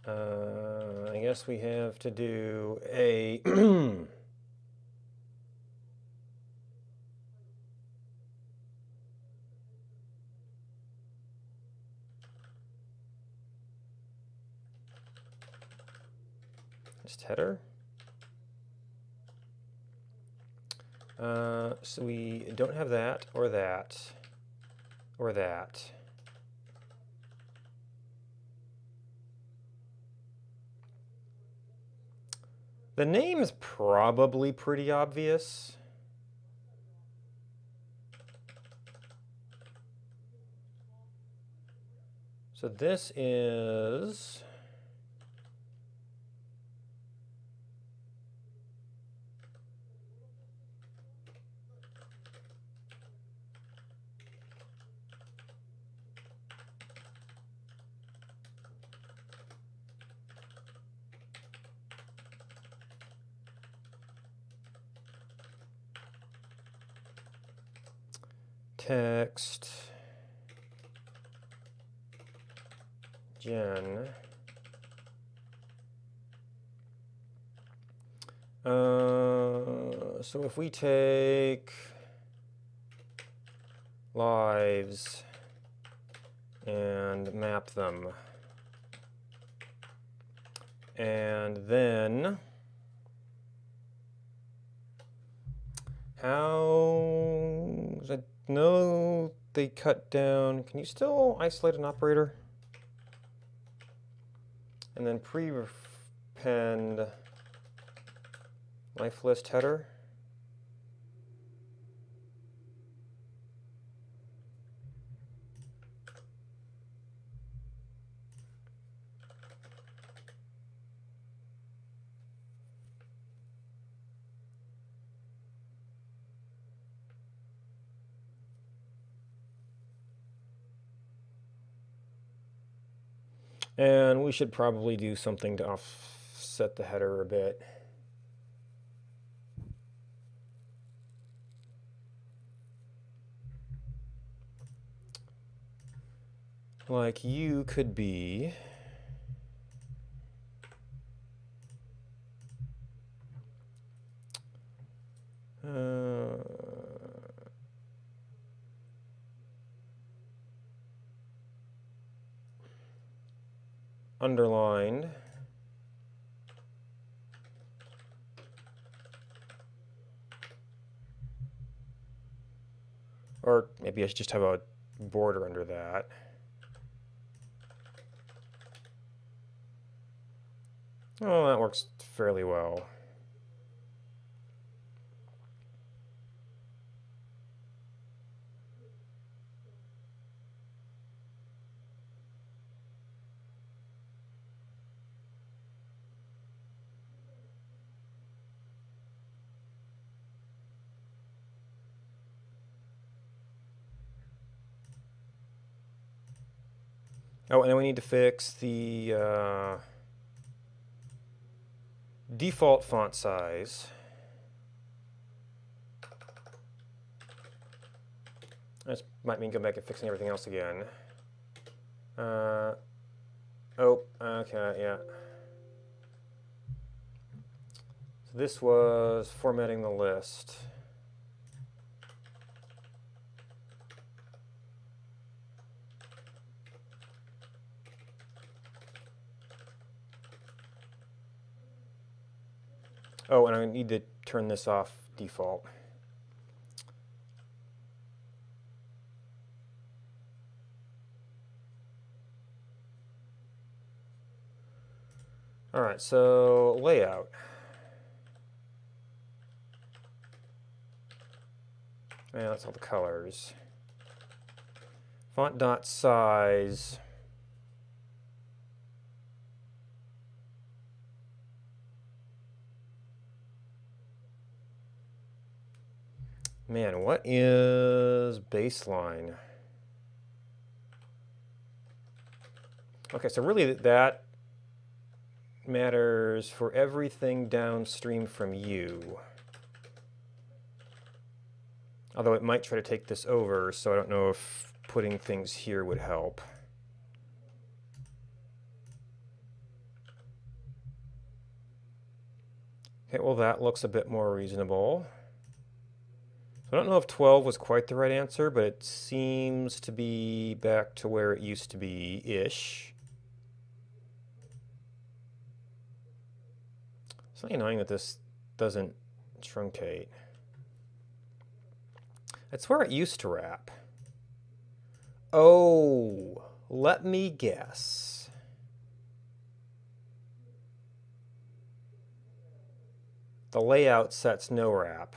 I guess we have to do a just header. So we don't have that, or that, or that. The name is probably pretty obvious. So this is text Jen. So if we take lives and map them, and then how, I know they cut down, can you still isolate an operator? And then pre-append life list header. And we should probably do something to offset the header a bit. Like you could be underlined, or maybe I should just have a border under that. Oh, that works fairly well. Oh, and then we need to fix the default font size. This might mean go back and fixing everything else again. Oh, okay, yeah. So this was formatting the list. Oh, and I need to turn this off default. All right, so layout. Yeah, that's all the colors. Font dot size. Man, what is baseline? Okay, so really that matters for everything downstream from you. Although it might try to take this over, so I don't know if putting things here would help. Okay, well that looks a bit more reasonable. So I don't know if 12 was quite the right answer, but it seems to be back to where it used to be-ish. It's really annoying that this doesn't truncate. That's where it used to wrap. Oh, let me guess. The layout sets no wrap.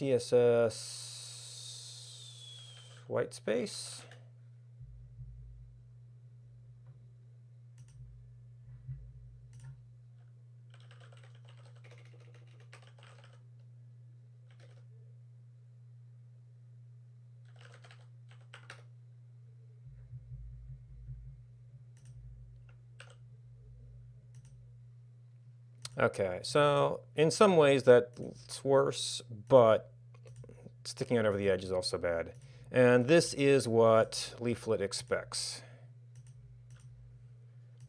CSS white space. Okay, so in some ways that's worse, but sticking out over the edge is also bad. And this is what Leaflet expects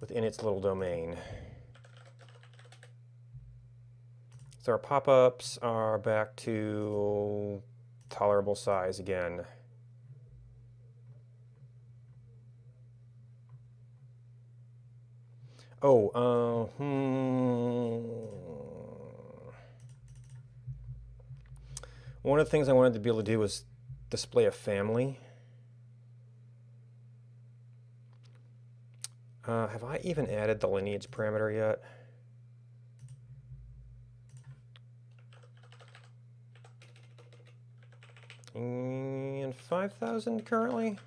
within its little domain. So our pop-ups are back to tolerable size again. Oh, one of the things I wanted to be able to do was display a family. Have I even added the lineage parameter yet? And 5,000 currently?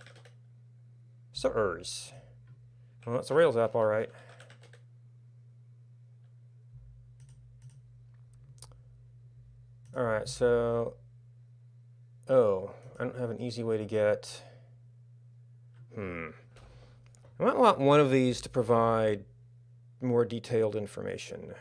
Sirs. Well, it's a Rails app, all right. All right, so, oh, I don't have an easy way to get, I might want one of these to provide more detailed information.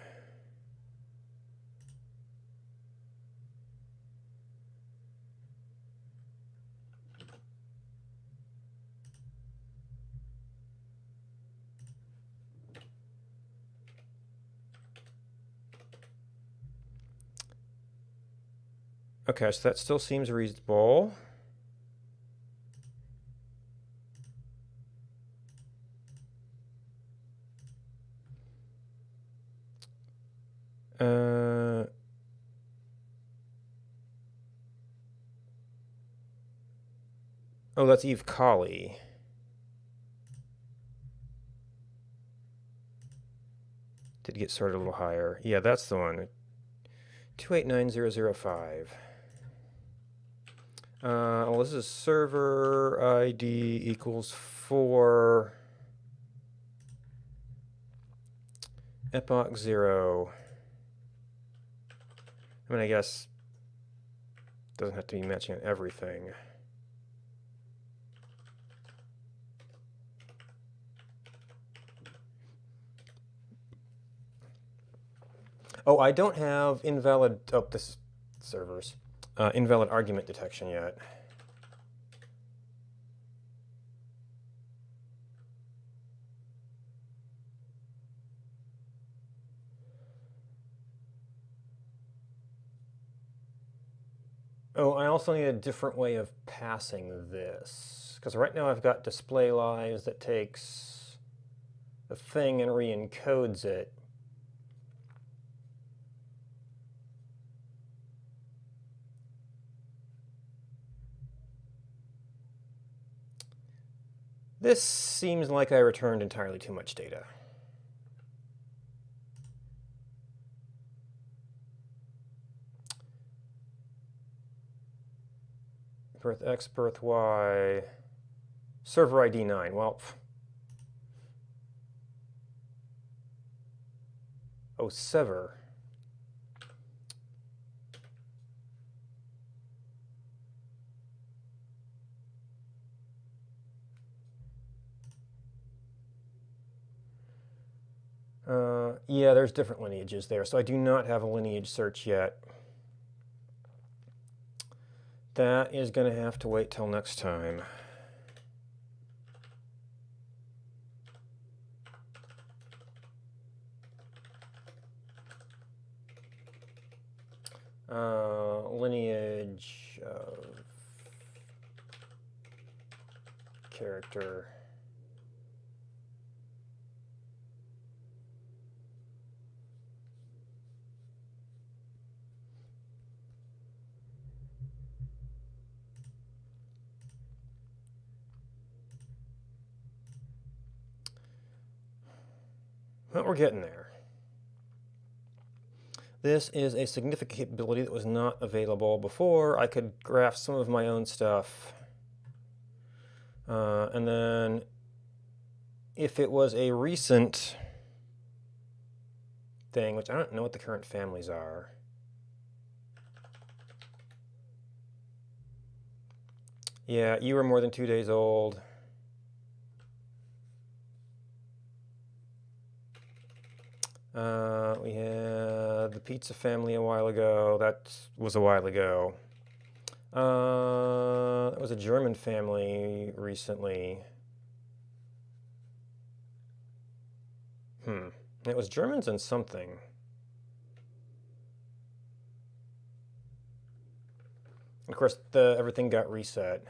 Okay, so that still seems reasonable. Oh, that's Eve Colley. Did get sorted a little higher. Yeah, that's the one. 289005. Well, this is server ID equals 4 epoch 0. I mean, I guess it doesn't have to be matching on everything. Oh, I don't have invalid, oh, this is servers, invalid argument detection yet. Oh, I also need a different way of passing this. Because right now I've got display lives that takes the thing and re-encodes it. This seems like I returned entirely too much data. Birth X, birth Y, server ID 9. Well, oh, sever. Yeah, there's different lineages there, so I do not have a lineage search yet. That is going to have to wait till next time. Lineage of character. Well, we're getting there. This is a significant capability that was not available before. I could graph some of my own stuff. And then if it was a recent thing, which I don't know what the current families are. Yeah, you were more than 2 days old. We had the pizza family a while ago. That was a while ago. That was a German family recently. It was Germans and something. Of course, everything got reset.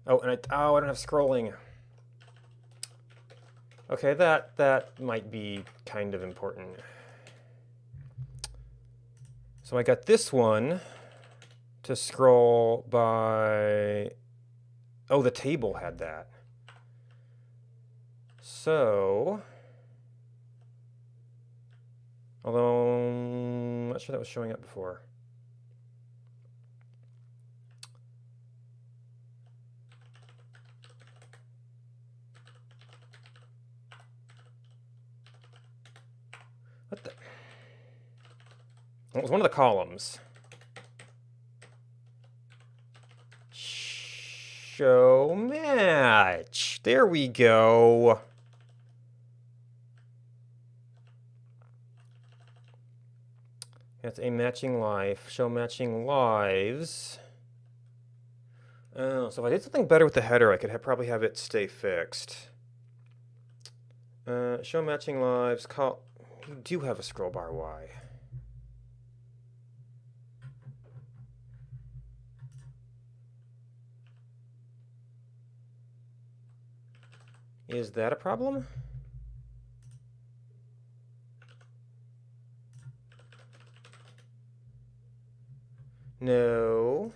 Oh, and I don't have scrolling. Okay, that might be kind of important. So I got this one to scroll by. Oh, the table had that. So, although I'm not sure that was showing up before. What the? It was one of the columns. Show match. There we go. That's a matching life. Show matching lives. Oh, so if I did something better with the header, I could probably have it stay fixed. Show matching lives. You do have a scroll bar Y. Is that a problem? No.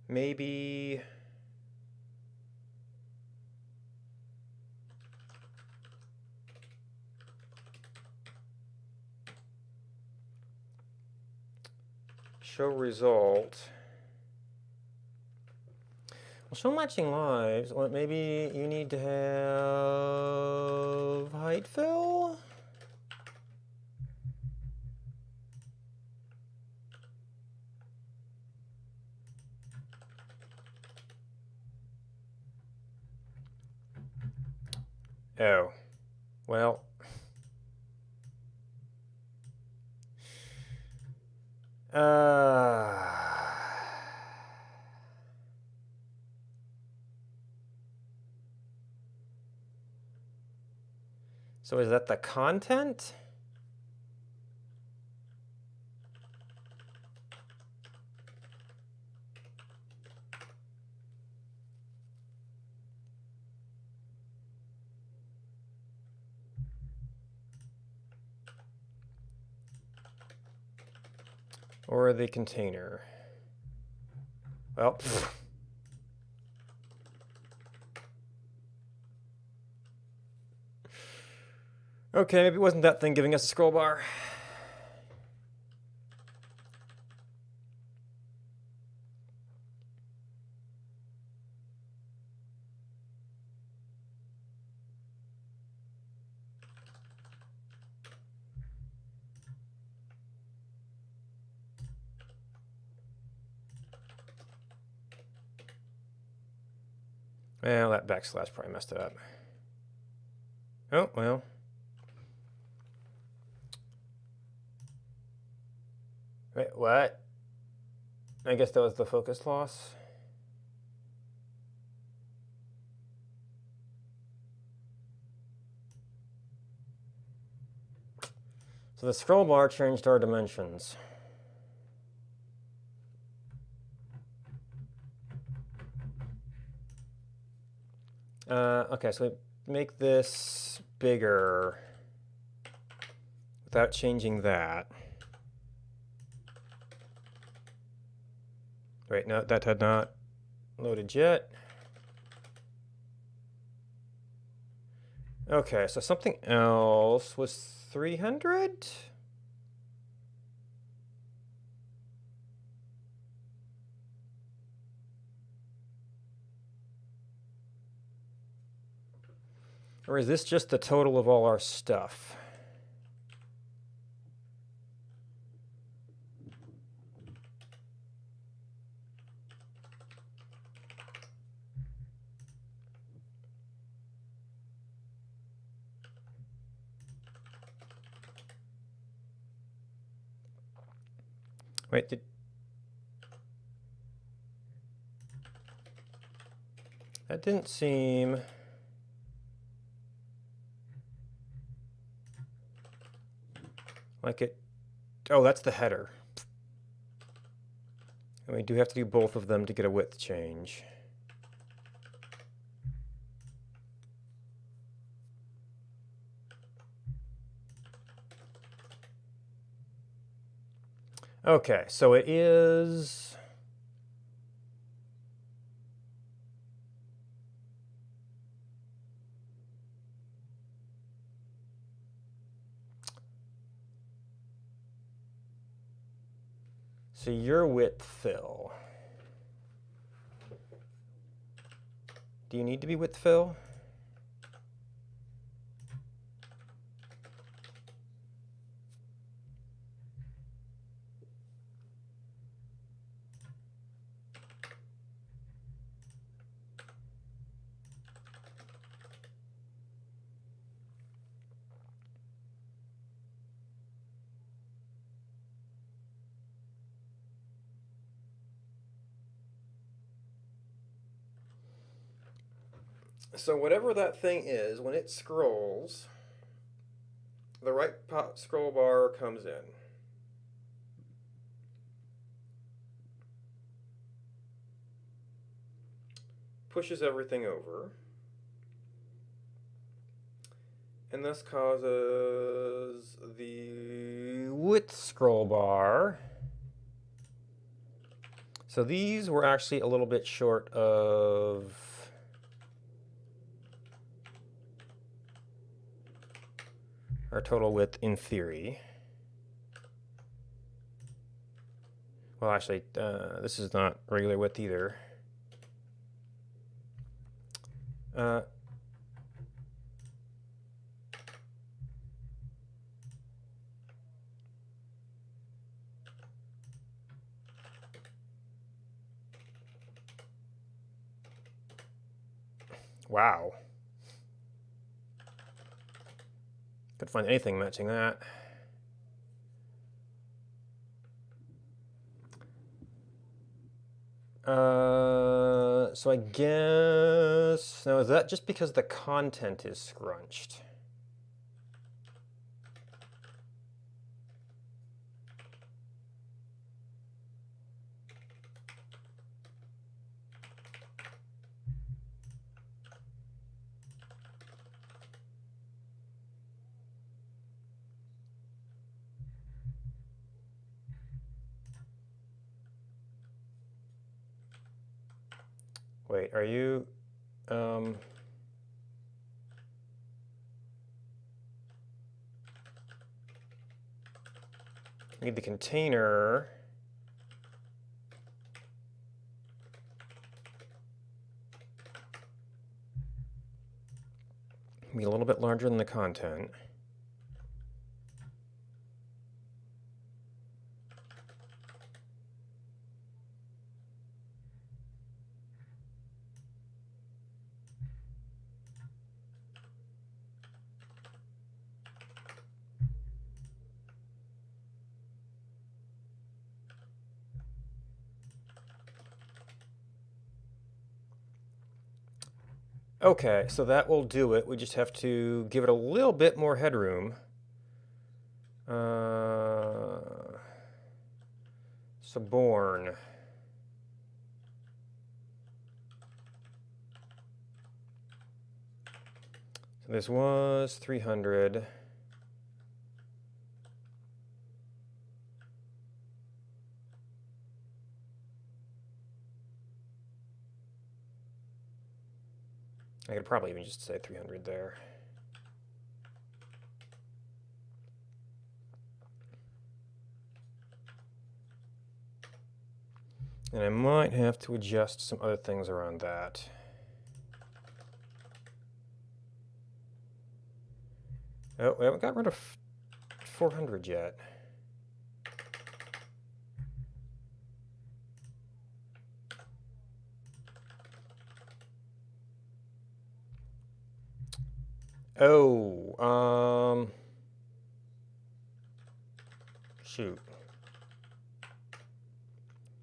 Maybe. show result. Well, show matching lives. Well, maybe you need to have height fill. Oh, well. So is that the content? Or the container? Well, okay, maybe it wasn't that thing giving us a scroll bar. Well, that backslash probably messed it up. Oh, well. Wait, what? I guess that was the focus loss. So the scroll bar changed our dimensions. Okay, so we make this bigger without changing that. Wait, no, that had not loaded yet. Okay, so something else was 300? Or is this just the total of all our stuff? Wait, that didn't seem... like it... Oh, that's the header. And we do have to do both of them to get a width change. Okay, so it is... So your width fill. Do you need to be width fill? So whatever that thing is, when it scrolls, the right scroll bar comes in. Pushes everything over. And this causes the width scroll bar. So these were actually a little bit short of our total width in theory. Well, actually, this is not regular width either. Wow. Couldn't find anything matching that. So I guess, now is that just because the content is scrunched? Wait, are you, need the container. Be a little bit larger than the content. Okay, so that will do it. We just have to give it a little bit more headroom. So born. So this was 300. I could probably even just say 300 there. And I might have to adjust some other things around that. Oh, we haven't got rid of 400 yet. Oh, shoot.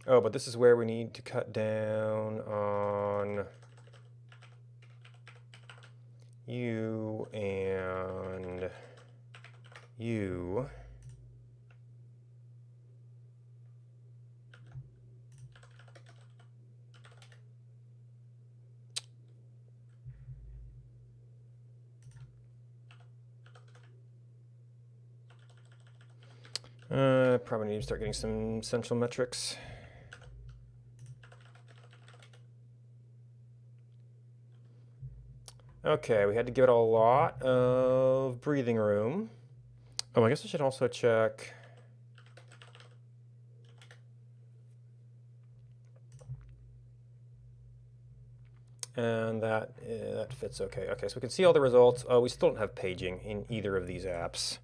Oh, but this is where we need to cut down on you and you. Probably need to start getting some essential metrics. Okay, we had to give it a lot of breathing room. Oh, I guess I should also check. And that fits okay. Okay, so we can see all the results. We still don't have paging in either of these apps.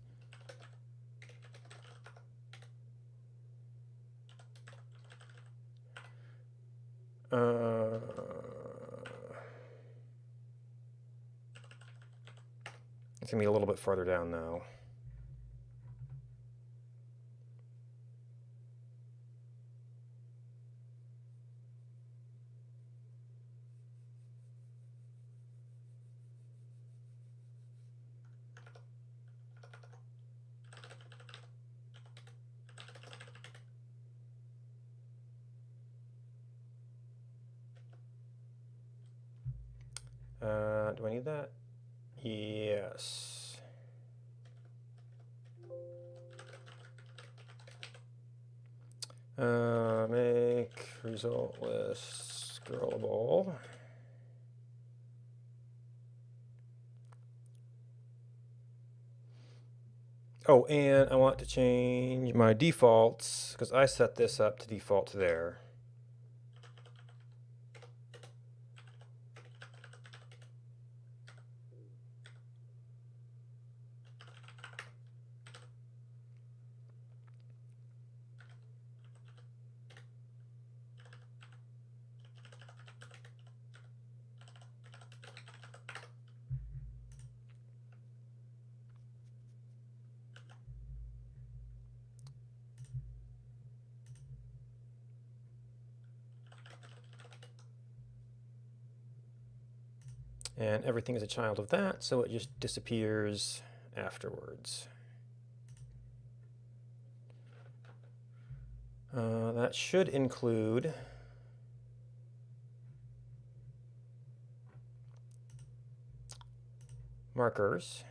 It's gonna be a little bit farther down though. Do I need that? Yes. Make result list scrollable. Oh, and I want to change my defaults because I set this up to default to there. And everything is a child of that, so it just disappears afterwards. That should include markers.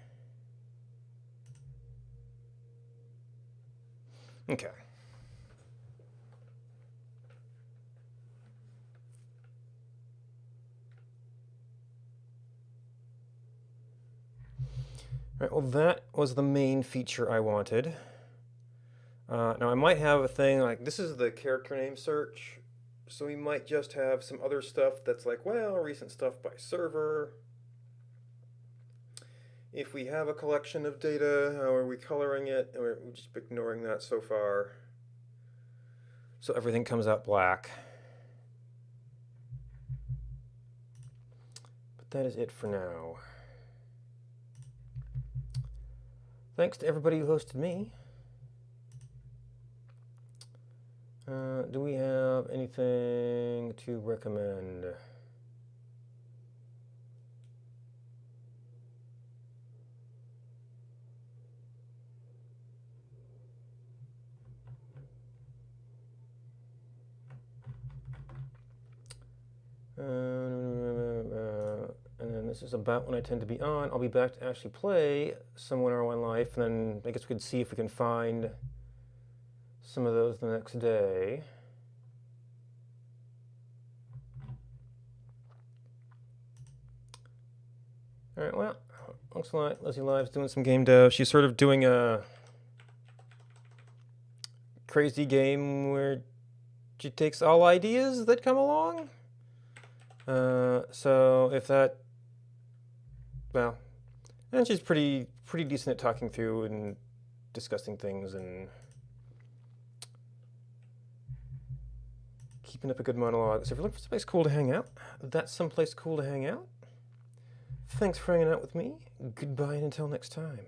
Okay. All right, well, that was the main feature I wanted. Now I might have a thing like this is the character name search, so we might just have some other stuff that's like, well, recent stuff by server. If we have a collection of data, how are we coloring it? And we're just ignoring that so far. So everything comes out black. But that is it for now. Thanks to everybody who hosted me. Do we have anything to recommend? And then this is about when I tend to be on. I'll be back to actually play some Winter One Life, and then I guess we could see if we can find some of those the next day. All right, well, looks like Lizzie Live's doing some game dev. She's sort of doing a crazy game where she takes all ideas that come along. So if that, well, and she's pretty decent at talking through and discussing things and keeping up a good monologue. So if you're looking for someplace cool to hang out, that's someplace cool to hang out. Thanks for hanging out with me. Goodbye and until next time.